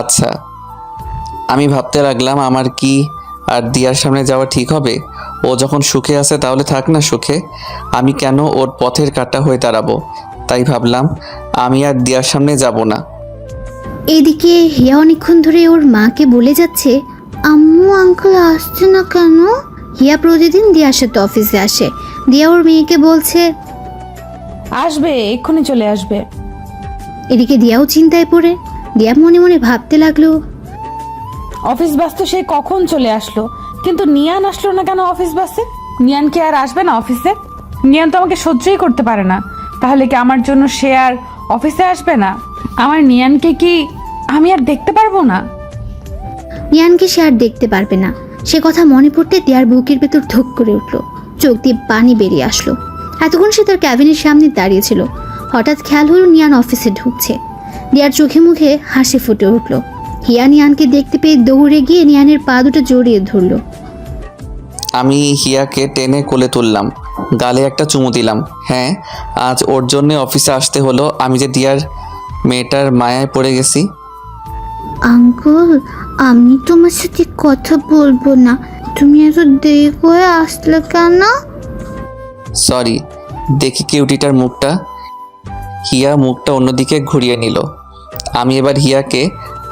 আচ্ছা। আমি ভাবতে লাগলাম আমার কি আর দিয়ার সামনে যাওয়া ঠিক হবে? ও যখন সুখে আছে তাহলে থাক না সুখে, আমি কেন ওর পথের কাঁটা হয়ে দাঁড়াবো? তাই ভাবলাম আমি আর দিয়ার সামনে যাব না। এদিকে হিয়া অনেকক্ষণ ধরে ওর মাকে বলে যাচ্ছে, আম্মু আঙ্কেল আসছে না কেন। হিয়া প্রতিদিন দিয়ার সাথে অফিসে আসে। দিয়া ওর মেয়েকে বলছে, আসবে, এক্ষুনি চলে আসবে। এদিকে দিয়াও চিন্তায় পড়ে। দিয়া মনে মনে ভাবতে লাগলো, অফিস বাস তো সেই কখন চলে আসলো, কিন্তু নিয়ান আসলো না কেন অফিস বাসে? নিয়ান কি আর আসবে না অফিসে? নিয়ান তো আমাকে সহ্যই করতে পারে না, তাহলে কি আমার জন্য সে আর অফিসে আসবে না? আমার নিয়ানকে কি আমি আর দেখতে পারবো না? নিয়ানকে সে আর দেখতে পারবে না, সে কথা মনে পড়তে দিয়ার বুকের ভেতর ধুক করে উঠলো, চোখ দিয়ে পানি বেরিয়ে আসলো। এতক্ষণ সে তার ক্যাবিনের সামনে দাঁড়িয়েছিল। হঠাৎ খেয়াল হলো নিয়ান অফিসে ঢুকছে। দিয়ার চোখে মুখে হাসি ফুটে উঠলো। হিয়া নিয়ানকে দেখতে পেয়ে দৌড়ে গিয়ে নিয়ানের পা দুটো জড়িয়ে ধরলো। আমি হিয়াকে টেনে কোলে তুললাম, গালে একটা চুমু দিলাম। হ্যাঁ, আজ ওর জন্য অফিসে আসতে হলো। আমি যে দিয়ার মেয়েটার মায়ায় পড়ে গেছি। আঙ্কেল আমি তোমার সাথে কথা বলবো না, তুমি এত দেরি করে আসলে কেন? সরি। দেখি কিউটিটার মুখটা। হিয়া মুখটা অন্যদিকে ঘুরিয়ে নিল। আমি এবার হিয়াকে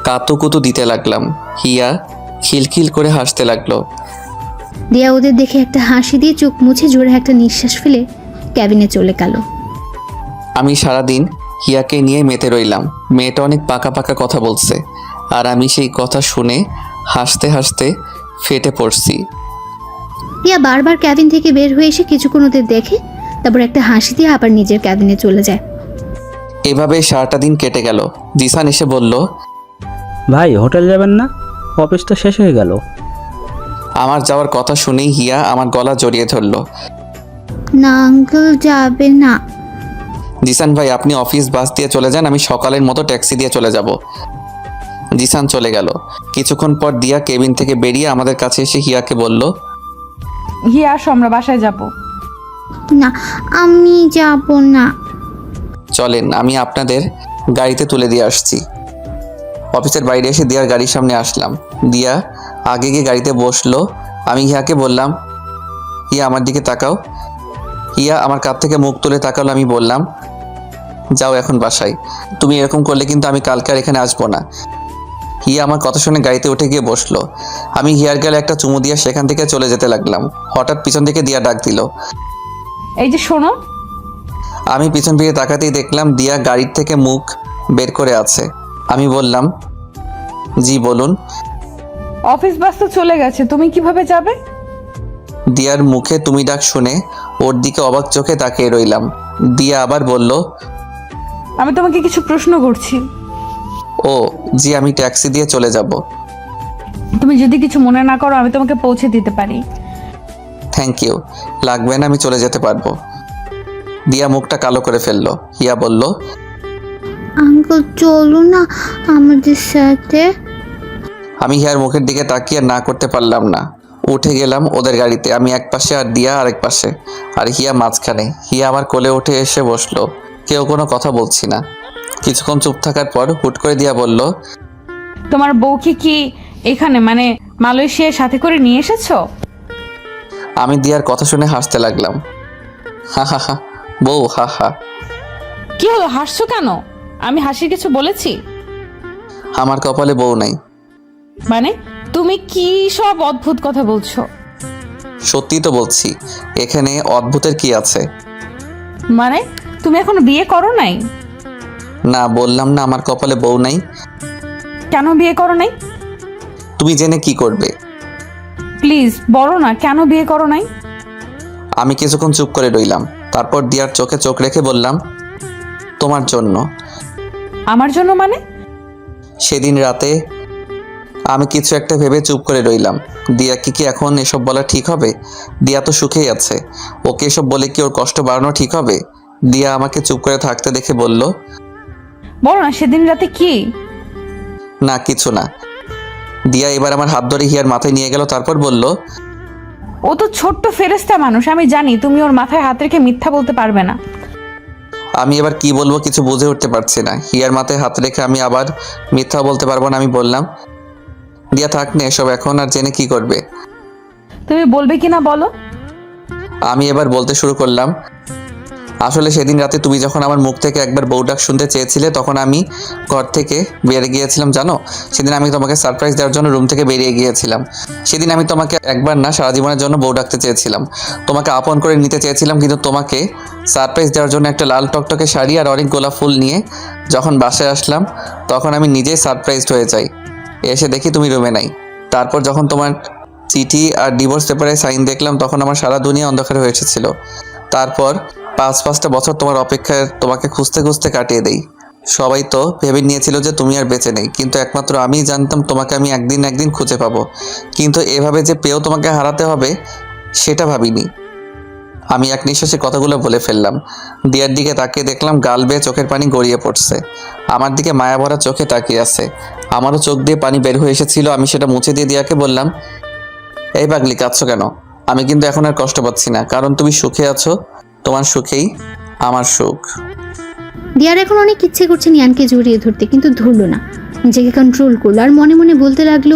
কাতুকুতু দিতে লাগলাম। হিয়া খিলখিল করে হাসতে লাগলো। দিয়া ওদের দেখে একটা হাসি দিয়ে চোখ মুছে জোরে একটা নিঃশ্বাস ফেলে ক্যাবিনে চলে গেল। আমি সারাদিন হিয়াকে নিয়ে মেতে রইলাম। মেয়েটা অনেক পাকা পাকা কথা বলছে। আর আমি সেই কথা শুনে হাসতে হাসতে ফেটে পড়ছি। দিয়া বারবার ক্যাবিন থেকে বের হয়ে এসে কিছুক্ষণ ওদের দেখে, তারপর একটা হাসি দিয়ে আবার নিজের ক্যাবিনে চলে যায়। এভাবে সারাটা দিন কেটে গেল। জিসান এসে বলল, ভাই হোটেল যাবেন না? অফিসটা শেষ হয়ে গেল। আমার যাওয়ার কথা শুনেই হিয়া আমার গলা জড়িয়ে ধরল। না আঙ্কেল, যাবে না। জিসান ভাই, আপনি অফিস বাস দিয়ে চলে যান, আমি সকালের মতো ট্যাক্সি দিয়ে চলে যাব। জিসান চলে গেল। কিছুক্ষণ পর দিয়া কেবিন থেকে বেরিয়ে আমাদের কাছে এসে হিয়াকে বলল, হিয়া আসো, আমরা বাসায় যাব। না, আমি যাব না। চলেন, আমি আপনাদের গাড়িতে তুলে দিয়ে আসছি। অফিসের বাইরে এসে দিয়ার গাড়ির সামনে আসলাম। দিয়া আগে গিয়ে গাড়িতে বসলো। আমি হিয়াকে বললাম, হিয়া আমার দিকে তাকাও। হিয়া আমার কাপ থেকে মুখ তুলে তাকালো। আমি বললাম, যাও এখন বাসায়। তুমি এরকম করলে কিন্তু আমি কালকে আর এখানে আসবো না। হিয়া আমার কথা শুনে গাড়িতে উঠে গিয়ে বসলো। আমি হিয়ার গালে একটা চুমু দিয়ে সেখান থেকে চলে যেতে লাগলাম। হঠাৎ পিছন থেকে দিয়া ডাক দিল। এই যে শোনো। আমি পিছন ফিরে তাকাতেই দেখলাম দিয়া গাড়ির থেকে মুখ বের করে আছে। আমি বললাম, জি বলুন। অফিস বাস তো চলে গেছে, তুমি কিভাবে যাবে? দিয়ার মুখে তুমি ডাক শুনে ওর দিকে অবাক চোখে তাকিয়ে রইলাম। দিয়া আবার বলল, আমি তোমাকে কিছু প্রশ্ন করছি। ও জি, আমি ট্যাক্সি দিয়ে চলে যাব। তুমি যদি কিছু মনে না করো, আমি তোমাকে পৌঁছে দিতে পারি। থ্যাংক ইউ, লাগবে না, আমি চলে যেতে পারবো। দিয়া মুখটা কালো করে ফেললো। হিয়া বলল, আঙ্কেল চলো না আমাদের সাথে। আমি হিয়ার মুখের দিকে তাকিয়ে না করতে পারলাম না। উঠে গেলাম ওদের গাড়িতে। আমি এক পাশে আর দিয়া আরেক পাশে, আর হিয়া মাঝখানে। হিয়া আমার কোলে উঠে এসে বসলো। কেউ কোনো কথা বলছি না। কিছুক্ষণ চুপ থাকার পর হুট করে দিয়া বলল, তোমার বউকে কি এখানে মানে মালয়েশিয়ার সাথে করে নিয়ে এসেছো? আমি দিয়ার কথা শুনে হাসতে লাগলাম। হা হা হা, বউ হা হা। কি হলো, হাসছো কেন? আমি হাসির কিছু বলেছি? আমার কপালে বউ নাই। মানে তুমি কি সব অদ্ভুত কথা বলছো? সত্যি তো বলছি, এখানে অদ্ভুতের কি আছে? মানে তুমি এখনো বিয়ে করো নাই? না, বললাম না আমার কপালে বউ নাই। কেন বিয়ে করো নাই? তুমি জেনে কি করবে? প্লিজ বলো না, কেন বিয়ে করো নাই? আমি কিছুক্ষণ চুপ করে রইলাম। তারপর দিয়ার চোখে চোখ রেখে বললাম, তোমার জন্য। আমার জন্য মানে? সেদিন রাতে আমি কিছু একটা ভেবে চুপ করে রইলাম। দিয়া কি এখন এসব বলা ঠিক হবে? দিয়া তো সুখেই আছে, ওকে এসব বলে কি ওর কষ্ট বাড়ানো ঠিক হবে? দিয়া আমাকে চুপ করে থাকতে দেখে বলল, বলো না সেদিন রাতে কি? না কিছু না। দিয়া এবার আমার হাত ধরে হিয়ার মাথায় নিয়ে গেল। তারপর বলল, ও তো ছোট্ট ফেরেশতা মানুষ, আমি জানি তুমি ওর মাথায় হাত রেখে মিথ্যা বলতে পারবে না। আমি এবার কি বলবো কিছু বুঝে উঠতে পারছি না। হিয়ার মাথায় হাত রেখে আমি আবার মিথ্যা বলতে পারবো না। আমি বললাম, দিয়া থাক না এসব এখন, আর জেনে কি করবে? তুমি বলবে কিনা বলো। আমি এবার বলতে শুরু করলাম, আসলে সেদিন রাতে তুমি যখন আমার মুখ থেকে একবার বউ ডাক শুনতে চেয়েছিলে, তখন আমি ঘর থেকে বেরিয়ে গিয়েছিলাম জানো। সেদিন আমি তোমাকে সারপ্রাইজ দেওয়ার জন্য রুম থেকে বেরিয়ে গিয়েছিলাম। সেদিন আমি তোমাকে একবার না সারা জীবনের জন্য বউ ডাকতে চেয়েছিলাম, তোমাকে আপন করে নিতে চেয়েছিলাম, কিন্তু তোমাকে সারপ্রাইজ দেওয়ার জন্য একটা লাল টকটকে শাড়ি আর অনেক গোলাপ ফুল নিয়ে যখন বাসায় আসলাম, তখন আমি নিজেই সারপ্রাইজড হয়ে যাই। এসে দেখি তুমি রুমে নাই। তারপর যখন তোমার চিঠি আর ডিভোর্স পেপারে সাইন দেখলাম, তখন আমার সারা দুনিয়া অন্ধকার হয়ে এসেছিল। তারপর 5-5টা বছর তোমার অপেক্ষায় তোমাকে খুঁজতে খুঁজতে কাটিয়ে দেই। সবাই তো ভেবে নিয়েছিল যে তুমি আর বেঁচে নেই, কিন্তু একমাত্র আমিই জানতাম তোমাকে আমি একদিন খুঁজে পাবো। কিন্তু এভাবে যে পেয়েও তোমাকে হারাতে হবে সেটা ভাবিনি। আমি এক নিঃশ্বাসে কথাগুলো বলে ফেললাম। দিয়ার দিকে তাকিয়ে দেখলাম গাল বেয়ে চোখের পানি গড়িয়ে পড়ছে। আমার দিকে মায়া ভরা চোখে তাকিয়ে আছে। আমারও চোখ দিয়ে পানি বের হয়ে এসেছিল। আমি সেটা মুছে দিয়ে দিয়াকে বললাম, এই পাগলি কাঁদছো কেন? আমি কিন্তু এখন আর কষ্ট পাচ্ছি না, কারণ তুমি সুখে আছো। তোমার সুখেই আমার সুখ। দিয়ার এখন অনেক ইচ্ছে করছে নিয়ানকে জড়িয়ে ধরতে, কিন্তু ধরলো না, নিজেকে কন্ট্রোল করলো আর মনে মনে বলতে লাগলো,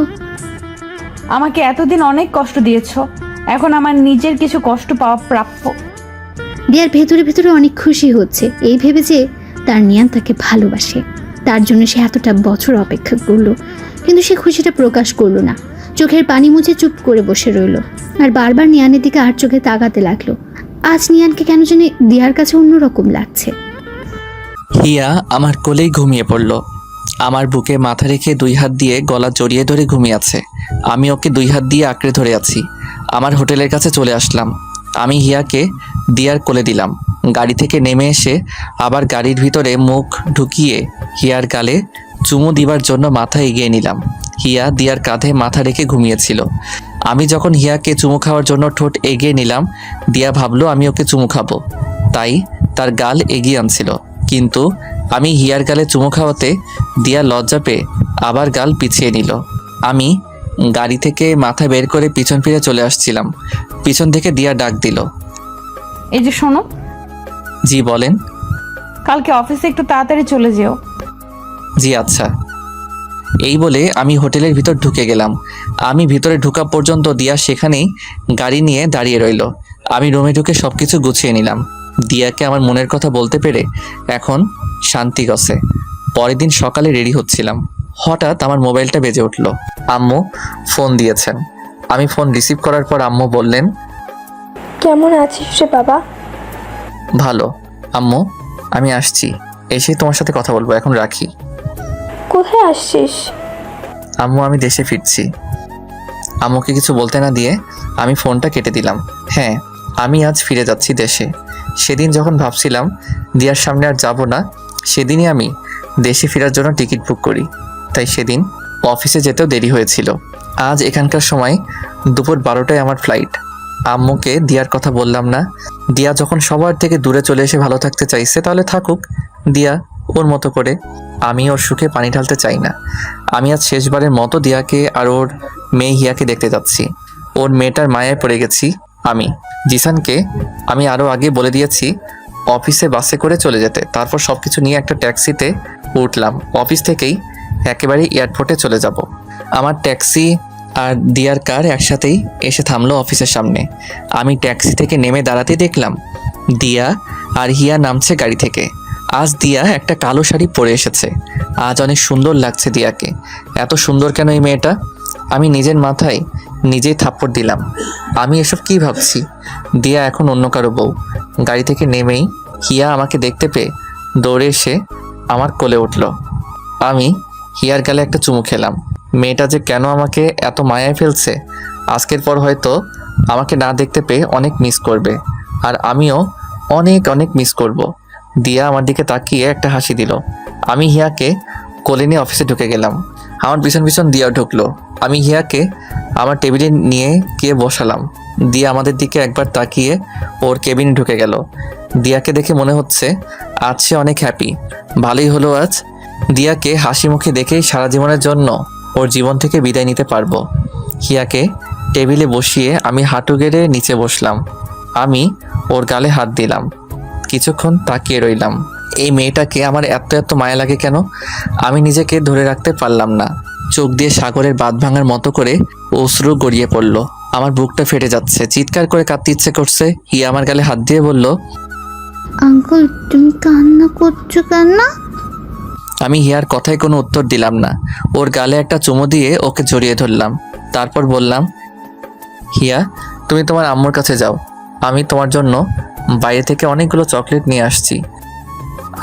আমাকে এতদিন অনেক কষ্ট দিয়েছো, এখন আমার নিজের কিছু কষ্ট পাওয়া প্রাপ্য। দিয়ার ভেতরে ভেতরে অনেক খুশি হচ্ছে এই ভেবে যে তার নিয়ান তাকে ভালোবাসে। তার জন্য সে এতটা বছর অপেক্ষা করলো, কিন্তু সে খুশিটা প্রকাশ করলো না। চোখের পানি মুছে চুপ করে বসে রইল আর বারবার নিয়ানের দিকে আর চোখে তাকাতে লাগলো। আজ নিয়ানকে কেন জানি দিয়ার কাছে অন্যরকম লাগছে। হিয়া আমার কোলেই ঘুমিয়ে পড়ল। আমার বুকে মাথা রেখে 2 হাত দিয়ে গলা জড়িয়ে ধরে ঘুমিয়ে আছে। আমি ওকে 2 হাত দিয়ে আঁকড়ে ধরে আছি। আমার হোটেলের কাছে চলে আসলাম। আমি হিয়াকে দিয়ার কোলে দিলাম। গাড়ি থেকে নেমে এসে আবার গাড়ির ভিতরে মুখ ঢুকিয়ে হিয়ার গালে চুমু দিবার জন্য মাথা এগিয়ে নিলাম। হিয়া দিয়ার কাঁধে মাথা রেখে ঘুমিয়েছিল। আমি যখন হিয়াকে চুমু খাওয়ার জন্য ঠোঁট এগিয়ে নিলাম, দিয়া ভাবলো আমি ওকে চুমু খাবো, তাই তার গাল এগিয়ে আনছিল। কিন্তু আমি হিয়ার গালে চুমু খাওয়াতে দিয়া লজ্জা পেয়ে আবার গাল পিছিয়ে নিল। আমি গাড়ি থেকে মাথা বের করে পিছন ফিরে চলে আসছিলাম। পিছন থেকে দিয়া ডাক দিল। এই যে শোনো, জি বলেন। কালকে অফিসে একটু তাড়াতাড়ি চলে যেও। জি আচ্ছা। এই বলে আমি হোটেলের ভিতর ঢুকে গেলাম। আমি ভিতরে ঢোকা পর্যন্ত দিয়া সেখানেই গাড়ি নিয়ে দাঁড়িয়ে রইল। আমি রুমে ঢুকে সব কিছু গুছিয়ে নিলাম। দিয়াকে আমার মনের কথা বলতে পেরে এখন শান্তি গছে। পরের দিন সকালে রেডি হচ্ছিলাম, হঠাৎ আমার মোবাইলটা বেজে উঠল। আম্মু ফোন দিয়েছেন। আমি ফোন রিসিভ করার পর আম্মু বললেন, কেমন আছিস রে বাবা? ভালো আম্মু, আমি আসছি, এসেই তোমার সাথে কথা বলবো, এখন রাখি। কোথায় আসছিস? আম্মু আমি দেশে ফিরছি। আম্মুকে কিছু বলতে না দিয়ে আমি ফোনটা কেটে দিলাম। হ্যাঁ, আমি আজ ফিরে যাচ্ছি দেশে। সেদিন যখন ভাবছিলাম দিয়ার সামনে আর যাব না, সেদিনই আমি দেশে ফেরার জন্য টিকিট বুক করি। তাই সেদিন অফিসে যেতেও দেরি হয়েছিল। আজ এখানকার সময় দুপুর 12টায় আমার ফ্লাইট। আম্মুকে দিয়ার কথা বললাম না। দিয়া যখন সবার থেকে দূরে চলে এসে ভালো থাকতে চাইছে, তাহলে থাকুক দিয়া ওর মতো করে। আমি ওর সুখে পানি ঢালতে চাই না। আমি আজ শেষবারের মতো দিয়াকে আর ওর মেয়ে হিয়াকে দেখতে যাচ্ছি। ওর মেয়েটার মায়ায় পড়ে গেছি আমি। জিসানকে আমি আরও আগে বলে দিয়েছি অফিসে বাসে করে চলে যেতে। তারপর সব কিছু নিয়ে একটা ট্যাক্সিতে উঠলাম। অফিস থেকেই একেবারে এয়ারপোর্টে চলে যাব। আমার ট্যাক্সি আর দিয়ার কার একসাথেই এসে থামলো অফিসের সামনে। আমি ট্যাক্সি থেকে নেমে দাঁড়াতেই দেখলাম দিয়া আর হিয়া নামছে গাড়ি থেকে। আজ দিয়া একটা কালো শাড়ি পরে এসেছে। আজ অনেক সুন্দর লাগছে দিয়াকে। এত সুন্দর কেন এই মেয়েটা? আমি নিজের মাথায় নিজেই থাপ্পড় দিলাম। আমি এসব কি ভাবছি? দিয়া এখন অন্য কারো বউ। গাড়ি থেকে নেমেই হিয়া আমাকে দেখতে পেয়ে দৌড়ে এসে আমার কোলে উঠল। আমি হিয়ার গালে একটা চুমু খেলাম। মেয়েটা যে কেন আমাকে এত মায়ায় ফেলছে, আজকের পর হয়তো আমাকে না দেখতে পেয়ে অনেক মিস করবে, আর আমিও অনেক অনেক মিস করব। দিয়া আমার দিকে তাকিয়ে একটা হাসি দিল। আমি হিয়াকে কোলে নিয়ে অফিসে ঢুকে গেলাম। আমার পিছন পিছন দিয়াও ঢুকলো। আমি হিয়াকে আমার টেবিলে নিয়ে গিয়ে বসালাম। দিয়া আমাদের দিকে একবার তাকিয়ে ওর কেবিনে ঢুকে গেল। দিয়াকে দেখে মনে হচ্ছে আজ সে অনেক হ্যাপি। ভালোই হলো আজ। দিয়াকে হাসি মুখে দেখেই সারা জীবনের জন্য ওর জীবন থেকে বিদায় নিতে পারবো। হিয়াকে টেবিলে বসিয়ে আমি হাঁটু গেড়ে নিচে বসলাম। আমি ওর গালে হাত দিলাম। কিছুক্ষণ তাকিয়ে রইলাম। এই মেয়েটাকে আমার এত এত মায়া লাগে কেন? আমি নিজেকে ধরে রাখতে পারলাম না। চোখ দিয়ে সাগরের বাঁধ ভাঙার মতো করে অশ্রু গড়িয়ে পড়লো। আমার বুকটা ফেটে যাচ্ছে, চিৎকার করে কাঁদতে ইচ্ছে করছে। হিয়া আমার গালে হাত দিয়ে বলল, আঙ্কেল তুমি কান্না করছো কেন? আমি হিয়ার কথায় কোনো উত্তর দিলাম না। ওর গালে একটা চুমু দিয়ে ওকে জড়িয়ে ধরলাম। তারপর বললাম, হিয়া তুমি তোমার আম্মুর কাছে যাও, আমি তোমার জন্য বাইরে থেকে অনেকগুলো চকলেট নিয়ে আসছি।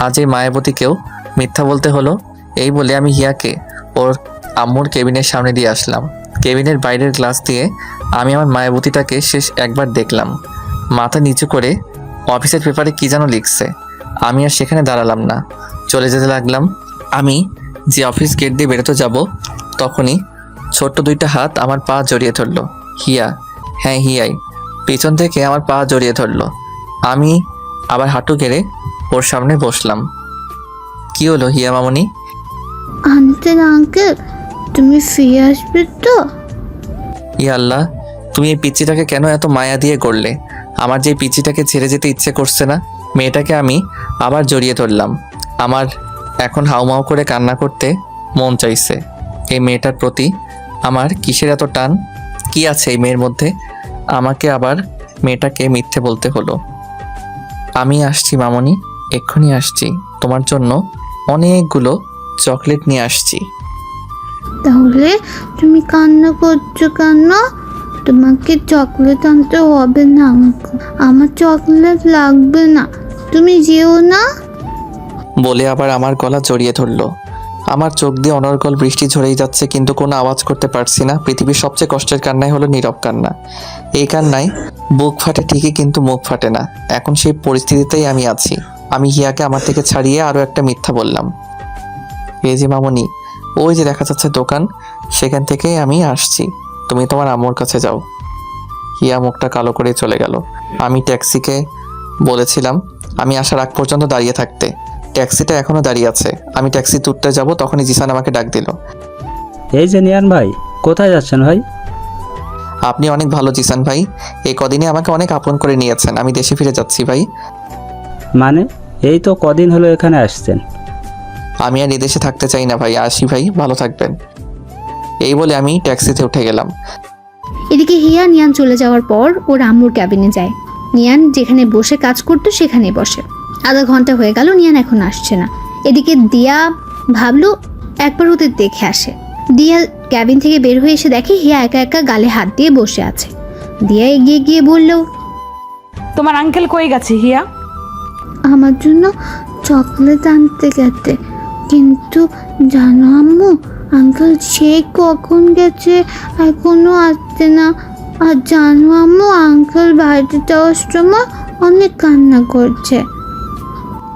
আজ এই মায়াবতীকেও মিথ্যা বলতে হলো। এই বলে আমি হিয়াকে ওর আম্মুর কেবিনের সামনে দিয়ে আসলাম। কেবিনের বাইরের গ্লাস দিয়ে আমি আমার মায়াবতীটাকে শেষ একবার দেখলাম। মাথা নিচু করে অফিসের পেপারে কী যেন লিখছে। আমি আর সেখানে দাঁড়ালাম না, চলে যেতে লাগলাম। আমি যে অফিস গেট দিয়ে বেরোতে যাব, তখনই ছোট্ট 2টা হাত আমার পা জড়িয়ে ধরলো। হিয়া, হ্যাঁ হিয়াই, পিছন থেকে আমার পা জড়িয়ে ধরলো। আমি আবার হাঁটু গেড়ে ওর সামনে বসলাম। কি হলো হিয়া মামনি? আঙ্কেল তুমি ফিরে আসবে তো? ইয়া আল্লাহ, তুমি এই পিচ্চিটাকে কেন এত মায়া দিয়ে করলে? আমার যে পিচ্চিটাকে ছেড়ে যেতে ইচ্ছে করছে না। মেয়েটাকে আমি আবার জড়িয়ে ধরলাম। আমার এখন হাউমাউ করে কান্না করতে মন চাইছে। এই মেয়েটার প্রতি আমার কিসের এত টান? কি আছে এই মেয়ের মধ্যে? আমাকে আবার মেয়েটাকে মিথ্যে বলতে হলো। আমি আসছি মামনি, এক্ষুনি আসছি। তোমার জন্য অনেকগুলো চকলেট নিয়ে আসছি। তাহলে তুমি কান্না করছো কেন? তোমাকে চকলেট আনতে হবে না আঙ্কেল, আমার চকলেট লাগবে না, তুমি যেও না। বলে আবার আমার গলা জড়িয়ে ধরলো। আমার চোখ দিয়ে অনর্গল বৃষ্টি ঝরেই যাচ্ছে, কিন্তু কোনো আওয়াজ করতে পারছি না। পৃথিবীর সবচেয়ে কষ্টের কান্নাই হলো নীরব কান্না। এই কান্নায় বুক ফাটে ঠিকই, কিন্তু মুখ ফাটে না। এখন সেই পরিস্থিতিতেই আমি আছি। আমি হিয়াকে আমার থেকে ছাড়িয়ে আরও একটা মিথ্যা বললাম। এই যে মামনি, ওই যে দেখা যাচ্ছে দোকান, সেখান থেকেই আমি আসছি। তুমি তোমার আম্মুর কাছে যাও। হিয়া মুখটা কালো করে চলে গেল। আমি ট্যাক্সিকে বলেছিলাম আমি আসার আগ পর্যন্ত দাঁড়িয়ে থাকতে। ট্যাক্সিটা এখনও দাঁড়িয়ে আছে। আমি ট্যাক্সি তুলতে যাব, তখনই জিসান আমাকে ডাক দিল। এই যে নিয়ান ভাই, কোথায় যাচ্ছেন ভাই? আপনি অনেক ভালো জিসান ভাই, এই কদিনে আমাকে অনেক আপন করে নিয়েছেন। আমি দেশে ফিরে যাচ্ছি ভাই। মানে এই তো কদিন হলো এখানে আসছেন। আমি আর এদেশে থাকতে চাই না ভাই। আসি ভাই, ভালো থাকবেন। এই বলে আমি ট্যাক্সিতে উঠে গেলাম। এদিকে হিয়া নিয়ান চলে যাওয়ার পর ওর আম্মুর ক্যাবিনে যায়। নিয়ান যেখানে বসে কাজ করতো সেখানে বসে। আধা ঘন্টা হয়ে গেল, নিয়ান এখন আসছে না। এদিকে দিয়া ভাবলো একবার ওদের দেখে আসে। দিয়া ক্যাবিন থেকে বের হয়ে এসে দেখে হিয়া একা একা গালে হাত দিয়ে বসে আছে। দিয়া এগিয়ে গিয়ে বলল, তোমার আঙ্কেল কই গেছে হিয়া? আমার জন্য চকলেট আনতে গেছে, কিন্তু জানো আম্মু, আঙ্কেল সে কখন গেছে, এখনো আসছে না। আর জানো আম্মু, আঙ্কেল বাড়িতে যাওয়ার সময় অনেক কান্না করছে।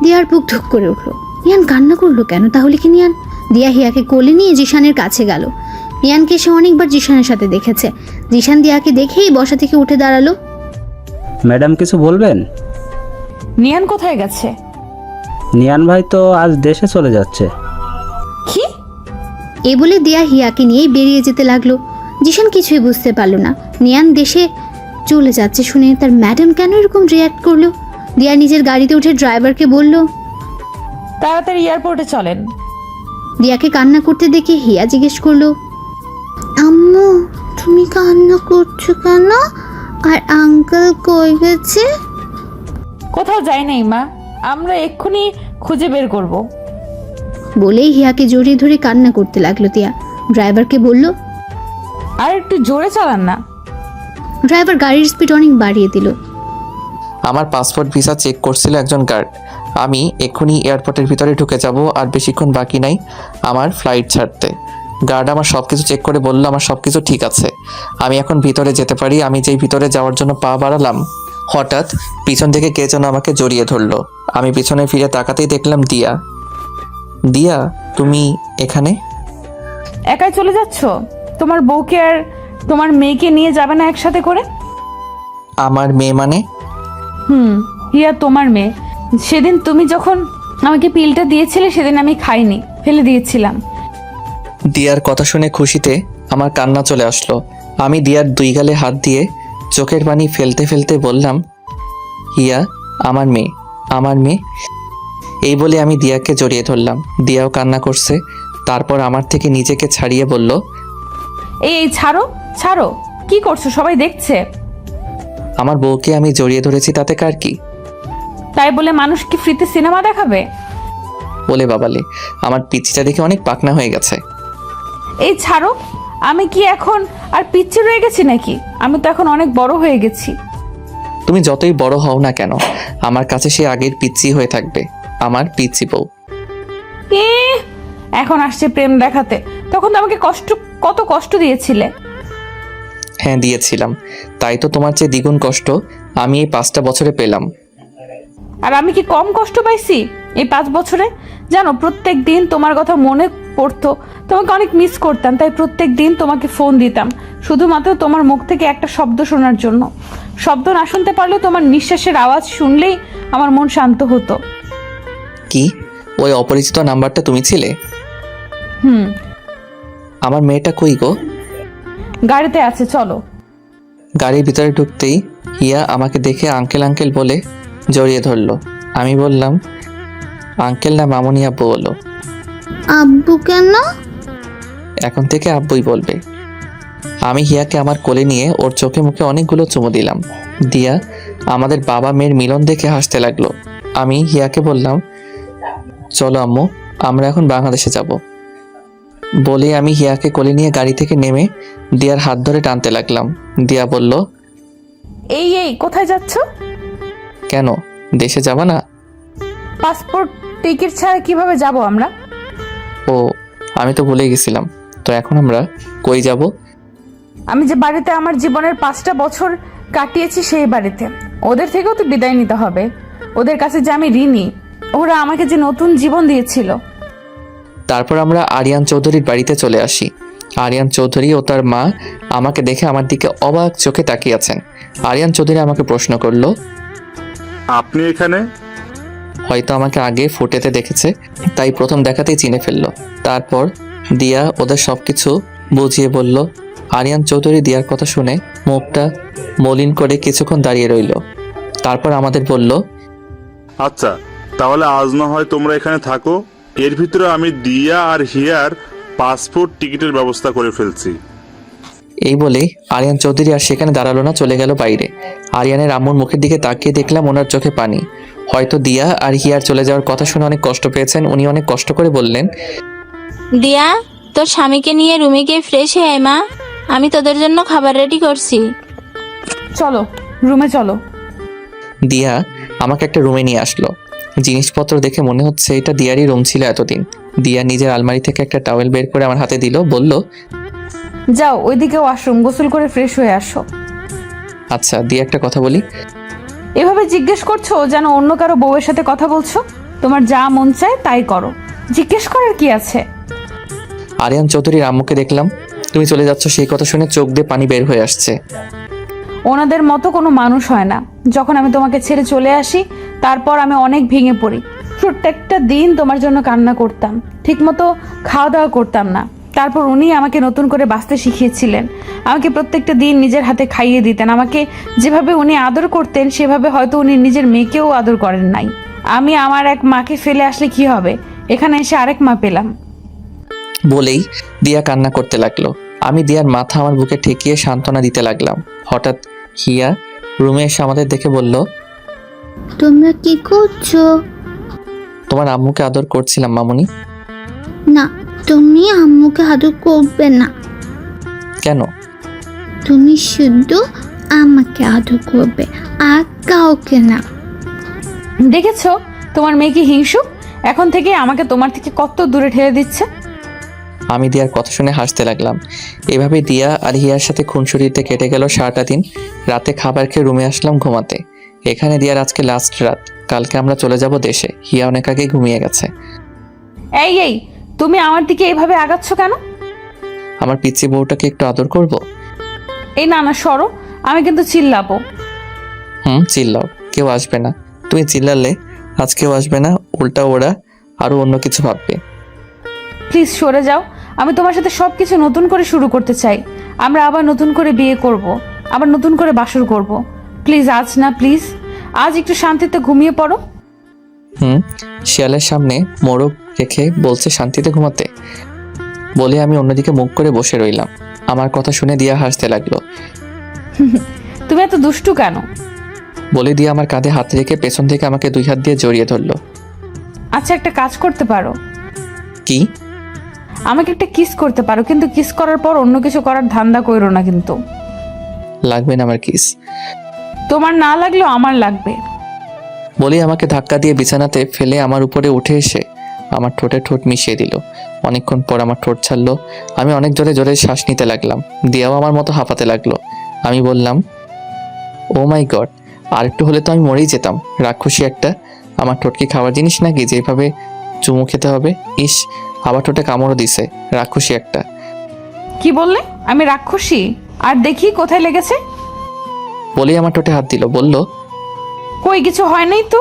দিয়ার বুক ধুক করে উঠলো। নিয়ান কান্না করলো কেন তাহলে কি? নিয়ান দিয়া হিয়াকে কোলে নিয়ে জিশানের কাছে গেল। নিয়ানকে সে অনেকবার জিশানের সাথে দেখেছে। জিশান দিয়াকে দেখেই বসা থেকে উঠে দাঁড়ালো। ম্যাডাম কিছু বলবেন? নিয়ান কোথায় গেছে? নিয়ান ভাই তো আজ দেশে চলে যাচ্ছে। কি? এ বলে দিয়া হিয়াকে নিয়েই বেরিয়ে যেতে লাগলো। জিশান কিছুই বুঝতে পারলো না। নিয়ান দেশে চলে যাচ্ছে শুনে তার ম্যাডাম কেন এরকম রিয়াক্ট করলো। দিয়া নিজের গাড়িতে উঠে ড্রাইভারকে বলল, তাড়াতাড়ি এয়ারপোর্টে চলেন। দিয়াকে কান্না করতে দেখে হিয়া জিজ্ঞেস করলো, আম্মু তুমি কান্না করছো কেন? আর আঙ্কেল কই গেছে? কোথাও যাই নাই মা, আমরা এক্ষুনি খুঁজে বের করব। বলেই হিয়াকে জড়িয়ে ধরে কান্না করতে লাগলো দিয়া। ড্রাইভারকে বলল, আর একটু জোরে চালান না। ড্রাইভার গাড়ির স্পিড অনেক বাড়িয়ে দিল। আমার পাসপোর্ট ভিসা চেক করছিল একজন গার্ড। আমি এক্ষুনি এয়ারপোর্টের ভিতরে ঢুকে যাব, আর বেশিক্ষণ বাকি নাই আমার ফ্লাইট ছাড়তে। গার্ড আমার সব কিছু চেক করে বলল আমার সব কিছু ঠিক আছে, আমি এখন ভিতরে যেতে পারি। আমি যেই ভিতরে যাওয়ার জন্য পা বাড়ালাম, হঠাৎ পিছন থেকে কে যেন আমাকে জড়িয়ে ধরলো। আমি পিছনে ফিরে তাকাতেই দেখলাম দিয়া। দিয়া, তুমি এখানে? একাই চলে যাচ্ছ? তোমার বউকে আর তোমার মেয়েকে নিয়ে যাবে না একসাথে করে? আমার মেয়ে মানে? হিয়া তোমার মেয়ে। সেদিন তুমি যখন আমাকে পিলটা দিয়েছিলে সেদিন আমি খাইনি, ফেলে দিয়েছিলাম। দিয়ার কথা শুনে খুশিতে আমার কান্না চলে আসলো। আমি দিয়ার দুই গালে হাত দিয়ে চোখের পানি ফেলতে ফেলতে বললাম, হিয়া আমার মেয়ে, আমার মেয়ে। এই বলে আমি দিয়াকে জড়িয়ে ধরলাম। দিয়াও কান্না করছে। তারপর আমার থেকে নিজেকে ছাড়িয়ে বলল, এই ছাড়ো ছাড়ো, কি করছো? সবাই দেখছে। আমার বউকে আমি জড়িয়ে ধরেছি, তাতে কার কি? তাই বলে মানুষ কি ফ্রিতে সিনেমা দেখাবে? বলে বাবালে, আমার পিচিটা দেখে অনেক পাকনা হয়ে গেছে। এই ছাড়ো, আমি কি এখন আর পিচ্ছি রয়ে গেছি নাকি? আমি তো এখন অনেক বড় হয়ে গেছি। তুমি যতই বড় হও না কেন, আমার কাছে সে আগের পিচ্ছি হয়ে থাকবে, আমার পিচ্ছি বউ। এখন আসছে প্রেম দেখাতে। তখন তো আমাকে কত কষ্ট দিয়েছিলে। হ্যাঁ দিয়েছিলাম, তাই তো তোমার চেয়ে দ্বিগুণ কষ্ট আমি এই 5টা বছরে পেলাম। আর আমি কি কম কষ্ট পাইছি এই 5 বছরে? জানো, প্রত্যেক দিন তোমার কথা মনে পড়তো, তোমাকে অনেক মিস করতাম। তাই প্রত্যেক দিন তোমাকে ফোন দিতাম, শুধুমাত্র তোমার মুখ থেকে একটা শব্দ শোনার জন্য। শব্দ না শুনতে পারলেও তোমার নিঃশ্বাসের আওয়াজ শুনলেই আমার মন শান্ত হতো। কি ওই অপরিচিত নাম্বারটা তুমি ছিলে? আমার মেয়েটা কই গো? গাড়িতে আছে, চলো। গাড়ির ভিতরে ঢুকতেই হিয়া আমাকে দেখে আঙ্কেল আঙ্কেল বলে জড়িয়ে ধরলো। আমি বললাম, আঙ্কেল না মামুনি আব্বু বলো। আব্বু কেন? এখন থেকে আব্বুই বলবে। আমি হিয়াকে আমার কোলে নিয়ে ওর চোখে মুখে অনেকগুলো চুমু দিলাম। দিয়া আমাদের বাবা মেয়ের মিলন দেখে হাসতে লাগলো। আমি হিয়াকে বললাম, চলো আম্মু, আমরা এখন বাংলাদেশে যাব। বলে আমি হিয়াকে কোলে নিয়ে গাড়ি থেকে নেমে দিয়ার হাত ধরে টানতে লাগলাম। দিয়া বলল, এই কোথায় যাচ্ছ? কেন, দেশে যাবা না? পাসপোর্ট টিকিট ছাড়া কিভাবে যাব আমরা? ও, আমি তো ভুলে গেছিলাম। তো এখন আমরা কই যাব? আমি যে বাড়িতে আমার জীবনের 5টা বছর কাটিয়েছি সেই বাড়িতে। ওদের থেকেও তো বিদায় নিতে হবে। ওদের কাছে যে আমি ঋণী, ওরা আমাকে যে নতুন জীবন দিয়েছিল। তারপর আমরা আরিয়ান চৌধুরীর বাড়িতে চলে আসি। আরিয়ান চৌধুরী ও তার মা আমাকে দেখে আমার দিকে অবাক চোখে তাকিয়ে আছেন। আরিয়ান চৌধুরী আমাকে প্রশ্ন করলো, আপনি এখানে? হয়তো আমাকে আগে ফুটেতে দেখেছে, তাই প্রথম দেখাতেই চিনে ফেললো। তারপর দিয়া ওদের সবকিছু বুঝিয়ে বলল। আরিয়ান চৌধুরী দিয়ার কথা শুনে মুখটা মলিন করে কিছুক্ষণ দাঁড়িয়ে রইল। তারপর আমাদের বলল, আচ্ছা, তাহলে আজ না হয় তোমরা এখানে থাকো। এর ভিতরে আমি দিয়া আর হিয়ার পাসপোর্ট টিকিটের ব্যবস্থা করে ফেলছি। এই বলেই আরিয়ান চৌধুরী আর সেখানে দাঁড়ালো না, চলে গেল বাইরে। আরিয়ানের আম্মুর মুখের দিকে তাকিয়ে দেখলাম ওনার চোখে পানি। হয়তো দিয়া আর হিয়ার চলে যাওয়ার কথা শুনে অনেক কষ্ট পেয়েছেন। উনি অনেক কষ্ট করে বললেন, দিয়া, তোর স্বামীকে নিয়ে রুমে গিয়ে ফ্রেশ হয়ে আয় মা, আমি তোদের জন্য খাবার রেডি করছি। চলো রুমে চলো। দিয়া আমাকে একটা রুমে নিয়ে আসলো। জিনিসপত্র দেখে মনে হচ্ছে এটা দিয়ারই রুম ছিল এতদিন। দিয়া নিজের আলমারি থেকে একটা টাওয়েল বের করে আমার হাতে দিল, বলল, যাও ওইদিকে ওয়াশরুম, গোসল করে ফ্রেশ হয়ে আসো। আচ্ছা। দিয়া একটা কথা বলি। এভাবে জিজ্ঞেস করছো যেন অন্য কারো বউয়ের সাথে কথা বলছো। তোমার যা মন চায় তাই করো, জিজ্ঞেস করার কি আছে? আরিয়ান চৌধুরীর আম্মুকে দেখলাম তুমি চলে যাচ্ছ, সেই কথা শুনে চোখ দিয়ে পানি বের হয়ে আসছে। ওনাদের মতো কোনো মানুষ হয় না। যখন আমি তোমাকে ছেড়ে চলে আসি, তারপর আমি অনেক ভেঙে পড়ি। প্রত্যেকটা দিন তোমার জন্য কান্না করতাম, ঠিকমতো খাওয়া দাওয়া করতাম না। তারপর উনি আমাকে নতুন করে বাঁচতে শিখিয়েছিলেন। আমাকে প্রত্যেকটা দিন নিজের হাতে খাইয়ে দিতেন। আমাকে যেভাবে উনি আদর করতেন সেভাবে হয়তো উনি নিজের মেয়েকেও আদর করেন নাই। আমি আমার এক মাকে ফেলে আসলে কি হবে, এখানে এসে আরেক মা পেলাম। বলেই দিয়া কান্না করতে লাগলো। আমি দিয়ার মাথা আমার বুকে ঠেকিয়ে সান্ত্বনা দিতে লাগলাম। হঠাৎ হিয়া রুমে এসে আমাদের দেখে বলল, তোমরা কি করছো? তোমার আম্মুকে আদর করছিলাম মামুনি। না, তুমি আম্মুকে আদর করবে না। কেন? তুমি শুধু আমাকে আদর করবে, আর কাউকে না। দেখেছো তোমার মেয়ে কি হিংসুক? এখন থেকে আমাকে তোমার থেকে কত দূরে ঠেলে দিচ্ছে। আমি দিয়ার কথা শুনে হাসতে লাগলাম। এভাবে দিয়া আর হিয়ার সাথে খুনসুরিতে কেটে গেল সারাটা দিন। রাতে খাবার খেয়ে রুমে আসলাম ঘুমাতে। এখানে দিয়ার আজকে লাস্ট রাত। কালকে আমরা চলে যাব দেশে। হিয়া অনেক আগে ঘুমিয়ে গেছে। এই তুমি আমার দিকে এইভাবে আগাচ্ছ কেন? আমার পিচ্চি বউটাকে একটু আদর করব। এই না সরো, আমি কিন্তু চিল্লাবো। চিল্লাও, কেউ আসবে না। তুমি চিল্লালে আজ কেউ আসবে না, উল্টা ওরা আরো অন্য কিছু ভাববে। প্লিজ সরে যাও। আমি তোমার সাথে সবকিছু নতুন করে শুরু করতে চাই। আমরা আবার নতুন করে বিয়ে করব, আবার নতুন করে বাসর করব। প্লিজ আজ না, প্লিজ আজ একটু শান্তিতে ঘুমিয়ে পড়ো। শিয়ালের সামনে মোরগ রেখে বলছে শান্তিতে ঘুমাতে। বলে আমি অন্যদিকে মুখ করে বসে রইলাম। আমার কথা শুনে দিয়া হাসতে লাগলো। তুমি এত দুষ্টু কেন? বলে দিয়া আমার কাঁধে হাত রেখে পেছন থেকে আমাকে 2 হাত দিয়ে জড়িয়ে ধরলো। আচ্ছা, একটা কাজ করতে পারো। কি? আমাকে একটা কিস করতে পারো, কিন্তু কিস করার পর অন্য কিছু করার ধান্দা কইরো না কিন্তু। লাগবে না আমার কিস। তোমার না লাগলেও আমার লাগবে। বলে আমাকে ধাক্কা দিয়ে বিছানাতে ফেলে আমার উপরে উঠে এসে আমার ঠোঁটে ঠোঁট মিশিয়ে দিল। অনেকক্ষণ পর আমার ঠোঁট ছাড়লো। আমি অনেক জোরে জোরে শ্বাস নিতে লাগলাম। দিয়াও আমার মতো হাঁপাতে লাগলো। আমি বললাম, ও মাই গড, আর একটু হলে তো আমি মরেই যেতাম। রাক্ষসী একটা। আমার ঠোঁট কি খাওয়ার জিনিস নাকি যেভাবে চুমু খেতে হবে? ইস, আবার ঠোঁটে কামড়ও দিছে। রাক্ষসী একটা। কি বললে? আমি রাক্ষসী? আর দেখি কোথায় লেগেছে। বলেই আমার ঠোঁটে হাত দিল, বলল, কই কিছু হয় নাই তো।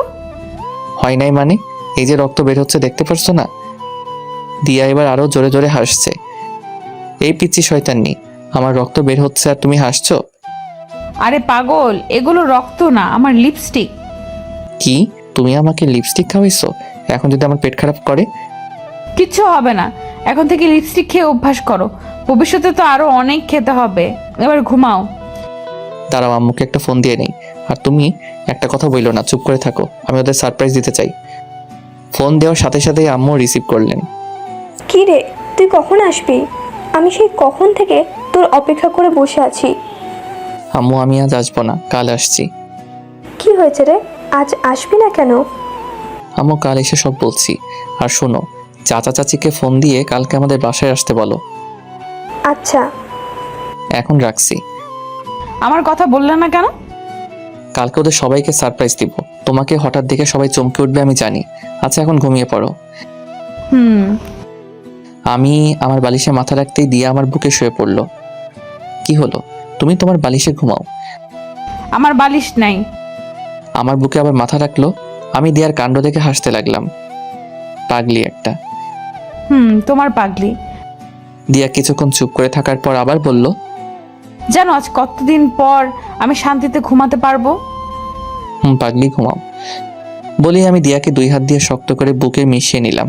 হয় নাই মানে? এই যে রক্ত বের হচ্ছে, দেখতে পারছো না? দিয়া এবার আরো জোরে জোরে হাসছে। এই পিচ্চি শয়তান্নি, আমার রক্ত বের হচ্ছে আর তুমি হাসছো? আরে পাগল, এগুলো রক্ত না, আমার লিপস্টিক। কি? তুমি আমাকে লিপস্টিক খাওয়াইছো? এখন যদি আমার পেট খারাপ করে? কিচ্ছু হবে না, এখন থেকে লিপস্টিক খেয়ে অভ্যাস করো। ভবিষ্যতে তো আরো অনেক খেতে হবে। এবার ঘুমাও। দাঁড়াও, আম্মুকে একটা ফোন দিয়ে নেই। আর তুমি একটা কথা বইলো না, চুপ করে থাকো। আমি ওদের সারপ্রাইজ দিতে চাই। ফোন দেওয়ার সাথে সাথেই আম্মু রিসিভ করলেন। কি রে, তুই কখন আসবি? আমি সেই কখন থেকে তোর অপেক্ষা করে বসে আছি। আম্মু, আমি আজ আসবো না, কাল আসছি। কি হয়েছে রে, আজ আসবি না কেন? আম্মু, কাল এসে সব বলছি। আর শোনো, চাচা চাচিকে ফোন দিয়ে কালকে আমাদের বাসায় আসতে বলো। আচ্ছা। এখন রাখছি। আমার কথা বললে না কেন? কালকে ওদের সবাইকে সারপ্রাইজ দিব। তোমাকে হঠাৎ দেখে সবাই চমকে উঠবে আমি জানি। আচ্ছা এখন ঘুমিয়ে পড়ো। আমি আমার বালিশে মাথা রাখতেই দিয়া আমার বুকে শুয়ে পড়লো। কি হলো? তুমি তোমার বালিশে ঘুমাও। আমার বালিশ নাই। আমার বুকে আবার মাথা রাখলো। আমি দিয়ার কাণ্ড দেখে হাসতে লাগলাম। পাগলি একটা। তোমার পাগলি। দিয়া কিছুক্ষণ চুপ করে থাকার পর আবার বলল, জানো আজ কতদিন পর আমি শান্তিতে ঘুমাতে পারবো। পাগলি ঘুমাও। বলি আমি দিয়াকে 2 হাত দিয়ে শক্ত করে বুকে মিশিয়ে নিলাম।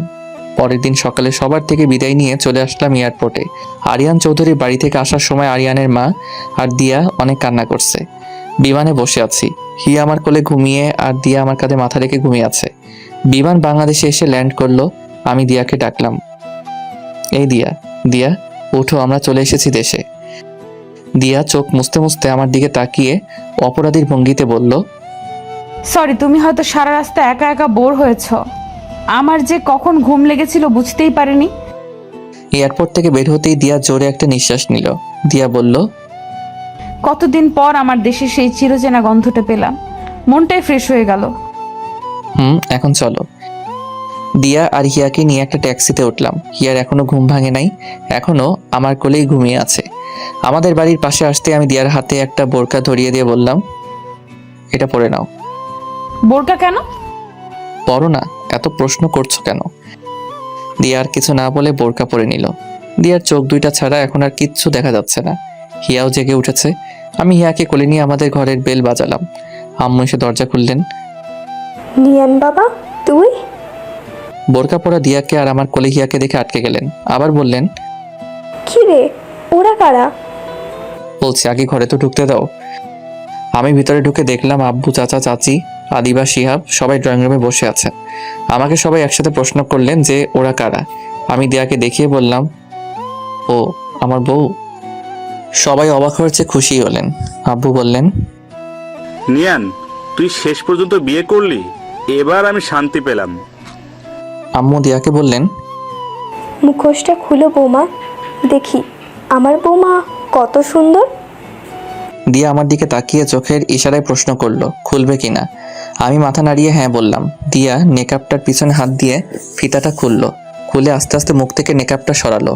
পরের দিন সকালে সবার থেকে বিদায় নিয়ে চলে আসলাম এয়ারপোর্টে। আরিয়ান চৌধুরীর বাড়ি থেকে আসার সময় আরিয়ানের মা আর দিয়া অনেক কান্না করছে। বিমানে বসে আছি, হিয়া আমার কোলে ঘুমিয়ে আর দিয়া আমার কাঁধে মাথা রেখে ঘুমিয়ে আছে। বিমান বাংলাদেশে এসে ল্যান্ড করলো। আমি দিয়াকে ডাকলাম, এই দিয়া, দিয়া ওঠো, আমরা চলে এসেছি দেশে। দিয়া চোখ মুছতে মুছতে আমার দিকে তাকিয়ে অপরাধীর ভঙ্গিতে বলল, সরি, তুমি হয়তো সারা রাস্তা একা একা বোর হয়েছো। আমার যে কখন ঘুম লেগেছিল বুঝতেই পারিনি। এয়ারপোর্ট থেকে বের হতেই দিয়া জোরে একটা নিঃশ্বাস নিল। দিয়া বলল, কতদিন পর আমার দেশে সেই চিরচেনা গন্ধটা পেলাম, মনটাই ফ্রেশ হয়ে গেল। এখন চলো। দিয়া আর হিয়াকে নিয়ে একটা ট্যাক্সিতে উঠলাম। হিয়ার এখনো ঘুম ভাঙে নাই, এখনো আমার কোলেই ঘুমিয়ে আছে। আমাদের বাড়ির পাশে আসতে আমি দিয়ার হাতে একটা বোরকা ধরিয়ে দিয়ে বললাম, এটা পরে নাও। বোরকা কেন? পরো না, এত প্রশ্ন করছো কেন? দিয়া আর কিছু না বলে বোরকা পরে নিল। দিয়ার চোখ দুইটা ছাড়া এখন আর কিচ্ছু দেখা যাচ্ছে না। হিয়াও জেগে উঠেছে। আমি হিয়াকে কোলে নিয়ে আমাদের ঘরের বেল বাজালাম। আম্মু এসে দরজা খুললেন। নিয়ান বাবা, তুই? বোরকা পরা দিয়াকে আর আমার কোলে হিয়াকে দেখে আটকে গেলেন। আবার বললেন, কি রে, ওরা কারা? বলছি আগে ঘরে তো ঢুকতে দাও। আমি ভিতরে ঢুকে দেখলাম আব্বু, চাচা, চাচি, আদিবা, শিহাব সবাই ড্রয়িং রুমে বসে আছে। আমাকে সবাই একসাথে প্রশ্ন করলেন যে ওরা কারা। আমি দিয়াকে দেখিয়ে বললাম, ও আমার বউ। সবাই অবাক হয়েছে, খুশি হলেন। আব্বু বললেন, নিয়ান, তুই শেষ পর্যন্ত বিয়ে করলি, এবার আমি শান্তি পেলাম। আম্মু দিয়াকে বললেন, মুখোশটা খুলো বৌমা, দেখি আমার বৌমা কত সুন্দর। দিয়া আমার দিকে তাকিয়ে চোখের ইশারায় প্রশ্ন করলো খুলবে কিনা। আমি মাথা নাড়িয়ে হ্যাঁ বললাম। দিয়া নেকআপটার পিছনে হাত দিয়ে ফিতাটা খুললো। খুলে আস্তে আস্তে মুখ থেকে নেকআপটা সরালো।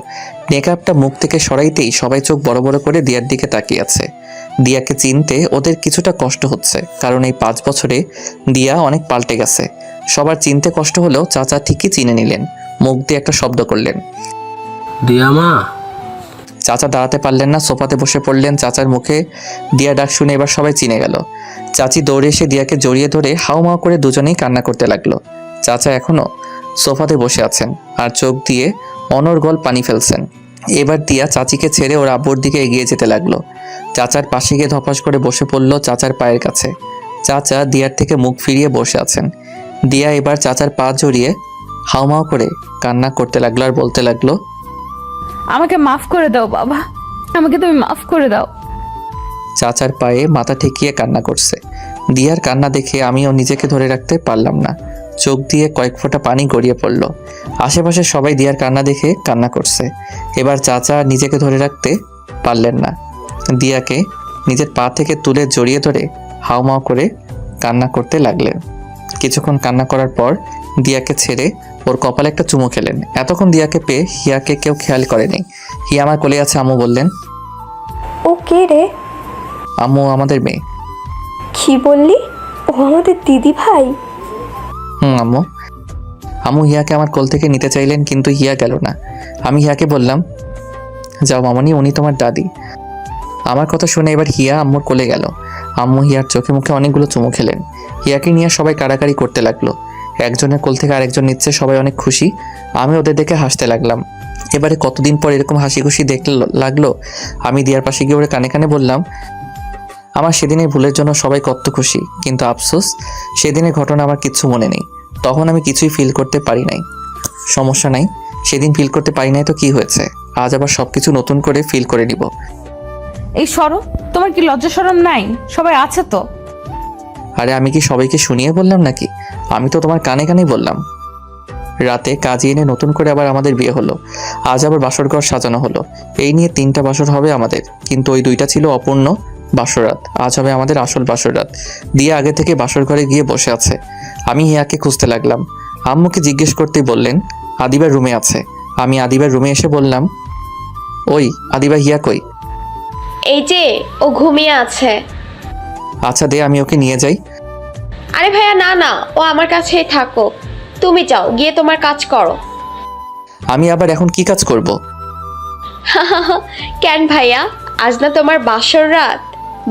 নেকআপটা মুখ থেকে সরাইতেই সবাই চোখ বড় বড় করে দিয়ার দিকে তাকিয়ে আছে। দিয়াকে চিনতে ওদের কিছুটা কষ্ট হচ্ছে, কারণ এই 5 বছরে দিয়া অনেক পাল্টে গেছে। সবার চিনতে কষ্ট হলেও চাচা ঠিকই চিনে নিলেন। মুখ দিয়ে একটা শব্দ করলেন, দিয়া মা। চাচা দাঁড়াতে পারলেন না, সোফাতে বসে পড়লেন। চাচার মুখে দিয়া ডাক শুনে এবার সবাই চিনে গেল। চাচি দৌড়ে এসে দিয়াকে জড়িয়ে ধরে হাউমাউ করে দুজনেই কান্না করতে লাগলো। চাচা এখনো সোফাতে বসে আছেন আর চোখ দিয়ে অনর্গল পানি ফেলছেন। এবার দিয়া চাচিকে ছেড়ে ওর আব্বুর দিকে এগিয়ে যেতে লাগলো। চাচার পাশে গিয়ে ধপাস করে বসে পড়লো চাচার পায়ের কাছে। চাচা দিয়ার থেকে মুখ ফিরিয়ে বসে আছেন। দিয়া এবার চাচার পা জড়িয়ে হাউমাউ করে কান্না করতে লাগলো আর বলতে লাগলো, আমাকে মাফ করে দাও বাবা, আমাকে তুমি মাফ করে দাও। চাচার পায়ে মাথা ঠেকিয়ে কান্না করছে। দিয়ার কান্না দেখে আমিও নিজেকে ধরে রাখতে পারলাম না। চোখ দিয়ে কয়েক ফোঁটা পানি গড়িয়ে পড়ল। আশেপাশে সবাই দিয়ার কান্না দেখে কান্না করছে। এবার চাচা নিজেকে ধরে রাখতে পারলেন না। দিয়াকে নিজের পা থেকে তুলে জড়িয়ে ধরে হাউমাউ করে কান্না করতে লাগলেন। কিছুক্ষণ কান্না করার পর দিয়াকে ছেড়ে ওর কপালে একটা চুমু খেলেন। এতক্ষণ দিয়াকে পেয়ে হিয়াকে কেউ খেয়াল করেনি। হিয়া আমার কোলে আছে। আম্মু বললেন, ও কে রে? আম্মু আমাদের মেয়ে। কি বললি? ও আমাদের দিদি ভাই? আম্মু। আম্মু হিয়াকে আমার কোল থেকে নিতে চাইলেন, কিন্তু হিয়া গেল না। আমি হিয়াকে বললাম, যাও মামনি, উনি তোমার দাদি। আমার কথা শুনে এবার হিয়া আম্মুর কোলে গেল। আম্মু হিয়ার চোখে মুখে অনেকগুলো চুমু খেলেন। হিয়াকে নিয়ে সবাই কাড়াকাড়ি করতে লাগলো। একজনের কোল থেকে আরেকজন নিচ্ছে, সবাই অনেক খুশি। আমি ওদের দেখে হাসতে লাগলাম। এবারে কতদিন পর এরকম হাসি খুশি দেখতে লাগলো। আমি দিয়ার পাশে গিয়ে ওরে কানে কানে বললাম, আমার সেদিনের ভুলের জন্য সবাই কত খুশি, কিন্তু আফসোস সেদিনের ঘটনা আমার কিচ্ছু মনে নেই। তখন আমি কিছুই ফিল করতে পারি নাই। সমস্যা নাই, সেদিন ফিল করতে পারি নাই তো কি হয়েছে, আজ আবার সবকিছু নতুন করে ফিল করে নিব। এই সরো, তোমার কি লজ্জা শরম নাই? সবাই আছে তো। আরে আমি কি সবাইকে শুনিয়ে বললাম নাকি? আমি তো তোমার কানে কানেই বললাম। রাতে কাজে এনে নতুন করে আবার আমাদের বিয়ে হলো। আজ আবার বাসর ঘর সাজানো হলো। এই নিয়ে 3টা বাসর হবে আমাদের, কিন্তু ওই 2টা ছিল অপূর্ণ বাসরাত। আজ হবে আমাদের আসল বাসরাত। দিয়া আগে থেকে বাসর ঘরে গিয়ে বসে আছে। আমি হিয়াকে খুঁজতে লাগলাম। আম্মুকে জিজ্ঞেস করতেই বললেন আদিবার রুমে আছে। আমি আদিবার রুমে এসে বললাম, ওই আদিবা, হিয়া কই? এই যে ও ঘুমিয়ে আছে। আচ্ছা দে, আমি ওকে নিয়ে যাই। আরে ভাইয়া না না, ও আমার কাছেই থাকো। তুমি যাও, গিয়ে তোমার কাজ করো। আমি আবার এখন কি কাজ করব? কেন ভাইয়া, আজ না তোমার বাসর রাত?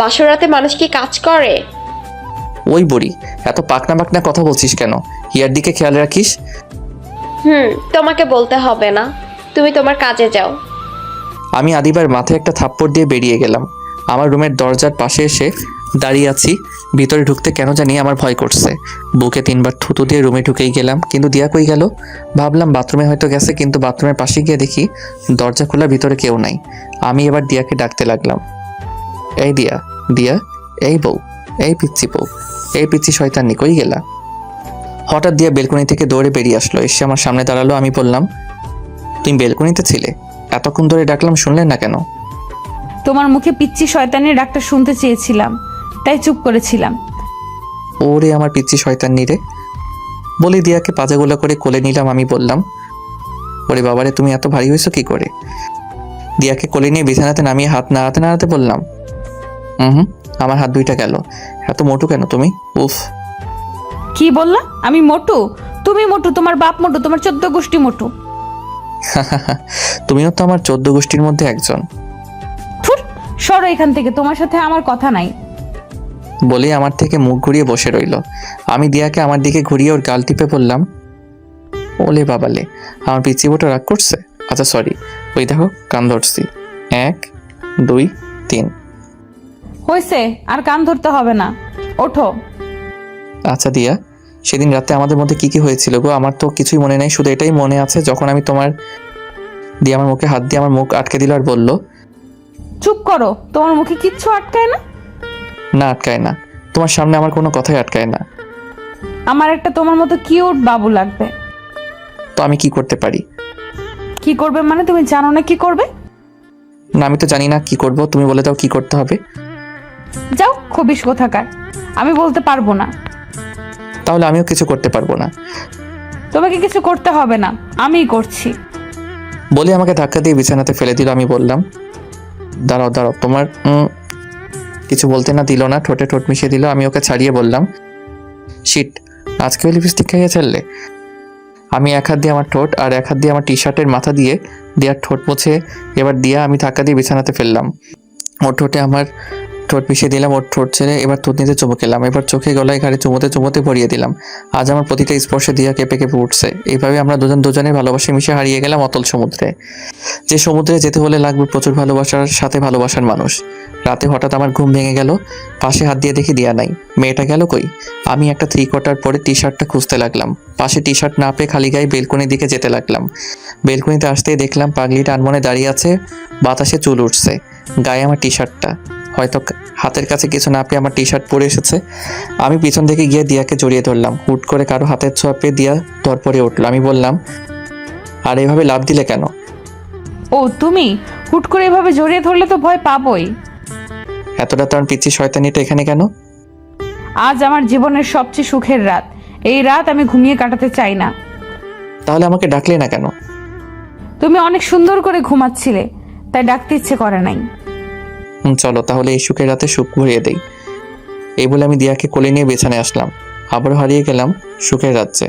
বাসর রাতে মানুষ কি কাজ করে? ওই বুড়ি, এত পাকনা পাকনা কথা বলছিস কেন? হিয়ার দিকে খেয়াল রাখিস। তোমাকে বলতে হবে না, তুমি তোমার কাজে যাও। আমি আদিবার মাথায় একটা থাপ্পড় দিয়ে বেরিয়ে গেলাম। আমার রুমের দরজার পাশে এসে দাঁড়িয়ে আছি। ভিতরে ঢুকতে কেন জানি আমার ভয় করছে। বুকে 3বার থুতু দিয়ে রুমে ঢুকেই গেলাম, কিন্তু দিয়া কই গেল? ভাবলাম বাথরুমে হয়তো গেছে, কিন্তু বাথরুমের পাশে গিয়ে দেখি দরজা খোলা, ভিতরে কেউ নাই। আমি এবার দিয়াকে ডাকতে লাগলাম, এই দিয়া, দিয়া, এই বউ, এই পিচ্ছি বউ, এই পিচ্ছি শয়তানি, কই গেলা? হঠাৎ দিয়া বেলকনি থেকে দৌড়ে বেরিয়ে আসলো, এসে আমার সামনে দাঁড়ালো। আমি বললাম, তুমি বেলকনিতে ছিলে? এতক্ষণ ধরে ডাকলাম, শুনলেন না কেন? তোমার মুখে পিচ্ছি শয়তানের ডাকটা শুনতে চেয়েছিলাম, তাই চুপ করেছিলাম। ওরে আমার পিচ্ছি শয়তানি রে বলে দিয়াকে পাজাগুলো করে কোলে নিলাম। আমি বললাম, ওরে বাবারে, তুমি এত ভারী হয়েছো কি করে? দিয়াকে কোলে নিয়ে বিছানাতে নামিয়ে হাত নাড়াতে নাড়াতে বললাম, আমার হাত 2টা গেল। এত মোটু কেন তুমি? উফ। কি বললা? আমি মোটু? তুমি মোটু, তোমার বাপ মোটু, তোমার 14 গোষ্ঠী মোটু। তুমিও তো আমার 14 গোষ্ঠীর মধ্যে একজন। সরো এখান থেকে, তোমার সাথে আমার কথা নাই। বলে আমার থেকে মুখ ঘুরিয়ে বসে রইল। আমি দিয়াকে আমার দিকে ঘুরিয়ে ওর গাল টিপে বললাম, ওলে বাবালে, আমার পিচ্ছি বোটা রাগ করছে। আচ্ছা সরি, ওই দেখো কান ধরছি। 1 2 3। হয়েছে, আর কান ধরতে হবে না, ওঠো। আচ্ছা দিয়া, সেদিন রাতে আমাদের মধ্যে কি কি হয়েছিল গো? আমার তো কিছুই মনে নাই, শুধু এটাই মনে আছে যখন আমি দিয়ে আমার মুখে হাত দিয়ে আমার মুখ আটকে দিল আর বলল, চুপ করো, তোমার মুখে কিচ্ছু আটকায় না। না আটকায় না, তোমার সামনে আমার কোনো কথাই আটকায় না। আমার একটা তোমার মতো কিউট বাবু লাগবে। তো আমি কি করতে পারি? কি করবে মানে? তুমি জানো না কি করবে? না, আমি তো জানি না কি করব, তুমি বলে দাও কি করতে হবে। যাও, খবিস কোথাকার, আমি বলতে পারবো না। তাহলে আমিও কিছু করতে পারবো না। তোমাকে কিছু করতে হবে না, আমিই করছি। বলে আমাকে ধাক্কা দিয়ে বিছানাতে ফেলে দিল। আমি বললাম, দাঁড়াও দাঁড়াও, তোমার কিছু বলতে না দিল না, ঠোঁটে ঠোঁট মিশিয়ে দিল। আমি ওকে ছাড়িয়ে বললাম, শিট, আজকেও লিপস্টিক খাইয়ে ছাড়লে? আমি এক হাত দিয়ে আমার ঠোঁট আর এক হাত দিয়ে আমার টি-শার্টের মাথা দিয়ে দিয়ার ঠোঁট মুছে এবার দিয়া আমি ধাক্কা দিয়ে বিছানাতে ফেললাম। ওর ঠোঁটে আমার ঠোঁট মিশিয়ে দিলাম, ওর ঠোঁট ছেড়ে এবার থুতনিতে চুমু খেলাম। এবার চোখে গলায় ঘাড়ে চুমোতে চুমোতে ভরিয়ে দিলাম। আজ আমার প্রতিটা স্পর্শে দিয়া কেঁপে কেঁপে উঠছে। এইভাবে আমরা দুজনের ভালোবাসা মিশে হারিয়ে গেলাম অতল সমুদ্রে। যে সমুদ্রে যেতে হলে লাগবে প্রচুর ভালোবাসার সাথে ভালোবাসার মানুষ। রাতে হঠাৎ আমার ঘুম ভেঙে গেল। পাশে হাত দিয়ে দেখি দিয়া নাই। মেয়েটা গেল কই? আমি একটা 3/4 পরে টি-শার্টটা খুঁজতে লাগলাম। পাশে টি-শার্ট না পেয়ে খালি গায়ে বেলকনির দিকে যেতে লাগলাম। বেলকনিতে আসতেই দেখলাম পাগলিটা আনমনে দাঁড়িয়ে আছে, বাতাসে চুল উঠছে, গায়ে আমার টি-শার্টটা। হয়তো হাতের কাছে কিছু না পেয়ে আমার টি-শার্ট পরে এসেছে। আমি পিছন থেকে গিয়ে দিয়াকে জড়িয়ে ধরলাম। হুট করে কারো হাতের ছোঁয়া পেয়ে দিয়া ধরপড়ে উঠলো। আমি বললাম, আর এভাবে লাভ দিলে কেন? ও তুমি হুট করে এভাবে জড়িয়ে ধরলে তো ভয় পাবোই। এতটা তার পিচ্ছি শয়তানিটা এখানে কেন? আজ আমার জীবনের সবচেয়ে সুখের রাত। এই রাত আমি ঘুমিয়ে কাটাতে চাই না। তাহলে আমাকে ডাকলে না কেন? তুমি অনেক সুন্দর করে ঘুমাচ্ছিলে, তাই ডাকতে ইচ্ছে করে নাই। চলো তাহলে এই সুখের রাতে সুখ ভরিয়ে দেই। এই বলে আমি দিয়াকে কোলে নিয়ে বিছানায় আসলাম। আবারও হারিয়ে গেলাম সুখের রাজ্যে।